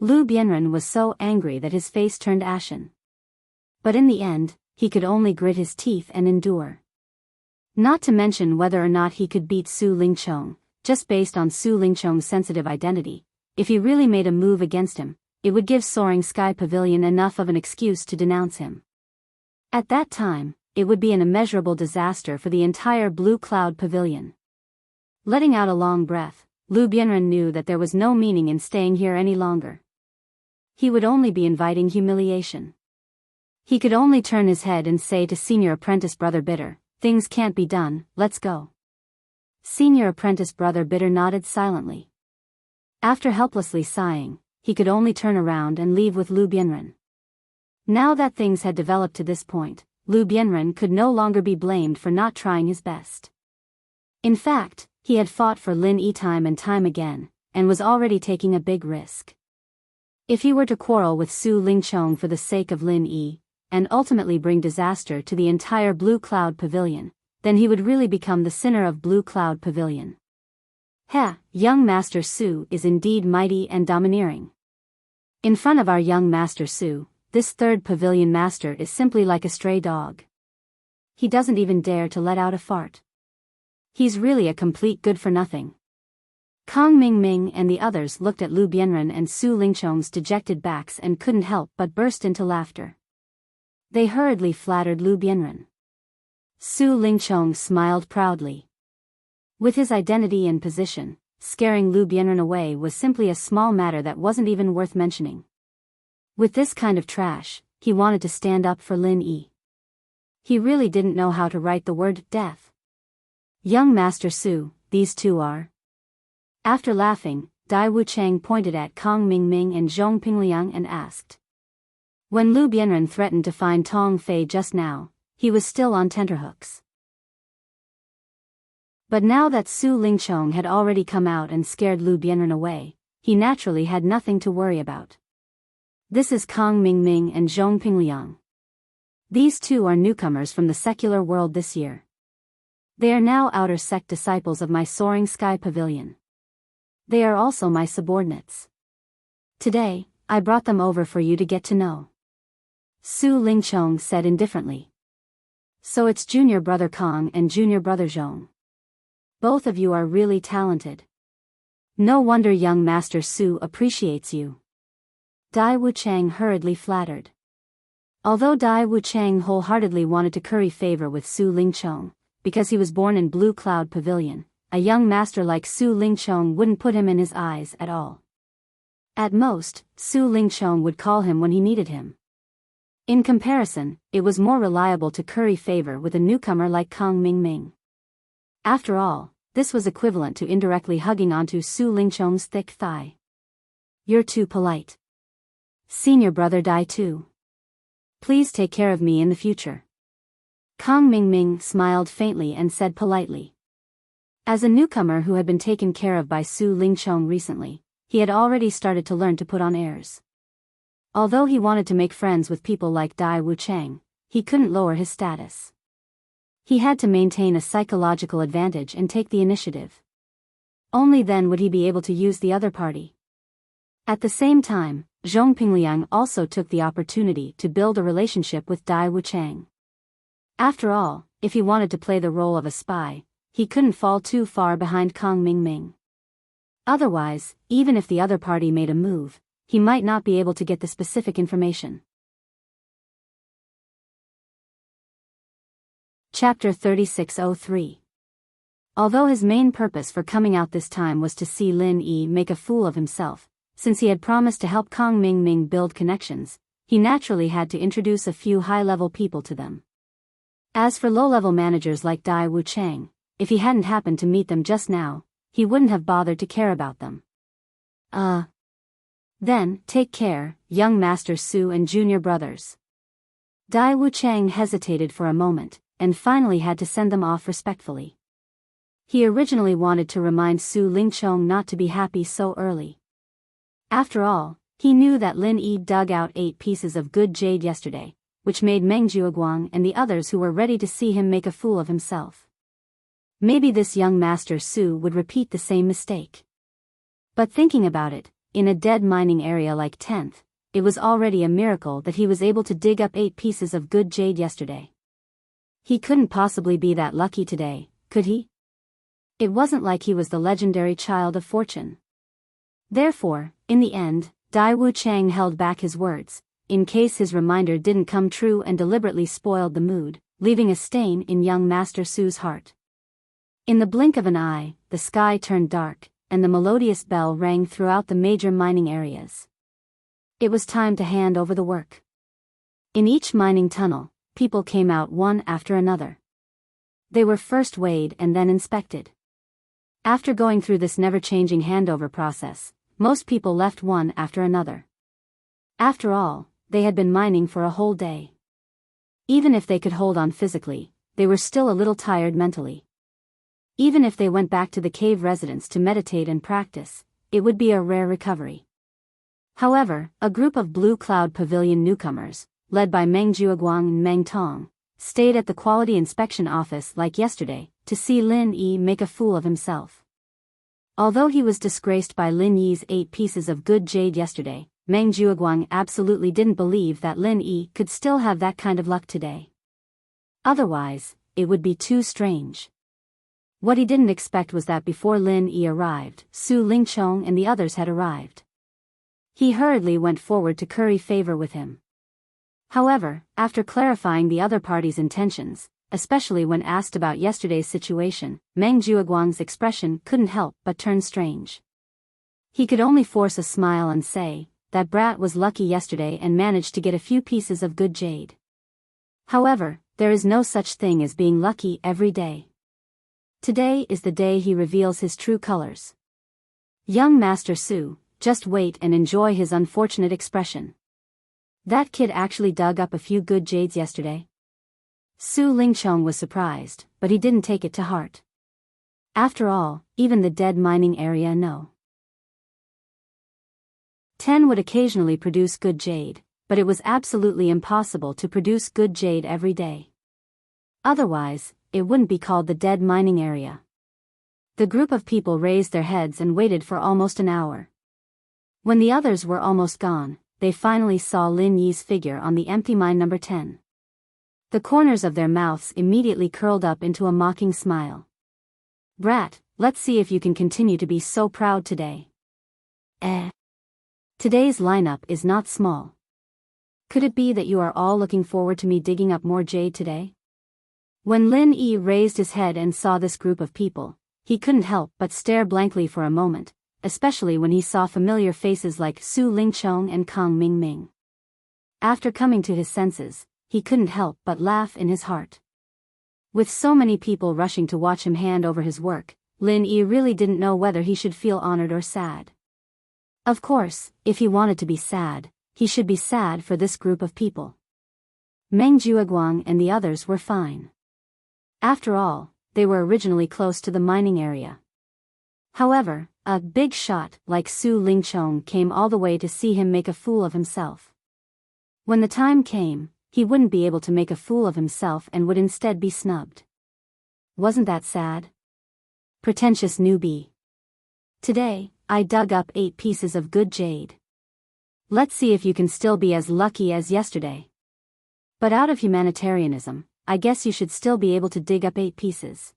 A: Lu Bianren was so angry that his face turned ashen. But in the end, he could only grit his teeth and endure. Not to mention whether or not he could beat Su Lingchong, just based on Su Lingchong's sensitive identity. If he really made a move against him, it would give Soaring Sky Pavilion enough of an excuse to denounce him. At that time, it would be an immeasurable disaster for the entire Blue Cloud Pavilion. Letting out a long breath, Lu Bianren knew that there was no meaning in staying here any longer. He would only be inviting humiliation. He could only turn his head and say to Senior Apprentice Brother Bitter, "Things can't be done, let's go." Senior Apprentice Brother Bitter nodded silently. After helplessly sighing, he could only turn around and leave with Lu Bianren. Now that things had developed to this point, Lu Bianren could no longer be blamed for not trying his best. In fact, he had fought for Lin Yi time and time again, and was already taking a big risk. If he were to quarrel with Su Lingchong for the sake of Lin Yi, and ultimately bring disaster to the entire Blue Cloud Pavilion, then he would really become the sinner of Blue Cloud Pavilion. Young Master Su is indeed mighty and domineering. In front of our young Master Su, this third pavilion master is simply like a stray dog. He doesn't even dare to let out a fart. He's really a complete good-for-nothing. Kong Mingming and the others looked at Lu Bianren and Su Lingchong's dejected backs and couldn't help but burst into laughter. They hurriedly flattered Lu Bianren. Su Lingchong smiled proudly. With his identity and position, scaring Lu Bianren away was simply a small matter that wasn't even worth mentioning. With this kind of trash, he wanted to stand up for Lin Yi. He really didn't know how to write the word death. Young Master Su, these two are. After laughing, Dai Wuchang pointed at Kong Mingming and Zhong Pingliang and asked. When Lu Bianren threatened to find Tong Fei just now, he was still on tenterhooks. But now that Su Lingchong had already come out and scared Lu Bianren away, he naturally had nothing to worry about. This is Kang Mingming and Zhong Pingliang. These two are newcomers from the secular world this year. They are now outer sect disciples of my Soaring Sky Pavilion. They are also my subordinates. Today, I brought them over for you to get to know. Su Lingchong said indifferently. So it's junior brother Kang and junior brother Zhong. Both of you are really talented. No wonder young Master Su appreciates you. Dai Wuchang hurriedly flattered. Although Dai Wuchang wholeheartedly wanted to curry favor with Su Lingchong, because he was born in Blue Cloud Pavilion, a young master like Su Lingchong wouldn't put him in his eyes at all. At most, Su Lingchong would call him when he needed him. In comparison, it was more reliable to curry favor with a newcomer like Kang Mingming. After all, this was equivalent to indirectly hugging onto Su Lingchong's thick thigh. You're too polite. Senior brother Dai too. Please take care of me in the future. Kang Mingming smiled faintly and said politely. As a newcomer who had been taken care of by Su Lingchong recently, he had already started to learn to put on airs. Although he wanted to make friends with people like Dai Wuchang, he couldn't lower his status. He had to maintain a psychological advantage and take the initiative. Only then would he be able to use the other party. At the same time, Zhong Pingliang also took the opportunity to build a relationship with Dai Wuchang. After all, if he wanted to play the role of a spy, he couldn't fall too far behind Kang Mingming. Otherwise, even if the other party made a move, he might not be able to get the specific information. Chapter 3603. Although his main purpose for coming out this time was to see Lin Yi make a fool of himself, since he had promised to help Kang Mingming build connections, he naturally had to introduce a few high-level people to them. As for low-level managers like Dai Wuchang, if he hadn't happened to meet them just now, he wouldn't have bothered to care about them. Then, take care, young Master Su and junior brothers. Dai Wuchang hesitated for a moment, and finally had to send them off respectfully. He originally wanted to remind Su Lingchong not to be happy so early. After all, he knew that Lin Yi dug out 8 pieces of good jade yesterday, which made Meng Jueguang and the others who were ready to see him make a fool of himself. Maybe this young Master Su would repeat the same mistake. But thinking about it, in a dead mining area like 10th, it was already a miracle that he was able to dig up 8 pieces of good jade yesterday. He couldn't possibly be that lucky today, could he? It wasn't like he was the legendary child of fortune. Therefore, in the end, Dai Wuchang held back his words, in case his reminder didn't come true, and deliberately spoiled the mood, leaving a stain in young Master Su's heart. In the blink of an eye, the sky turned dark, and the melodious bell rang throughout the major mining areas. It was time to hand over the work. In each mining tunnel, people came out one after another. They were first weighed and then inspected. After going through this never-changing handover process, most people left one after another. After all, they had been mining for a whole day. Even if they could hold on physically, they were still a little tired mentally. Even if they went back to the cave residence to meditate and practice, it would be a rare recovery. However, a group of Blue Cloud Pavilion newcomers, led by Meng Jueguang and Meng Tong, stayed at the quality inspection office like yesterday, to see Lin Yi make a fool of himself. Although he was disgraced by Lin Yi's 8 pieces of good jade yesterday, Meng Jueguang absolutely didn't believe that Lin Yi could still have that kind of luck today. Otherwise, it would be too strange. What he didn't expect was that before Lin Yi arrived, Su Lingchong and the others had arrived. He hurriedly went forward to curry favor with him. However, after clarifying the other party's intentions, especially when asked about yesterday's situation, Meng Jueguang's expression couldn't help but turn strange. He could only force a smile and say, that brat was lucky yesterday and managed to get a few pieces of good jade. However, there is no such thing as being lucky every day. Today is the day he reveals his true colors. Young Master Su, just wait and enjoy his unfortunate expression. That kid actually dug up a few good jades yesterday. Su Lingchong was surprised, but he didn't take it to heart. After all, even the dead mining area know. 10 would occasionally produce good jade, but it was absolutely impossible to produce good jade every day. Otherwise, it wouldn't be called the dead mining area. The group of people raised their heads and waited for almost an hour. When the others were almost gone, they finally saw Lin Yi's figure on the empty mine number 10. The corners of their mouths immediately curled up into a mocking smile. "Brat, let's see if you can continue to be so proud today." Today's lineup is not small. Could it be that you are all looking forward to me digging up more jade today? When Lin Yi raised his head and saw this group of people, he couldn't help but stare blankly for a moment, especially when he saw familiar faces like Su Lingchong and Kang Mingming. After coming to his senses, he couldn't help but laugh in his heart. With so many people rushing to watch him hand over his work, Lin Yi really didn't know whether he should feel honored or sad. Of course, if he wanted to be sad, he should be sad for this group of people. Meng Jueguang and the others were fine. After all, they were originally close to the mining area. However, a big shot like Su Lingchong came all the way to see him make a fool of himself. When the time came, he wouldn't be able to make a fool of himself and would instead be snubbed. Wasn't that sad? Pretentious newbie. Today, I dug up 8 pieces of good jade. Let's see if you can still be as lucky as yesterday. But out of humanitarianism, I guess you should still be able to dig up 8 pieces.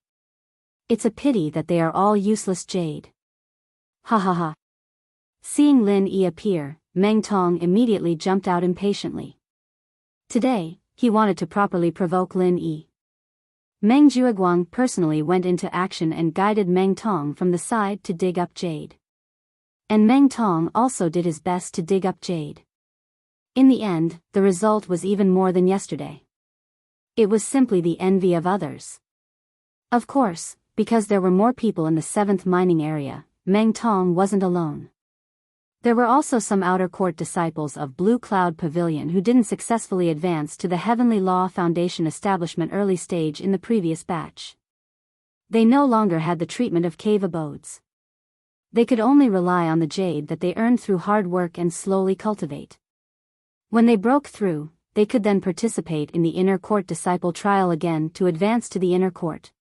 A: It's a pity that they are all useless jade. Ha ha ha. Seeing Lin Yi appear, Meng Tong immediately jumped out impatiently. Today, he wanted to properly provoke Lin Yi. Meng Jueguang personally went into action and guided Meng Tong from the side to dig up jade. And Meng Tong also did his best to dig up jade. In the end, the result was even more than yesterday. It was simply the envy of others. Of course, because there were more people in the 7th mining area, Meng Tong wasn't alone. There were also some outer court disciples of Blue Cloud Pavilion who didn't successfully advance to the Heavenly Law Foundation establishment early stage in the previous batch. They no longer had the treatment of cave abodes. They could only rely on the jade that they earned through hard work and slowly cultivate. When they broke through, they could then participate in the inner court disciple trial again to advance to the inner court.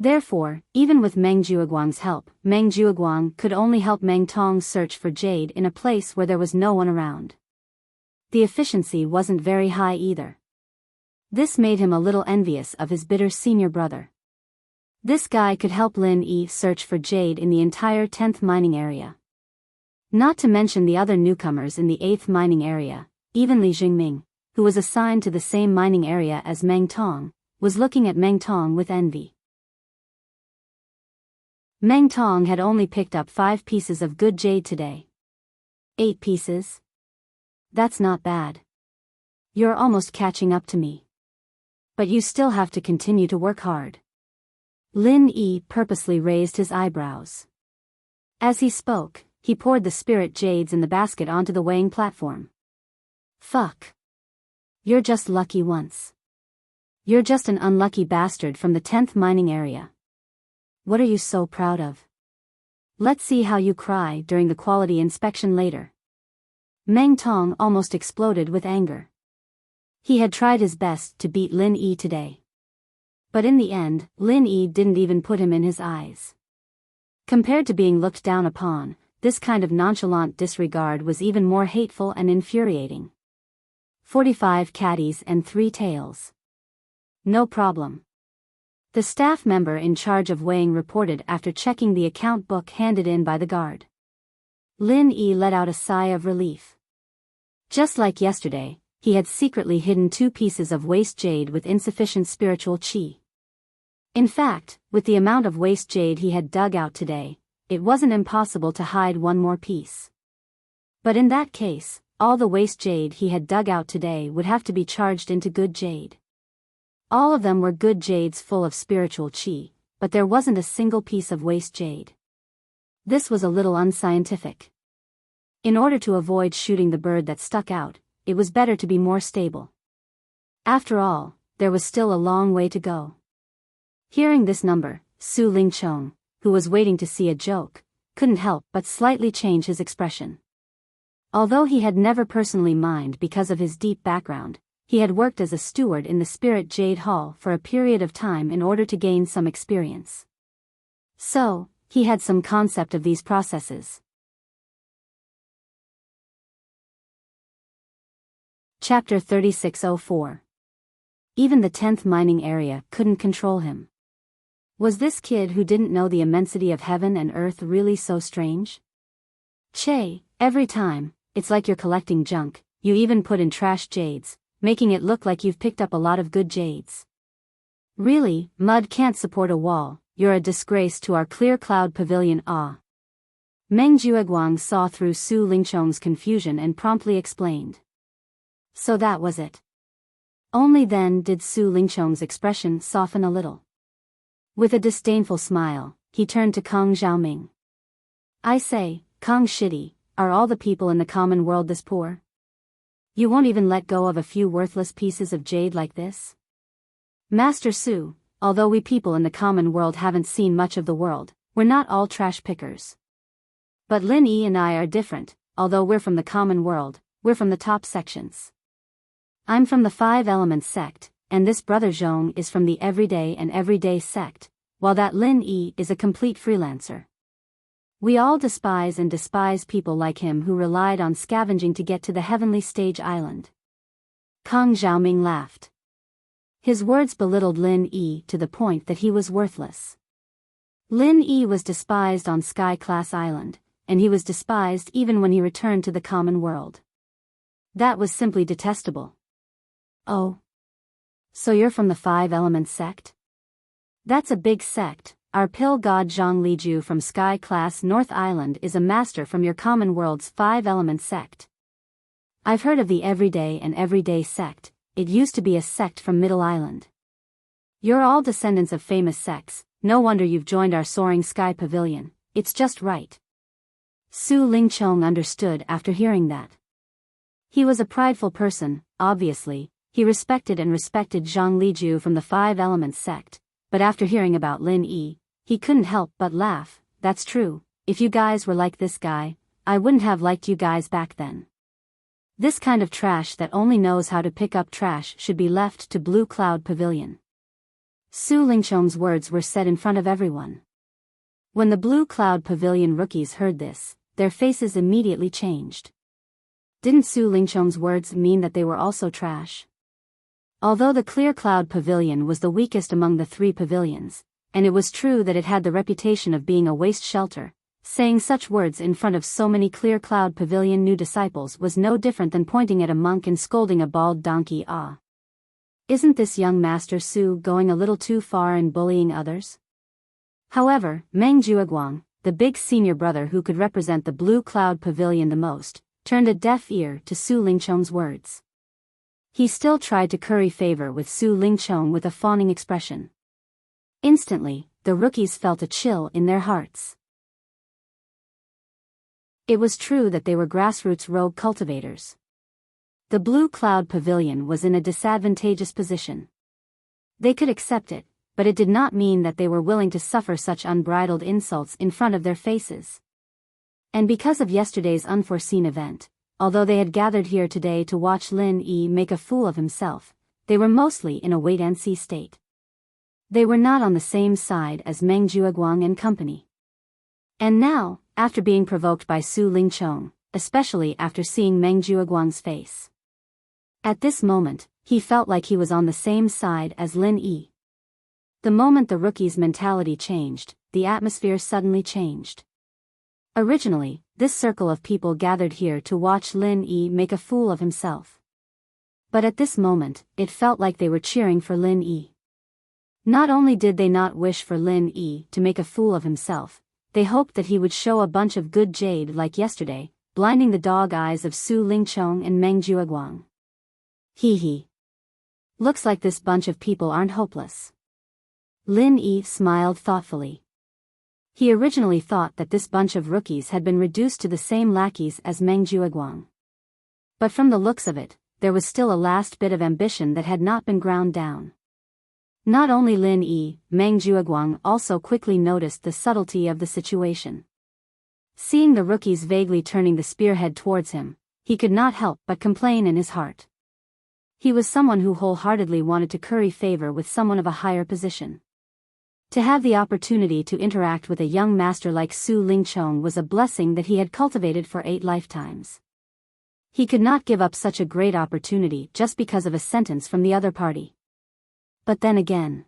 A: Therefore, even with Meng Jueguang's help, Meng Jueguang could only help Meng Tong search for jade in a place where there was no one around. The efficiency wasn't very high either. This made him a little envious of his bitter senior brother. This guy could help Lin Yi search for jade in the entire 10th mining area. Not to mention the other newcomers in the 8th mining area, even Li Jingming, who was assigned to the same mining area as Meng Tong, was looking at Meng Tong with envy. Meng Tong had only picked up 5 pieces of good jade today. 8 pieces? That's not bad. You're almost catching up to me. But you still have to continue to work hard. Lin Yi purposely raised his eyebrows. As he spoke, he poured the spirit jades in the basket onto the weighing platform. Fuck. You're just lucky once. You're just an unlucky bastard from the 10th mining area. What are you so proud of? Let's see how you cry during the quality inspection later. Meng Tong almost exploded with anger. He had tried his best to beat Lin Yi today. But in the end, Lin Yi didn't even put him in his eyes. Compared to being looked down upon, this kind of nonchalant disregard was even more hateful and infuriating. 45 caddies and 3 tails. No problem. The staff member in charge of weighing reported after checking the account book handed in by the guard. Lin Yi let out a sigh of relief. Just like yesterday, he had secretly hidden 2 pieces of waste jade with insufficient spiritual qi. In fact, with the amount of waste jade he had dug out today, it wasn't impossible to hide 1 more piece. But in that case, all the waste jade he had dug out today would have to be charged into good jade. All of them were good jades full of spiritual qi, but there wasn't a single piece of waste jade. This was a little unscientific. In order to avoid shooting the bird that stuck out, it was better to be more stable. After all, there was still a long way to go. Hearing this number, Su Lingchong, who was waiting to see a joke, couldn't help but slightly change his expression. Although he had never personally mined because of his deep background, he had worked as a steward in the Spirit Jade Hall for a period of time in order to gain some experience. So, he had some concept of these processes. Chapter 3604. Even the 10th mining area couldn't control him. Was this kid who didn't know the immensity of heaven and earth really so strange? Che, every time, it's like you're collecting junk, you even put in trash jades, making it look like you've picked up a lot of good jades. Really, mud can't support a wall, you're a disgrace to our clear cloud pavilion. Ah. Meng Jueguang saw through Su Lingchong's confusion and promptly explained. So that was it. Only then did Su Lingchong's expression soften a little. With a disdainful smile, he turned to Kong Xiaoming. I say, Kong Shitty, are all the people in the common world this poor? You won't even let go of a few worthless pieces of jade like this? Master Su, although we people in the common world haven't seen much of the world, we're not all trash pickers. But Lin Yi and I are different, although we're from the common world, we're from the top sections. I'm from the 5 Elements sect, and this brother Zhong is from the Everyday and Everyday sect, while that Lin Yi is a complete freelancer. We all despise people like him who relied on scavenging to get to the heavenly stage island. Kong Xiaoming laughed. His words belittled Lin Yi to the point that he was worthless. Lin Yi was despised on Sky Class Island, and he was despised even when he returned to the common world. That was simply detestable. Oh. So you're from the 5 Elements sect? That's a big sect. Our pill god Zhang Liju from Sky Class North Island is a master from your common world's 5 Elements sect. I've heard of the Everyday and Everyday sect, it used to be a sect from Middle Island. You're all descendants of famous sects, no wonder you've joined our soaring sky pavilion, it's just right. Su Lingchong understood after hearing that. He was a prideful person, obviously, he respected Zhang Liju from the 5 Elements sect. But after hearing about Lin Yi, he couldn't help but laugh. That's true, if you guys were like this guy, I wouldn't have liked you guys back then. This kind of trash that only knows how to pick up trash should be left to Blue Cloud Pavilion. Su Lingchong's words were said in front of everyone. When the Blue Cloud Pavilion rookies heard this, their faces immediately changed. Didn't Su Lingchong's words mean that they were also trash? Although the Clear Cloud Pavilion was the weakest among the 3 pavilions, and it was true that it had the reputation of being a waste shelter, saying such words in front of so many Clear Cloud Pavilion new disciples was no different than pointing at a monk and scolding a bald donkey. Ah. Isn't this young Master Su going a little too far in bullying others? However, Meng Jueguang, the big senior brother who could represent the Blue Cloud Pavilion the most, turned a deaf ear to Su Lingchong's words. He still tried to curry favor with Su Lingchong with a fawning expression. Instantly, the rookies felt a chill in their hearts. It was true that they were grassroots rogue cultivators. The Blue Cloud Pavilion was in a disadvantageous position. They could accept it, but it did not mean that they were willing to suffer such unbridled insults in front of their faces. And because of yesterday's unforeseen event, although they had gathered here today to watch Lin Yi make a fool of himself, they were mostly in a wait-and-see state. They were not on the same side as Meng Jueguang and company. And now, after being provoked by Su Lingchong, especially after seeing Meng Jueguang's face. At this moment, he felt like he was on the same side as Lin Yi. The moment the rookie's mentality changed, the atmosphere suddenly changed. Originally, this circle of people gathered here to watch Lin Yi make a fool of himself. But at this moment, it felt like they were cheering for Lin Yi. Not only did they not wish for Lin Yi to make a fool of himself, they hoped that he would show a bunch of good jade like yesterday, blinding the dog eyes of Su Lingchong and Meng Jueguang. Hee hee. Looks like this bunch of people aren't hopeless. Lin Yi smiled thoughtfully. He originally thought that this bunch of rookies had been reduced to the same lackeys as Meng Jueguang. But from the looks of it, there was still a last bit of ambition that had not been ground down. Not only Lin Yi, Meng Jueguang also quickly noticed the subtlety of the situation. Seeing the rookies vaguely turning the spearhead towards him, he could not help but complain in his heart. He was someone who wholeheartedly wanted to curry favor with someone of a higher position. To have the opportunity to interact with a young master like Su Lingchong was a blessing that he had cultivated for 8 lifetimes. He could not give up such a great opportunity just because of a sentence from the other party. But then again,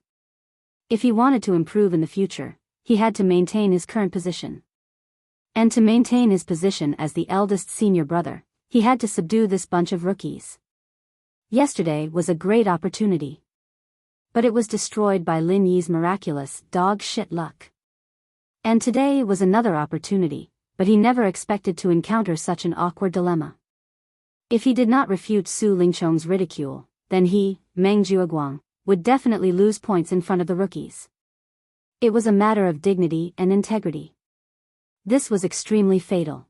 A: if he wanted to improve in the future, he had to maintain his current position. And to maintain his position as the eldest senior brother, he had to subdue this bunch of rookies. Yesterday was a great opportunity. But it was destroyed by Lin Yi's miraculous dog shit luck. And today was another opportunity, but he never expected to encounter such an awkward dilemma. If he did not refute Su Lingchong's ridicule, then he, Meng Jueguang, would definitely lose points in front of the rookies. It was a matter of dignity and integrity. This was extremely fatal.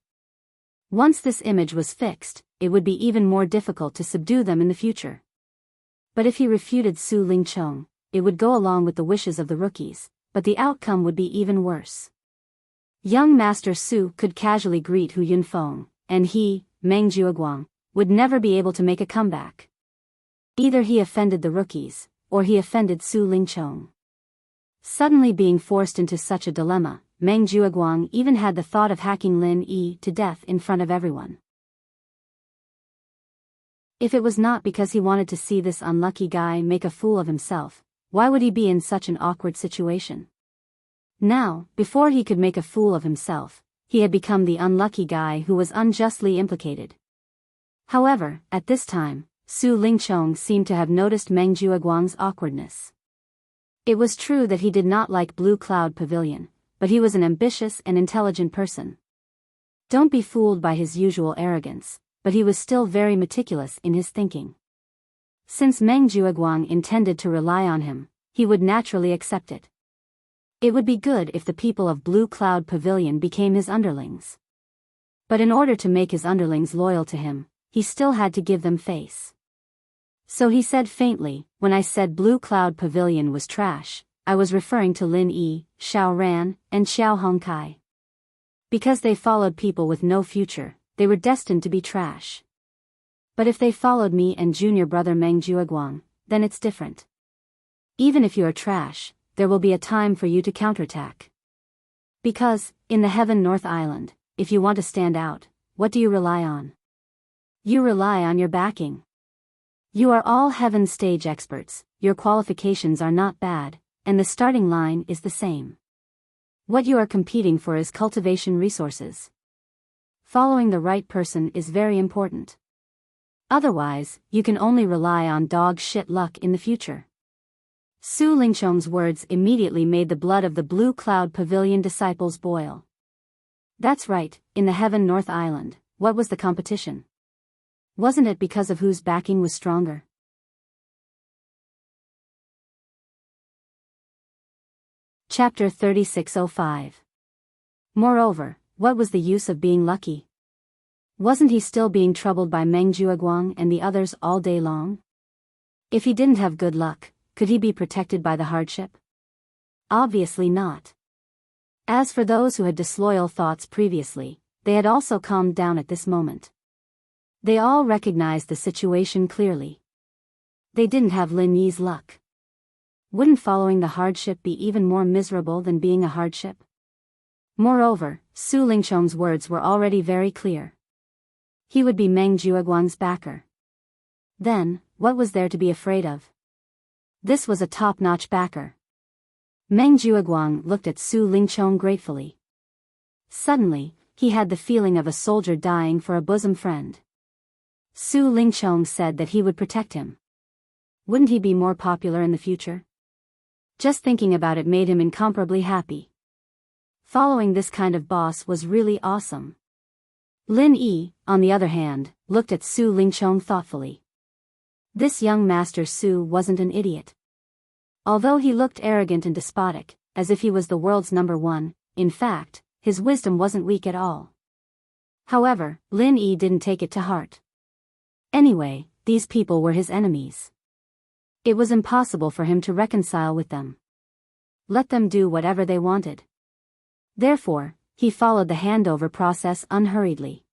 A: Once this image was fixed, it would be even more difficult to subdue them in the future. But if he refuted Su Lingchong, it would go along with the wishes of the rookies, but the outcome would be even worse. Young Master Su could casually greet Hu Yunfeng, and he, Meng Jueguang, would never be able to make a comeback. Either he offended the rookies, or he offended Su Lingchong. Suddenly being forced into such a dilemma, Meng Jueguang even had the thought of hacking Lin Yi to death in front of everyone. If it was not because he wanted to see this unlucky guy make a fool of himself, why would he be in such an awkward situation? Now, before he could make a fool of himself, he had become the unlucky guy who was unjustly implicated. However, at this time, Su Lingchong seemed to have noticed Meng Jueguang's awkwardness. It was true that he did not like Blue Cloud Pavilion, but he was an ambitious and intelligent person. Don't be fooled by his usual arrogance, but he was still very meticulous in his thinking. Since Meng Jueguang intended to rely on him, he would naturally accept it. It would be good if the people of Blue Cloud Pavilion became his underlings. But in order to make his underlings loyal to him, he still had to give them face. So he said faintly, when I said Blue Cloud Pavilion was trash, I was referring to Lin Yi, Xiao Ran, and Xiao Hongkai. Because they followed people with no future, they were destined to be trash. But if they followed me and junior brother Meng Jueguang, then it's different. Even if you are trash, there will be a time for you to counterattack. Because, in the Heaven North Island, if you want to stand out, what do you rely on? You rely on your backing. You are all Heaven stage experts, your qualifications are not bad, and the starting line is the same. What you are competing for is cultivation resources. Following the right person is very important. Otherwise, you can only rely on dog shit luck in the future. Su Lingchong's words immediately made the blood of the Blue Cloud Pavilion disciples boil. That's right, in the Heaven North Island, what was the competition? Wasn't it because of whose backing was stronger? Chapter 3605. Moreover, what was the use of being lucky? Wasn't he still being troubled by Meng Jueguang and the others all day long? If he didn't have good luck, could he be protected by the hardship? Obviously not. As for those who had disloyal thoughts previously, they had also calmed down at this moment. They all recognized the situation clearly. They didn't have Lin Yi's luck. Wouldn't following the hardship be even more miserable than being a hardship? Moreover, Su Lingchong's words were already very clear. He would be Meng Jueguang's backer. Then, what was there to be afraid of? This was a top-notch backer. Meng Jueguang looked at Su Lingchong gratefully. Suddenly, he had the feeling of a soldier dying for a bosom friend. Su Lingchong said that he would protect him. Wouldn't he be more popular in the future? Just thinking about it made him incomparably happy. Following this kind of boss was really awesome. Lin Yi, on the other hand, looked at Su Lingchong thoughtfully. This young Master Su wasn't an idiot. Although he looked arrogant and despotic, as if he was the world's #1, in fact, his wisdom wasn't weak at all. However, Lin Yi didn't take it to heart. Anyway, these people were his enemies. It was impossible for him to reconcile with them. Let them do whatever they wanted. Therefore, he followed the handover process unhurriedly.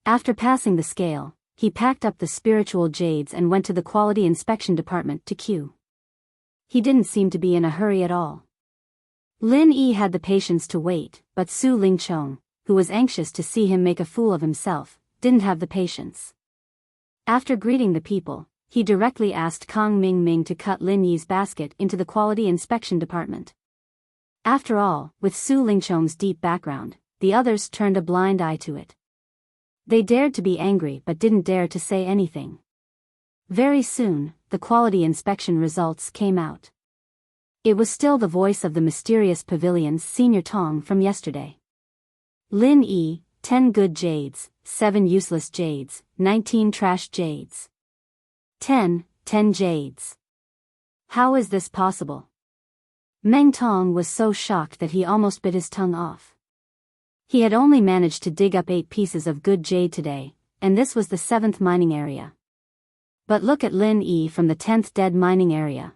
A: After passing the scale, he packed up the spiritual jades and went to the quality inspection department to queue. He didn't seem to be in a hurry at all. Lin Yi had the patience to wait, but Su Lingchong, who was anxious to see him make a fool of himself, didn't have the patience. After greeting the people, he directly asked Kang Ming to cut Lin Yi's basket into the quality inspection department. After all, with Su Lingchong's deep background, the others turned a blind eye to it. They dared to be angry but didn't dare to say anything. Very soon, the quality inspection results came out. It was still the voice of the mysterious pavilion's senior Tong from yesterday. Lin Yi, 10 good jades, 7 useless jades, 19 trash jades. 10 jades. How is this possible? Meng Tong was so shocked that he almost bit his tongue off. He had only managed to dig up 8 pieces of good jade today, and this was the 7th mining area. But look at Lin Yi from the 10th dead mining area.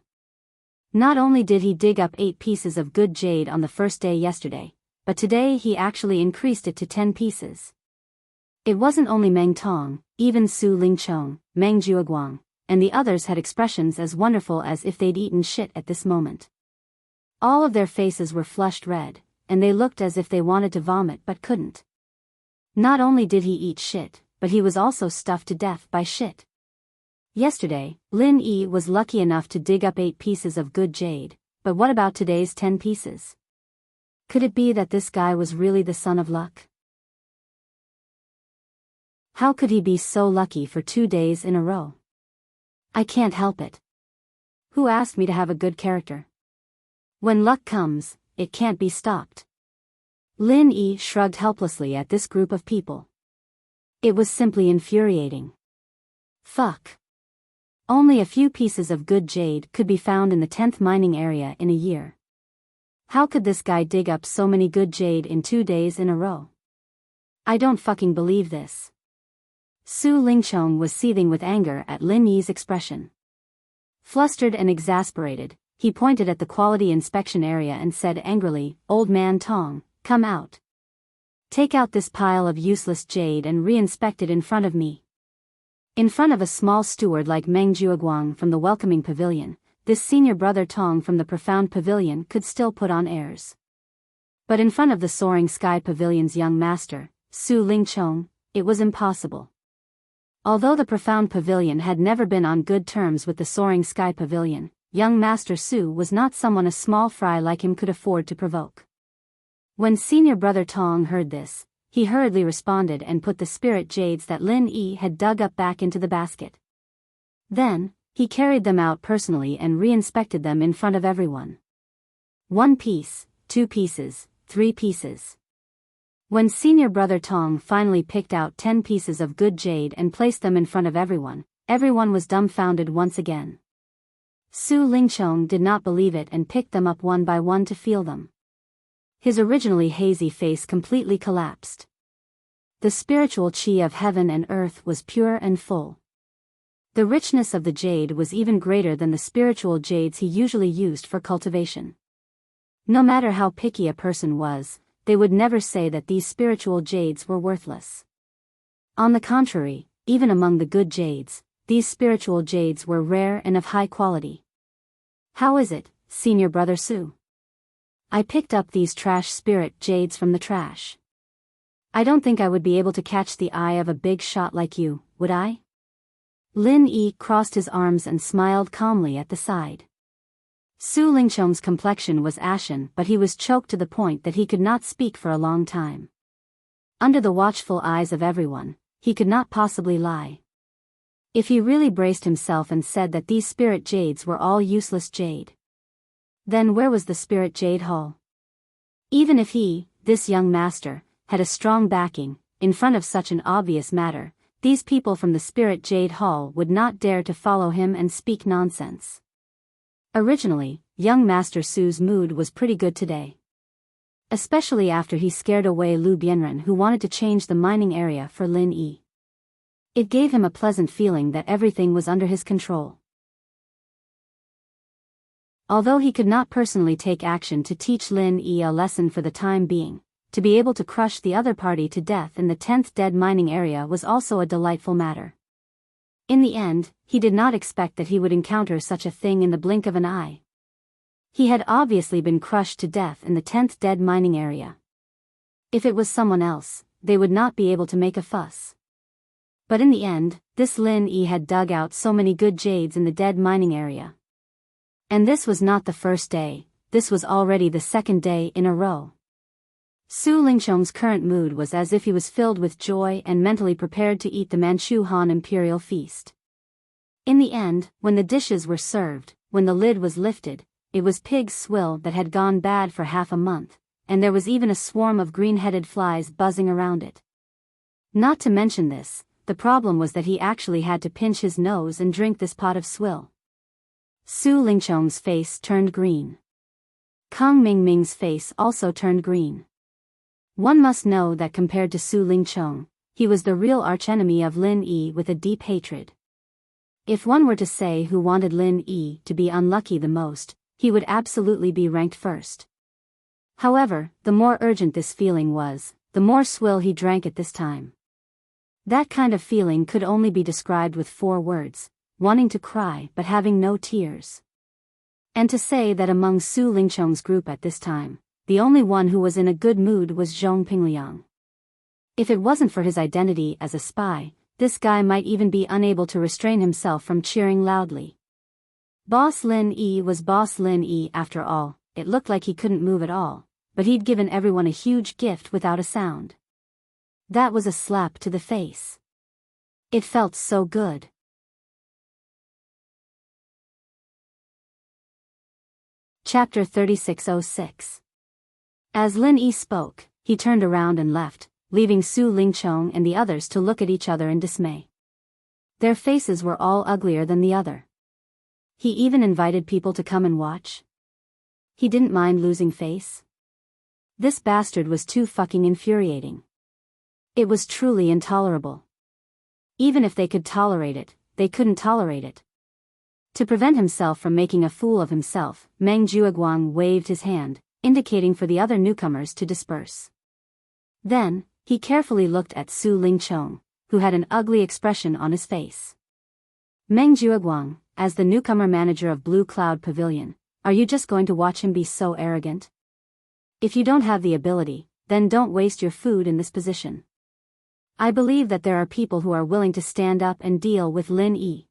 A: Not only did he dig up 8 pieces of good jade on the first day yesterday, but today he actually increased it to 10 pieces. It wasn't only Meng Tong, even Su Lingchong, Meng Jueguang, and the others had expressions as wonderful as if they'd eaten shit at this moment. All of their faces were flushed red, and they looked as if they wanted to vomit but couldn't. Not only did he eat shit, but he was also stuffed to death by shit. Yesterday, Lin Yi was lucky enough to dig up 8 pieces of good jade, but what about today's 10 pieces? Could it be that this guy was really the son of luck? How could he be so lucky for 2 days in a row? I can't help it. Who asked me to have a good character? When luck comes, it can't be stopped. Lin Yi shrugged helplessly at this group of people. It was simply infuriating. Fuck. Only a few pieces of good jade could be found in the 10th mining area in a year. How could this guy dig up so many good jade in 2 days in a row? I don't fucking believe this. Su Lingchong was seething with anger at Lin Yi's expression. Flustered and exasperated, he pointed at the quality inspection area and said angrily, "Old man Tong, come out. Take out this pile of useless jade and re-inspect it in front of me." In front of a small steward like Meng Jueguang from the welcoming pavilion, this senior brother Tong from the profound pavilion could still put on airs. But in front of the soaring sky pavilion's young master, Su Lingchong, it was impossible. Although the profound pavilion had never been on good terms with the soaring sky pavilion, young master Su was not someone a small fry like him could afford to provoke. When senior brother Tong heard this, he hurriedly responded and put the spirit jades that Lin Yi had dug up back into the basket. Then, he carried them out personally and re-inspected them in front of everyone. 1 piece, 2 pieces, 3 pieces. When senior brother Tong finally picked out 10 pieces of good jade and placed them in front of everyone, everyone was dumbfounded once again. Su Lingchong did not believe it and picked them up one by one to feel them. His originally hazy face completely collapsed. The spiritual chi of heaven and earth was pure and full. The richness of the jade was even greater than the spiritual jades he usually used for cultivation. No matter how picky a person was, they would never say that these spiritual jades were worthless. On the contrary, even among the good jades, these spiritual jades were rare and of high quality. How is it, senior brother Su? I picked up these trash spirit jades from the trash. I don't think I would be able to catch the eye of a big shot like you, would I? Lin Yi crossed his arms and smiled calmly at the side. Su Lingchong's complexion was ashen, but he was choked to the point that he could not speak for a long time. Under the watchful eyes of everyone, he could not possibly lie. If he really braced himself and said that these spirit jades were all useless jade, then where was the spirit jade hall? Even if he, this young master, had a strong backing, in front of such an obvious matter, these people from the spirit jade hall would not dare to follow him and speak nonsense. Originally, young master Su's mood was pretty good today. Especially after he scared away Lu Bianren, who wanted to change the mining area for Lin Yi. It gave him a pleasant feeling that everything was under his control. Although he could not personally take action to teach Lin Yi a lesson for the time being, to be able to crush the other party to death in the 10th dead mining area was also a delightful matter. In the end, he did not expect that he would encounter such a thing in the blink of an eye. He had obviously been crushed to death in the 10th dead mining area. If it was someone else, they would not be able to make a fuss. But in the end, this Lin Yi had dug out so many good jades in the dead mining area. And this was not the first day, this was already the second day in a row. Su Lingchong's current mood was as if he was filled with joy and mentally prepared to eat the Manchu Han imperial feast. In the end, when the dishes were served, when the lid was lifted, it was pig's swill that had gone bad for half a month, and there was even a swarm of green-headed flies buzzing around it. Not to mention this, the problem was that he actually had to pinch his nose and drink this pot of swill. Su Lingchong's face turned green. Kang Mingming's face also turned green. One must know that compared to Su Lingchong, he was the real archenemy of Lin Yi with a deep hatred. If one were to say who wanted Lin Yi to be unlucky the most, he would absolutely be ranked first. However, the more urgent this feeling was, the more swill he drank at this time. That kind of feeling could only be described with 4 words, wanting to cry but having no tears. And to say that among Su Lingchong's group at this time, the only one who was in a good mood was Zhong Pingliang. If it wasn't for his identity as a spy, this guy might even be unable to restrain himself from cheering loudly. Boss Lin Yi was Boss Lin Yi after all. It looked like he couldn't move at all, but he'd given everyone a huge gift without a sound. That was a slap to the face. It felt so good. Chapter 3606. As Lin Yi spoke, he turned around and left, leaving Su Lingchong and the others to look at each other in dismay. Their faces were all uglier than the other. He even invited people to come and watch. He didn't mind losing face. This bastard was too fucking infuriating. It was truly intolerable. Even if they could tolerate it, they couldn't tolerate it. To prevent himself from making a fool of himself, Meng Jueguang waved his hand, indicating for the other newcomers to disperse. Then, he carefully looked at Su Lingchong, who had an ugly expression on his face. Meng Jueguang, as the newcomer manager of Blue Cloud Pavilion, are you just going to watch him be so arrogant? If you don't have the ability, then don't waste your food in this position. I believe that there are people who are willing to stand up and deal with Lin Yi.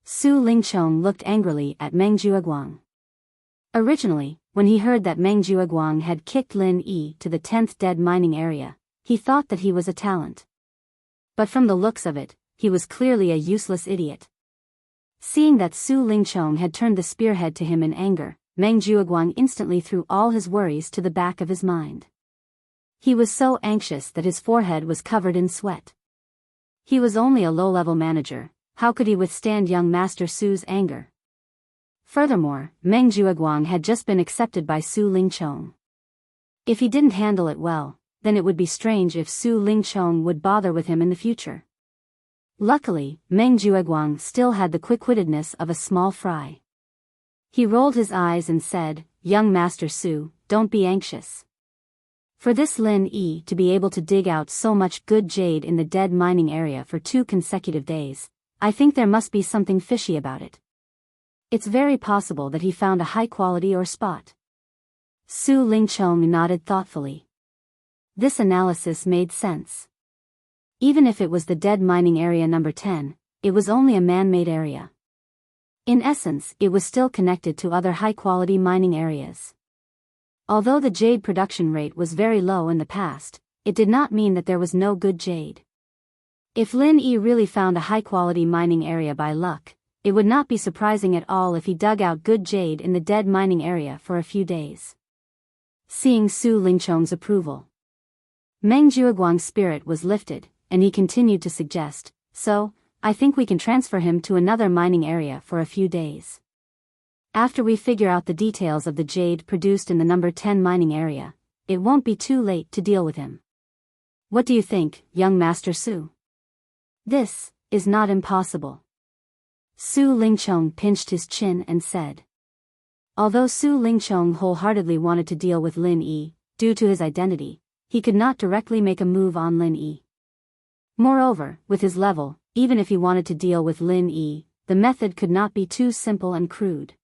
A: Su Lingchong looked angrily at Meng Jueguang. Originally, when he heard that Meng Jueguang had kicked Lin Yi to the 10th dead mining area, he thought that he was a talent. But from the looks of it, he was clearly a useless idiot. Seeing that Su Lingchong had turned the spearhead to him in anger, Meng Jueguang instantly threw all his worries to the back of his mind. He was so anxious that his forehead was covered in sweat. He was only a low-level manager. How could he withstand young Master Su's anger? Furthermore, Meng Jueguang had just been accepted by Su Lingchong. If he didn't handle it well, then it would be strange if Su Lingchong would bother with him in the future. Luckily, Meng Jueguang still had the quick-wittedness of a small fry. He rolled his eyes and said, "Young Master Su, don't be anxious. For this Lin Yi to be able to dig out so much good jade in the dead mining area for 2 consecutive days, I think there must be something fishy about it. It's very possible that he found a high-quality ore spot." Su Lingchong nodded thoughtfully. This analysis made sense. Even if it was the dead mining area number 10, it was only a man-made area. In essence, it was still connected to other high-quality mining areas. Although the jade production rate was very low in the past, it did not mean that there was no good jade. If Lin Yi really found a high-quality mining area by luck, it would not be surprising at all if he dug out good jade in the dead mining area for a few days. Seeing Su Lingchong's approval, Meng Jueguang's spirit was lifted, and he continued to suggest, "So, I think we can transfer him to another mining area for a few days. After we figure out the details of the jade produced in the number 10 mining area, it won't be too late to deal with him. What do you think, young Master Su?" "This is not impossible." Su Lingchong pinched his chin and said. Although Su Lingchong wholeheartedly wanted to deal with Lin Yi, due to his identity, he could not directly make a move on Lin Yi. Moreover, with his level, even if he wanted to deal with Lin Yi, the method could not be too simple and crude.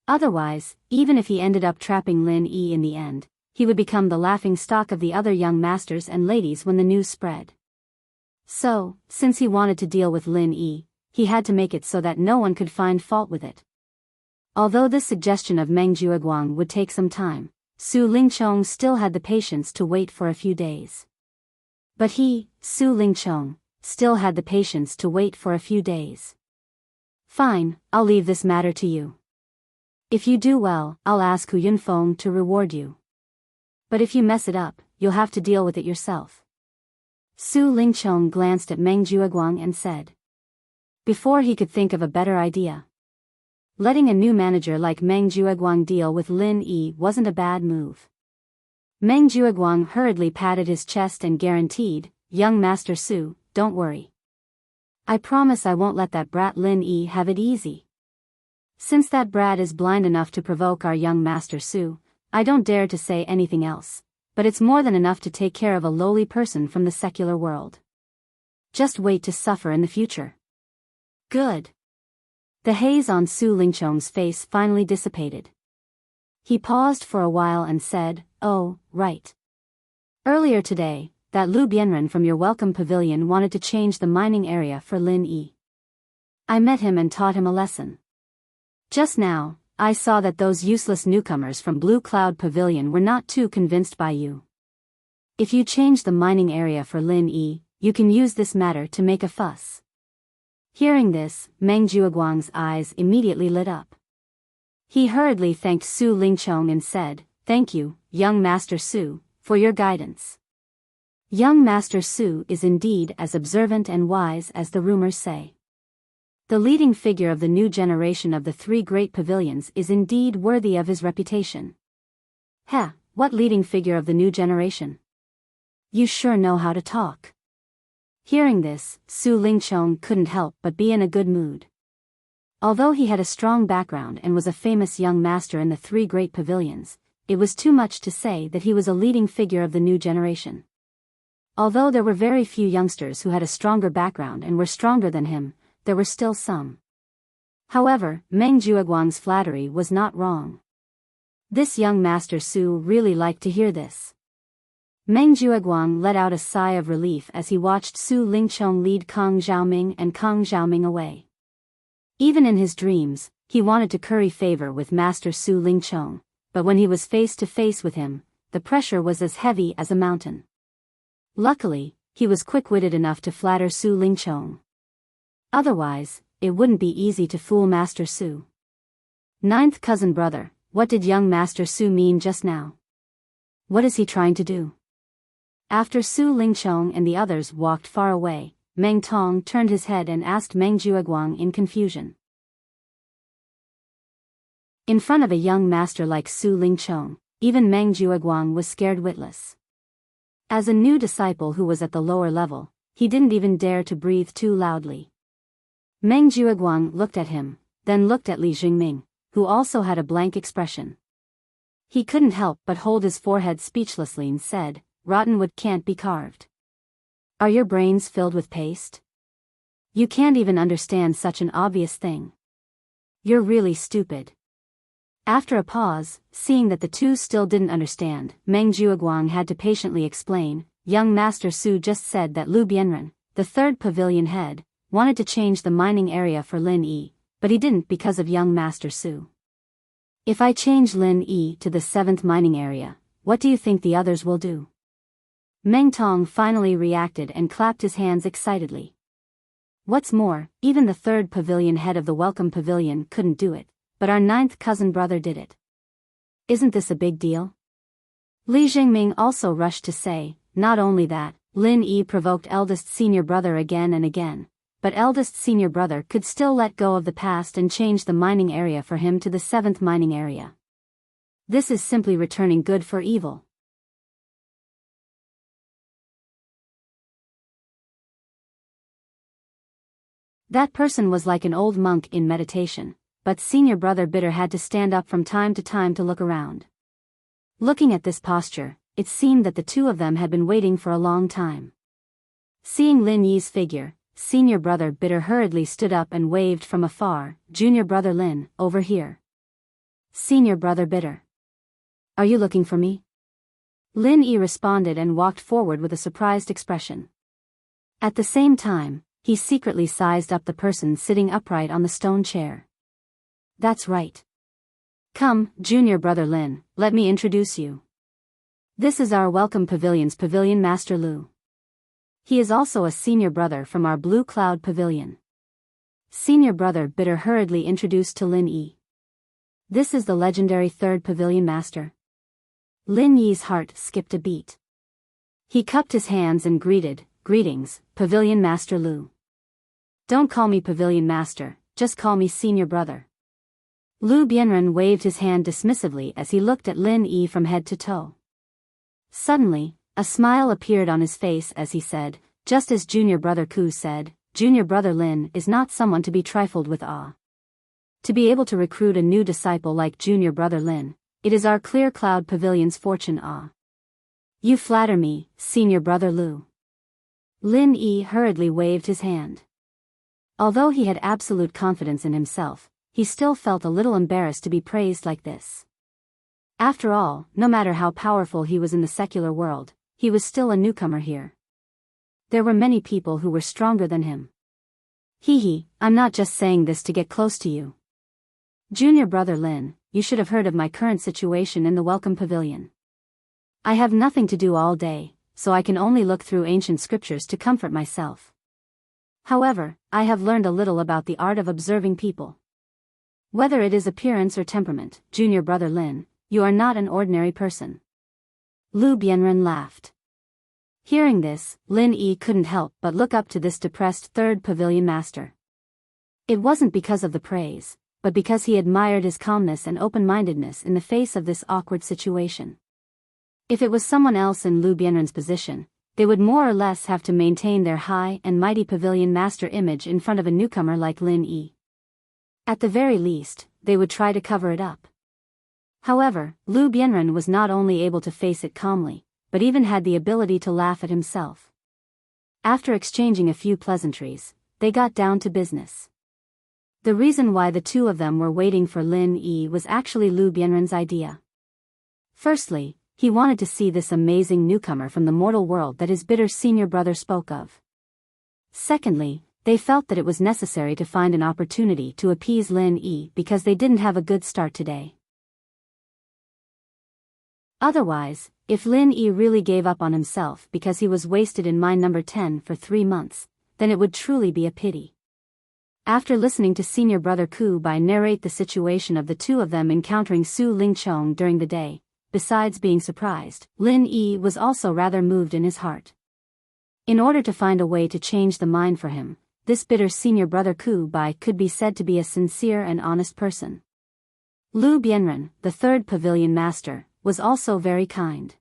A: Otherwise, even if he ended up trapping Lin Yi in the end, he would become the laughing stock of the other young masters and ladies when the news spread. So, since he wanted to deal with Lin Yi, he had to make it so that no one could find fault with it. Although this suggestion of Meng Jueguang would take some time, Su Lingchong still had the patience to wait for a few days. But he, Su Lingchong, still had the patience to wait for a few days. Fine, I'll leave this matter to you. If you do well, I'll ask Hu Yunfeng to reward you. But if you mess it up, you'll have to deal with it yourself. Su Lingchong glanced at Meng Jueguang and said. Before he could think of a better idea. Letting a new manager like Meng Jueguang deal with Lin Yi wasn't a bad move. Meng Jueguang hurriedly patted his chest and guaranteed, "Young Master Su, don't worry. I promise I won't let that brat Lin Yi have it easy. Since that brat is blind enough to provoke our young Master Su, I don't dare to say anything else, but it's more than enough to take care of a lowly person from the secular world. Just wait to suffer in the future." Good. The haze on Su Lingchong's face finally dissipated. He paused for a while and said, "Oh, right. Earlier today, that Lu Bianren from your welcome pavilion wanted to change the mining area for Lin Yi. I met him and taught him a lesson. Just now, I saw that those useless newcomers from Blue Cloud Pavilion were not too convinced by you. If you change the mining area for Lin Yi, you can use this matter to make a fuss." Hearing this, Meng Jueguang's eyes immediately lit up. He hurriedly thanked Su Lingchong and said, "Thank you, young Master Su, for your guidance. Young Master Su is indeed as observant and wise as the rumors say. The leading figure of the new generation of the three great pavilions is indeed worthy of his reputation." "Heh, what leading figure of the new generation? You sure know how to talk." Hearing this, Su Lingchong couldn't help but be in a good mood. Although he had a strong background and was a famous young master in the three great pavilions, it was too much to say that he was a leading figure of the new generation. Although there were very few youngsters who had a stronger background and were stronger than him, there were still some. However, Meng Jueguang's flattery was not wrong. This young Master Su really liked to hear this. Meng Jueguang let out a sigh of relief as he watched Su Lingchong lead Kang Xiaoming and Kang Xiaoming away. Even in his dreams, he wanted to curry favor with Master Su Lingchong, but when he was face to face with him, the pressure was as heavy as a mountain. Luckily, he was quick-witted enough to flatter Su Lingchong. Otherwise, it wouldn't be easy to fool Master Su. Ninth cousin brother, what did young Master Su mean just now? What is he trying to do? After Su Lingchong and the others walked far away, Meng Tong turned his head and asked Meng Jueguang in confusion. In front of a young master like Su Lingchong, even Meng Jueguang was scared witless. As a new disciple who was at the lower level, he didn't even dare to breathe too loudly. Meng Jueguang looked at him, then looked at Li Jingming, who also had a blank expression. He couldn't help but hold his forehead speechlessly and said, "Rotten wood can't be carved. Are your brains filled with paste? You can't even understand such an obvious thing. You're really stupid." After a pause, seeing that the two still didn't understand, Meng Jueguang had to patiently explain, "Young Master Su just said that Lu Bianren, the third pavilion head, wanted to change the mining area for Lin Yi, but he didn't because of young Master Su. If I change Lin Yi to the 7th mining area, what do you think the others will do?" Meng Tong finally reacted and clapped his hands excitedly. What's more, even the 3rd pavilion head of the Welcome Pavilion couldn't do it, but our 9th cousin brother did it. Isn't this a big deal? Li Jingming also rushed to say, not only that, Lin Yi provoked eldest senior brother again and again, but eldest senior brother could still let go of the past and change the mining area for him to the 7th mining area. This is simply returning good for evil. That person was like an old monk in meditation, but senior brother Bitter had to stand up from time to look around. Looking at this posture, it seemed that the two of them had been waiting for a long time. Seeing Lin Yi's figure, senior brother Bitter hurriedly stood up and waved from afar, "Junior brother Lin, over here." "Senior brother Bitter. Are you looking for me?" Lin Yi responded and walked forward with a surprised expression. At the same time, he secretly sized up the person sitting upright on the stone chair. "That's right. Come, junior brother Lin, let me introduce you. This is our Welcome Pavilion's Pavilion Master Lu. He is also a senior brother from our Blue Cloud Pavilion." Senior brother Bitter hurriedly introduced to Lin Yi. "This is the legendary third Pavilion Master." Lin Yi's heart skipped a beat. He cupped his hands and greeted, "Greetings, Pavilion Master Lu. Don't call me Pavilion Master, just call me Senior Brother." Lu Bianren waved his hand dismissively as he looked at Lin Yi from head to toe. Suddenly, a smile appeared on his face as he said, "Just as Junior Brother Ku said, Junior Brother Lin is not someone to be trifled with. To be able to recruit a new disciple like Junior Brother Lin, it is our Clear Cloud Pavilion's fortune. You flatter me, Senior Brother Lu." Lin Yi hurriedly waved his hand. Although he had absolute confidence in himself, he still felt a little embarrassed to be praised like this. After all, no matter how powerful he was in the secular world, he was still a newcomer here. There were many people who were stronger than him. I'm not just saying this to get close to you. Junior Brother Lin, you should have heard of my current situation in the Welcome Pavilion. I have nothing to do all day, so I can only look through ancient scriptures to comfort myself. However, I have learned a little about the art of observing people. Whether it is appearance or temperament, Junior Brother Lin, you are not an ordinary person." Lu Bianren laughed. Hearing this, Lin Yi couldn't help but look up to this depressed third pavilion master. It wasn't because of the praise, but because he admired his calmness and open-mindedness in the face of this awkward situation. If it was someone else in Lu Bianren's position, they would more or less have to maintain their high and mighty pavilion master image in front of a newcomer like Lin Yi. At the very least, they would try to cover it up. However, Lu Bianren was not only able to face it calmly, but even had the ability to laugh at himself. After exchanging a few pleasantries, they got down to business. The reason why the two of them were waiting for Lin Yi was actually Lu Bianren's idea. Firstly, he wanted to see this amazing newcomer from the mortal world that his bitter senior brother spoke of. Secondly, they felt that it was necessary to find an opportunity to appease Lin Yi because they didn't have a good start today. Otherwise, if Lin Yi really gave up on himself because he was wasted in mine number 10 for 3 months, then it would truly be a pity. After listening to Senior Brother Ku Bai narrate the situation of the two of them encountering Su Lingchong during the day, besides being surprised, Lin Yi was also rather moved in his heart. In order to find a way to change the mind for him, this bitter Senior Brother Ku Bai could be said to be a sincere and honest person. Lu Bianren, the third pavilion master, was also very kind.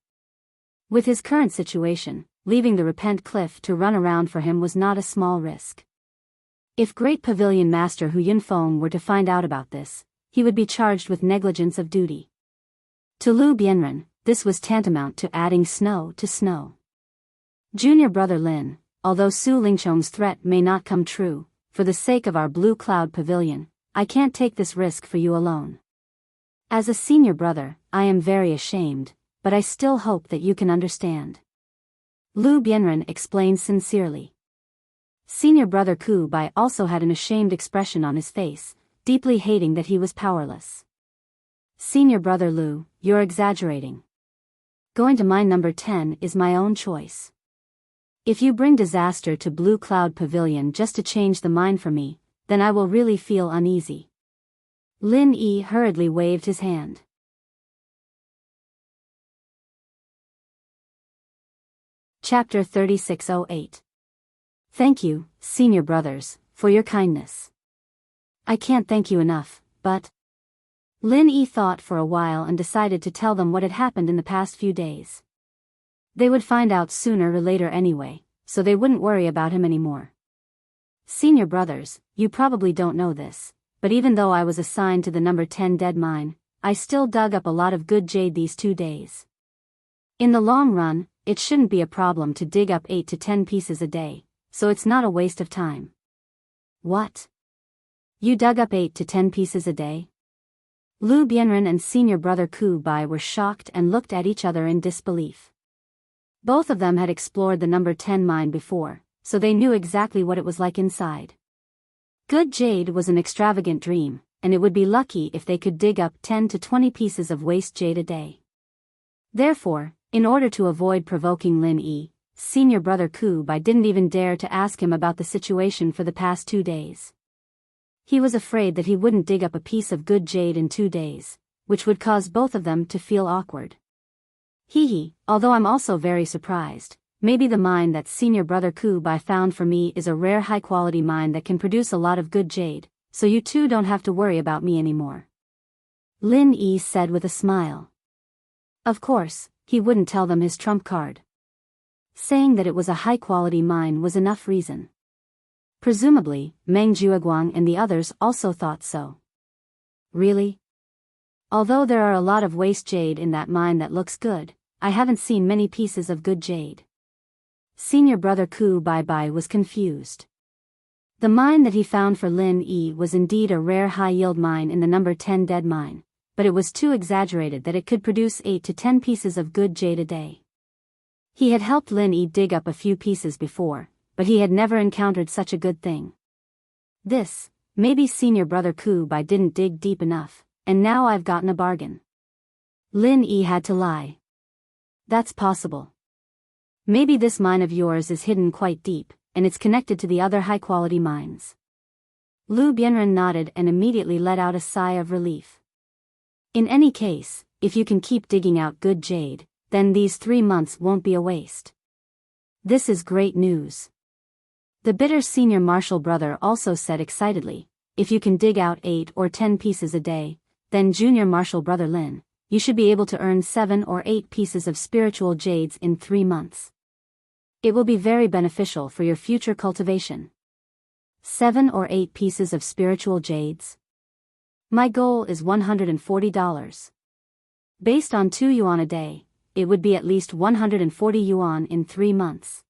A: With his current situation, leaving the Repent Cliff to run around for him was not a small risk. If Great Pavilion Master Hu Yunfeng were to find out about this, he would be charged with negligence of duty. To Lu Bianren, this was tantamount to adding snow to snow. Junior Brother Lin, although Su Lingchong's threat may not come true, for the sake of our Blue Cloud Pavilion, I can't take this risk for you alone. As a senior brother, I am very ashamed, but I still hope that you can understand. Lu Bianren explained sincerely. Senior Brother Ku Bai also had an ashamed expression on his face, deeply hating that he was powerless. Senior Brother Lu, you're exaggerating. Going to mine number 10 is my own choice. If you bring disaster to Blue Cloud Pavilion just to change the mine for me, then I will really feel uneasy. Lin Yi hurriedly waved his hand. Chapter 3608. Thank you, senior brothers, for your kindness. I can't thank you enough, but... Lin Yi thought for a while and decided to tell them what had happened in the past few days. They would find out sooner or later anyway, so they wouldn't worry about him anymore. Senior brothers, you probably don't know this, but even though I was assigned to the number 10 dead mine, I still dug up a lot of good jade these 2 days. In the long run, it shouldn't be a problem to dig up 8 to 10 pieces a day, so it's not a waste of time. What? You dug up 8 to 10 pieces a day? Lu Bianren and senior brother Ku Bai were shocked and looked at each other in disbelief. Both of them had explored the number 10 mine before, so they knew exactly what it was like inside. Good jade was an extravagant dream, and it would be lucky if they could dig up 10 to 20 pieces of waste jade a day. Therefore, in order to avoid provoking Lin Yi, senior brother Ku Bai didn't even dare to ask him about the situation for the past 2 days. He was afraid that he wouldn't dig up a piece of good jade in 2 days, which would cause both of them to feel awkward. Hee, although I'm also very surprised, maybe the mine that senior brother Ku Bai found for me is a rare high-quality mine that can produce a lot of good jade, so you two don't have to worry about me anymore. Lin Yi said with a smile. Of course, he wouldn't tell them his trump card. Saying that it was a high-quality mine was enough reason. Presumably, Meng Jueguang and the others also thought so. Really? Although there are a lot of waste jade in that mine that looks good, I haven't seen many pieces of good jade. Senior brother Ku Bai was confused. The mine that he found for Lin Yi was indeed a rare high-yield mine in the number 10 dead mine, but it was too exaggerated that it could produce 8 to 10 pieces of good jade a day. He had helped Lin Yi dig up a few pieces before, but he had never encountered such a good thing. Maybe senior brother Ku Bai didn't dig deep enough, and now I've gotten a bargain. Lin Yi had to lie. That's possible. Maybe this mine of yours is hidden quite deep, and it's connected to the other high-quality mines. Lu Bianren nodded and immediately let out a sigh of relief. In any case, if you can keep digging out good jade, then these 3 months won't be a waste. This is great news. The bitter senior marshal brother also said excitedly, if you can dig out 8 or 10 pieces a day, then junior marshal brother Lin, you should be able to earn 7 or 8 pieces of spiritual jades in 3 months. It will be very beneficial for your future cultivation. 7 or 8 pieces of spiritual jades? My goal is $140. Based on 2 yuan a day, it would be at least 140 yuan in 3 months.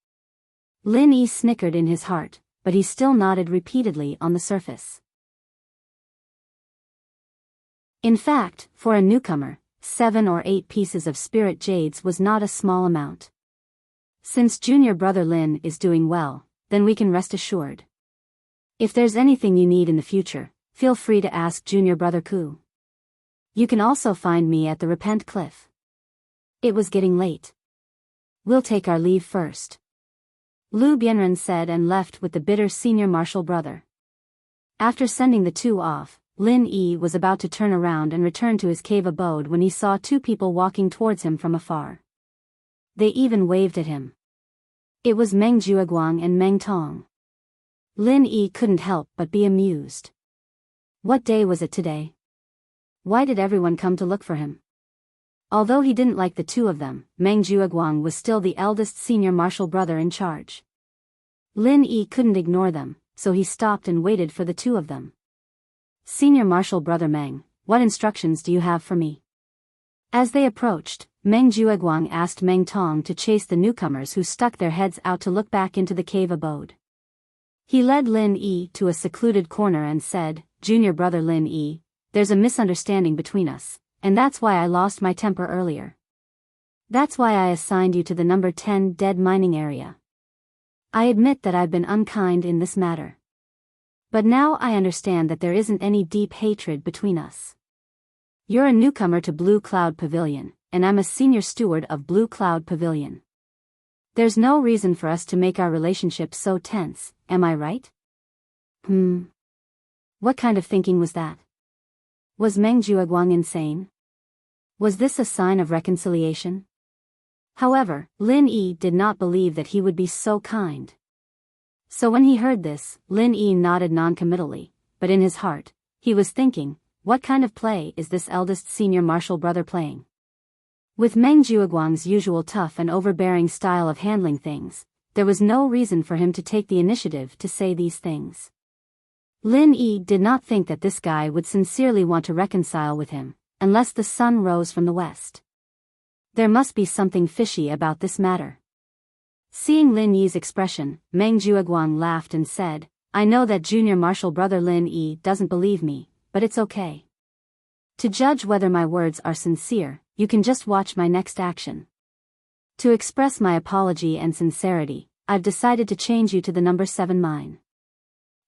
A: Lin Yi snickered in his heart, but he still nodded repeatedly on the surface. In fact, for a newcomer, 7 or 8 pieces of spirit jades was not a small amount. Since junior brother Lin is doing well, then we can rest assured. If there's anything you need in the future, feel free to ask junior brother Ku. You can also find me at the Repent Cliff. It was getting late. We'll take our leave first. Lu Bianren said and left with the bitter senior marshal brother. After sending the two off, Lin Yi was about to turn around and return to his cave abode when he saw 2 people walking towards him from afar. They even waved at him. It was Meng Jueguang and Meng Tong. Lin Yi couldn't help but be amused. What day was it today? Why did everyone come to look for him? Although he didn't like the 2 of them, Meng Jueguang was still the eldest senior marshal brother in charge. Lin Yi couldn't ignore them, so he stopped and waited for the 2 of them. Senior marshal brother Meng, what instructions do you have for me? As they approached, Meng Jueguang asked Meng Tong to chase the newcomers who stuck their heads out to look back into the cave abode. He led Lin Yi to a secluded corner and said, Junior brother Lin Yi, there's a misunderstanding between us, and that's why I lost my temper earlier. That's why I assigned you to the number 10 dead mining area. I admit that I've been unkind in this matter. But now I understand that there isn't any deep hatred between us. You're a newcomer to Blue Cloud Pavilion, and I'm a senior steward of Blue Cloud Pavilion. There's no reason for us to make our relationship so tense, am I right? What kind of thinking was that? Was Meng Jueguang insane? Was this a sign of reconciliation? However, Lin Yi did not believe that he would be so kind. So when he heard this, Lin Yi nodded non-committally, but in his heart, he was thinking, what kind of play is this eldest senior marshal brother playing? With Meng Jueguang's usual tough and overbearing style of handling things, there was no reason for him to take the initiative to say these things. Lin Yi did not think that this guy would sincerely want to reconcile with him, unless the sun rose from the west. There must be something fishy about this matter. Seeing Lin Yi's expression, Meng Jueguang laughed and said, I know that junior martial brother Lin Yi doesn't believe me, but it's okay. To judge whether my words are sincere, you can just watch my next action. To express my apology and sincerity, I've decided to change you to the number 7 mine.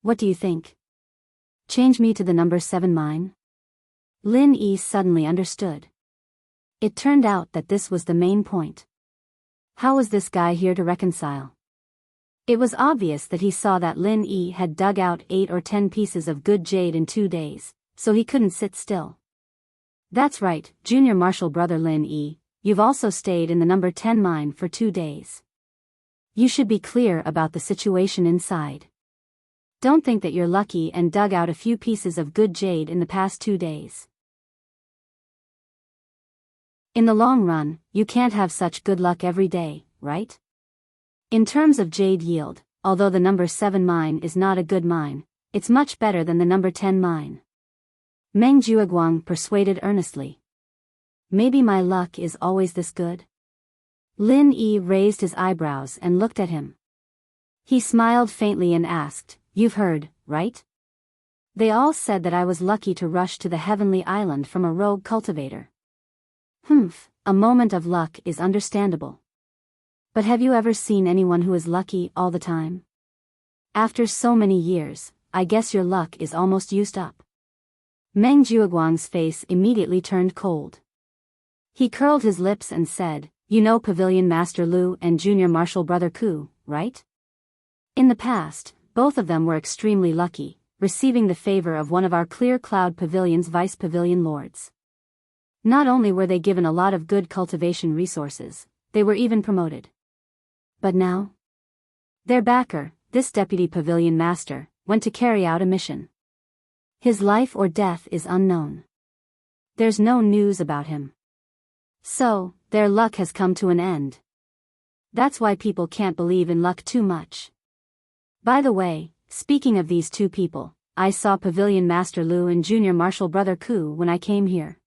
A: What do you think? Change me to the number 7 mine? Lin Yi suddenly understood. It turned out that this was the main point. How was this guy here to reconcile? It was obvious that he saw that Lin Yi had dug out 8 or 10 pieces of good jade in 2 days, so he couldn't sit still. That's right, junior martial brother Lin Yi, you've also stayed in the number 10 mine for 2 days. You should be clear about the situation inside. Don't think that you're lucky and dug out a few pieces of good jade in the past 2 days. In the long run, you can't have such good luck every day, right? In terms of jade yield, although the number 7 mine is not a good mine, it's much better than the number 10 mine. Meng Jueguang persuaded earnestly. Maybe my luck is always this good? Lin Yi raised his eyebrows and looked at him. He smiled faintly and asked, You've heard, right? They all said that I was lucky to rush to the heavenly island from a rogue cultivator. Humph, a moment of luck is understandable. But have you ever seen anyone who is lucky all the time? After so many years, I guess your luck is almost used up. Meng Jueguang's face immediately turned cold. He curled his lips and said, You know Pavilion Master Lu and Junior Martial Brother Ku, right? In the past, both of them were extremely lucky, receiving the favor of one of our Clear Cloud Pavilion's Vice Pavilion Lords. Not only were they given a lot of good cultivation resources, they were even promoted. But now? Their backer, this Deputy Pavilion Master, went to carry out a mission. His life or death is unknown. There's no news about him. So, their luck has come to an end. That's why people can't believe in luck too much. By the way, speaking of these 2 people, I saw Pavilion Master Lu and Junior Martial Brother Ku when I came here.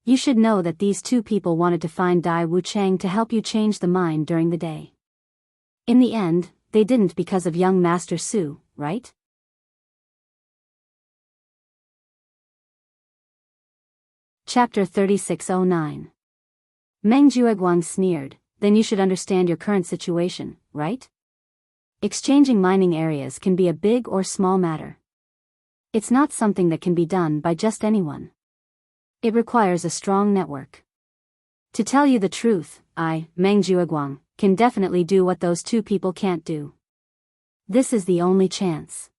A: You should know that these 2 people wanted to find Dai Wuchang to help you change the mine during the day. In the end, they didn't because of young Master Su, right? Chapter 3609. Meng Jueguang sneered, Then you should understand your current situation, right? Exchanging mining areas can be a big or small matter. It's not something that can be done by just anyone. It requires a strong network. To tell you the truth, I, Meng Jueguang, can definitely do what those 2 people can't do. This is the only chance.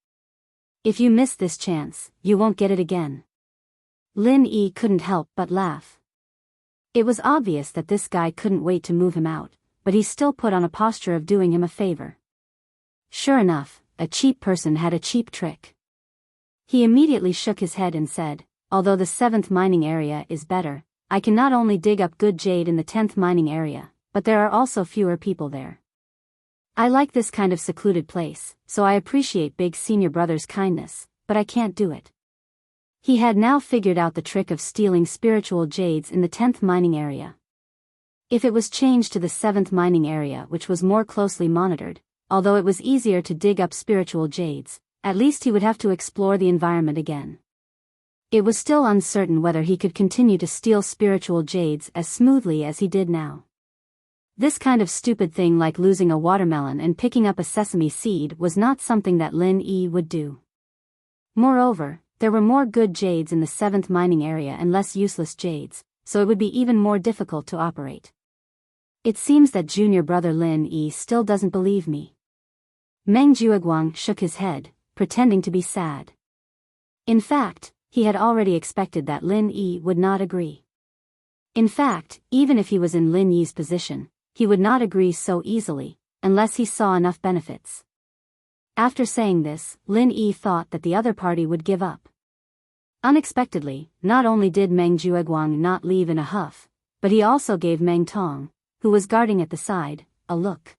A: If you miss this chance, you won't get it again. Lin Yi couldn't help but laugh. It was obvious that this guy couldn't wait to move him out, but he still put on a posture of doing him a favor. Sure enough, a cheap person had a cheap trick. He immediately shook his head and said, Although the 7th mining area is better, I can not only dig up good jade in the 10th mining area, but there are also fewer people there. I like this kind of secluded place, so I appreciate Big Senior Brother's kindness, but I can't do it. He had now figured out the trick of stealing spiritual jades in the 10th mining area. If it was changed to the 7th mining area, which was more closely monitored, although it was easier to dig up spiritual jades, at least he would have to explore the environment again. It was still uncertain whether he could continue to steal spiritual jades as smoothly as he did now. This kind of stupid thing like losing a watermelon and picking up a sesame seed was not something that Lin Yi would do. Moreover, there were more good jades in the 7th mining area and less useless jades, so it would be even more difficult to operate. It seems that junior brother Lin Yi still doesn't believe me. Meng Jueguang shook his head, pretending to be sad. In fact, he had already expected that Lin Yi would not agree. In fact, even if he was in Lin Yi's position, he would not agree so easily, unless he saw enough benefits. After saying this, Lin Yi thought that the other party would give up. Unexpectedly, not only did Meng Jueguang not leave in a huff, but he also gave Meng Tong, who was guarding at the side, a look.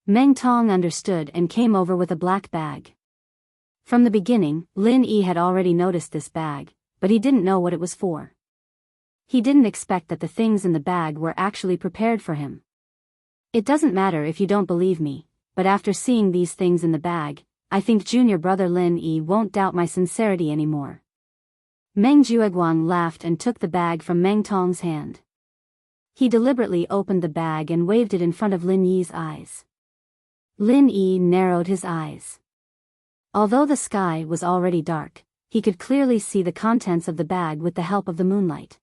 A: Meng Tong understood and came over with a black bag. From the beginning, Lin Yi had already noticed this bag, but he didn't know what it was for. He didn't expect that the things in the bag were actually prepared for him. It doesn't matter if you don't believe me, but after seeing these things in the bag, I think junior brother Lin Yi won't doubt my sincerity anymore. Meng Jueguang laughed and took the bag from Meng Tong's hand. He deliberately opened the bag and waved it in front of Lin Yi's eyes. Lin Yi narrowed his eyes. Although the sky was already dark, he could clearly see the contents of the bag with the help of the moonlight.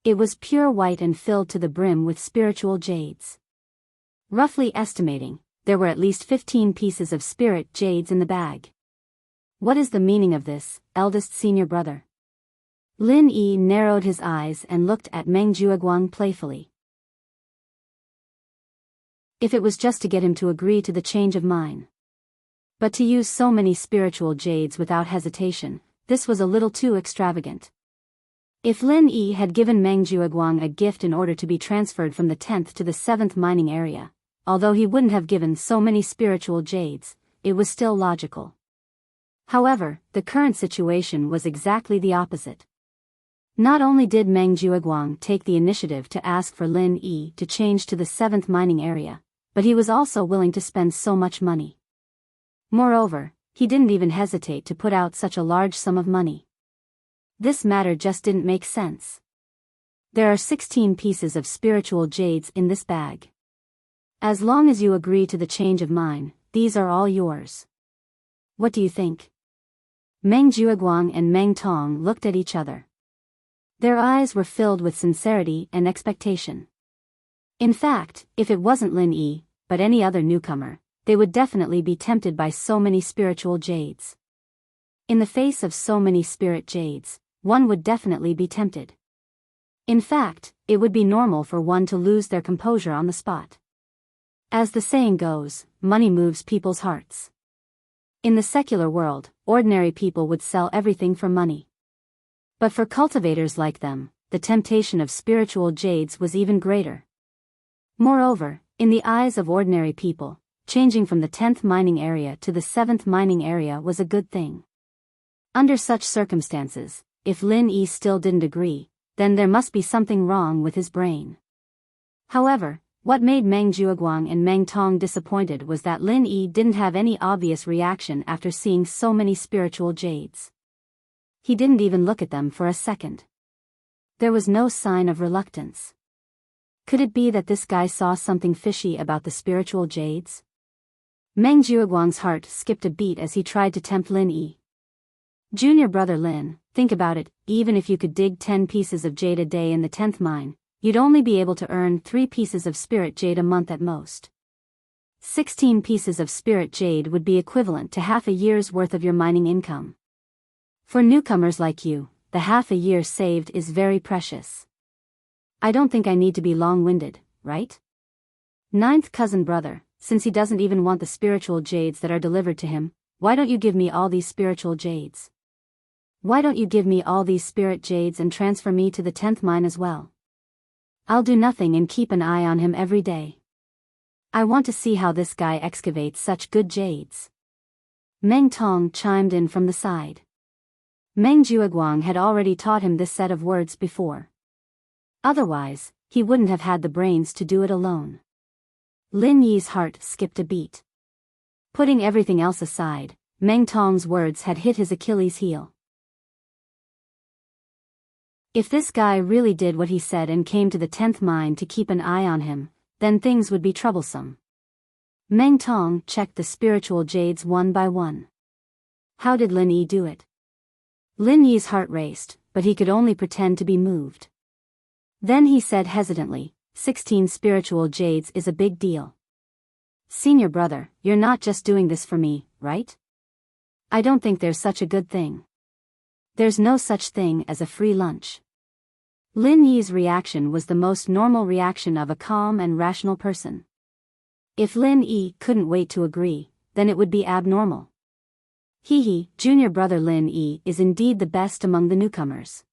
A: It was pure white and filled to the brim with spiritual jades. Roughly estimating, there were at least 15 pieces of spirit jades in the bag. What is the meaning of this, eldest senior brother? Lin Yi narrowed his eyes and looked at Meng Jueguang playfully. If it was just to get him to agree to the change of mind. But to use so many spiritual jades without hesitation, this was a little too extravagant. If Lin Yi had given Meng Jueguang a gift in order to be transferred from the 10th to the 7th mining area, although he wouldn't have given so many spiritual jades, it was still logical. However, the current situation was exactly the opposite. Not only did Meng Jueguang take the initiative to ask for Lin Yi to change to the 7th mining area, but he was also willing to spend so much money. Moreover, he didn't even hesitate to put out such a large sum of money. This matter just didn't make sense. There are 16 pieces of spiritual jades in this bag. As long as you agree to the change of mind, these are all yours. What do you think? Meng Jueguang and Meng Tong looked at each other. Their eyes were filled with sincerity and expectation. In fact, if it wasn't Lin Yi, but any other newcomer, they would definitely be tempted by so many spiritual jades. In the face of so many spirit jades, one would definitely be tempted. In fact, it would be normal for one to lose their composure on the spot. As the saying goes, money moves people's hearts. In the secular world, ordinary people would sell everything for money. But for cultivators like them, the temptation of spiritual jades was even greater. Moreover, in the eyes of ordinary people, changing from the 10th mining area to the 7th mining area was a good thing. Under such circumstances, if Lin Yi still didn't agree, then there must be something wrong with his brain. However, what made Meng Jueguang and Meng Tong disappointed was that Lin Yi didn't have any obvious reaction after seeing so many spiritual jades. He didn't even look at them for a second. There was no sign of reluctance. Could it be that this guy saw something fishy about the spiritual jades? Meng Jueguang's heart skipped a beat as he tried to tempt Lin Yi. Junior brother Lin, think about it, even if you could dig 10 pieces of jade a day in the 10th mine, you'd only be able to earn 3 pieces of spirit jade a month at most. 16 pieces of spirit jade would be equivalent to half a year's worth of your mining income. For newcomers like you, the half a year saved is very precious. I don't think I need to be long-winded, right? Ninth cousin brother, since he doesn't even want the spiritual jades that are delivered to him, why don't you give me all these spiritual jades? Why don't you give me all these spirit jades and transfer me to the 10th mine as well? I'll do nothing and keep an eye on him every day. I want to see how this guy excavates such good jades. Meng Tong chimed in from the side. Meng Jueguang had already taught him this set of words before. Otherwise, he wouldn't have had the brains to do it alone. Lin Yi's heart skipped a beat. Putting everything else aside, Meng Tong's words had hit his Achilles heel. If this guy really did what he said and came to the 10th mine to keep an eye on him, then things would be troublesome. Meng Tong checked the spiritual jades one by one. How did Lin Yi do it? Lin Yi's heart raced, but he could only pretend to be moved. Then he said hesitantly, 16 spiritual jades is a big deal. Senior brother, you're not just doing this for me, right? I don't think there's such a good thing. There's no such thing as a free lunch. Lin Yi's reaction was the most normal reaction of a calm and rational person. If Lin Yi couldn't wait to agree, then it would be abnormal. Junior brother Lin Yi is indeed the best among the newcomers.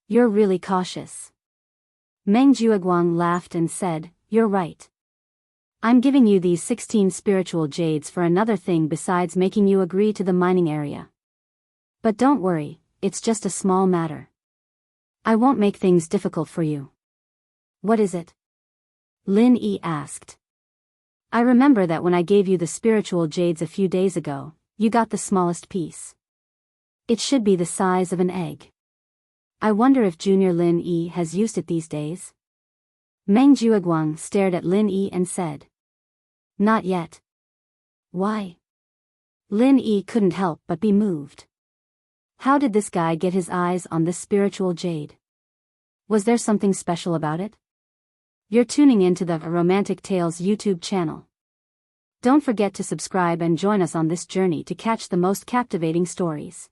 A: You're really cautious. Meng Jueguang laughed and said, you're right. I'm giving you these 16 spiritual jades for another thing besides making you agree to the mining area. But don't worry, it's just a small matter. I won't make things difficult for you. What is it? Lin Yi asked. I remember that when I gave you the spiritual jades a few days ago, you got the smallest piece. It should be the size of an egg. I wonder if Junior Lin Yi has used it these days? Meng Jueguang stared at Lin Yi and said. Not yet. Why? Lin Yi couldn't help but be moved. How did this guy get his eyes on this spiritual jade? Was there something special about it? You're tuning into the Romantic Tales YouTube channel. Don't forget to subscribe and join us on this journey to catch the most captivating stories.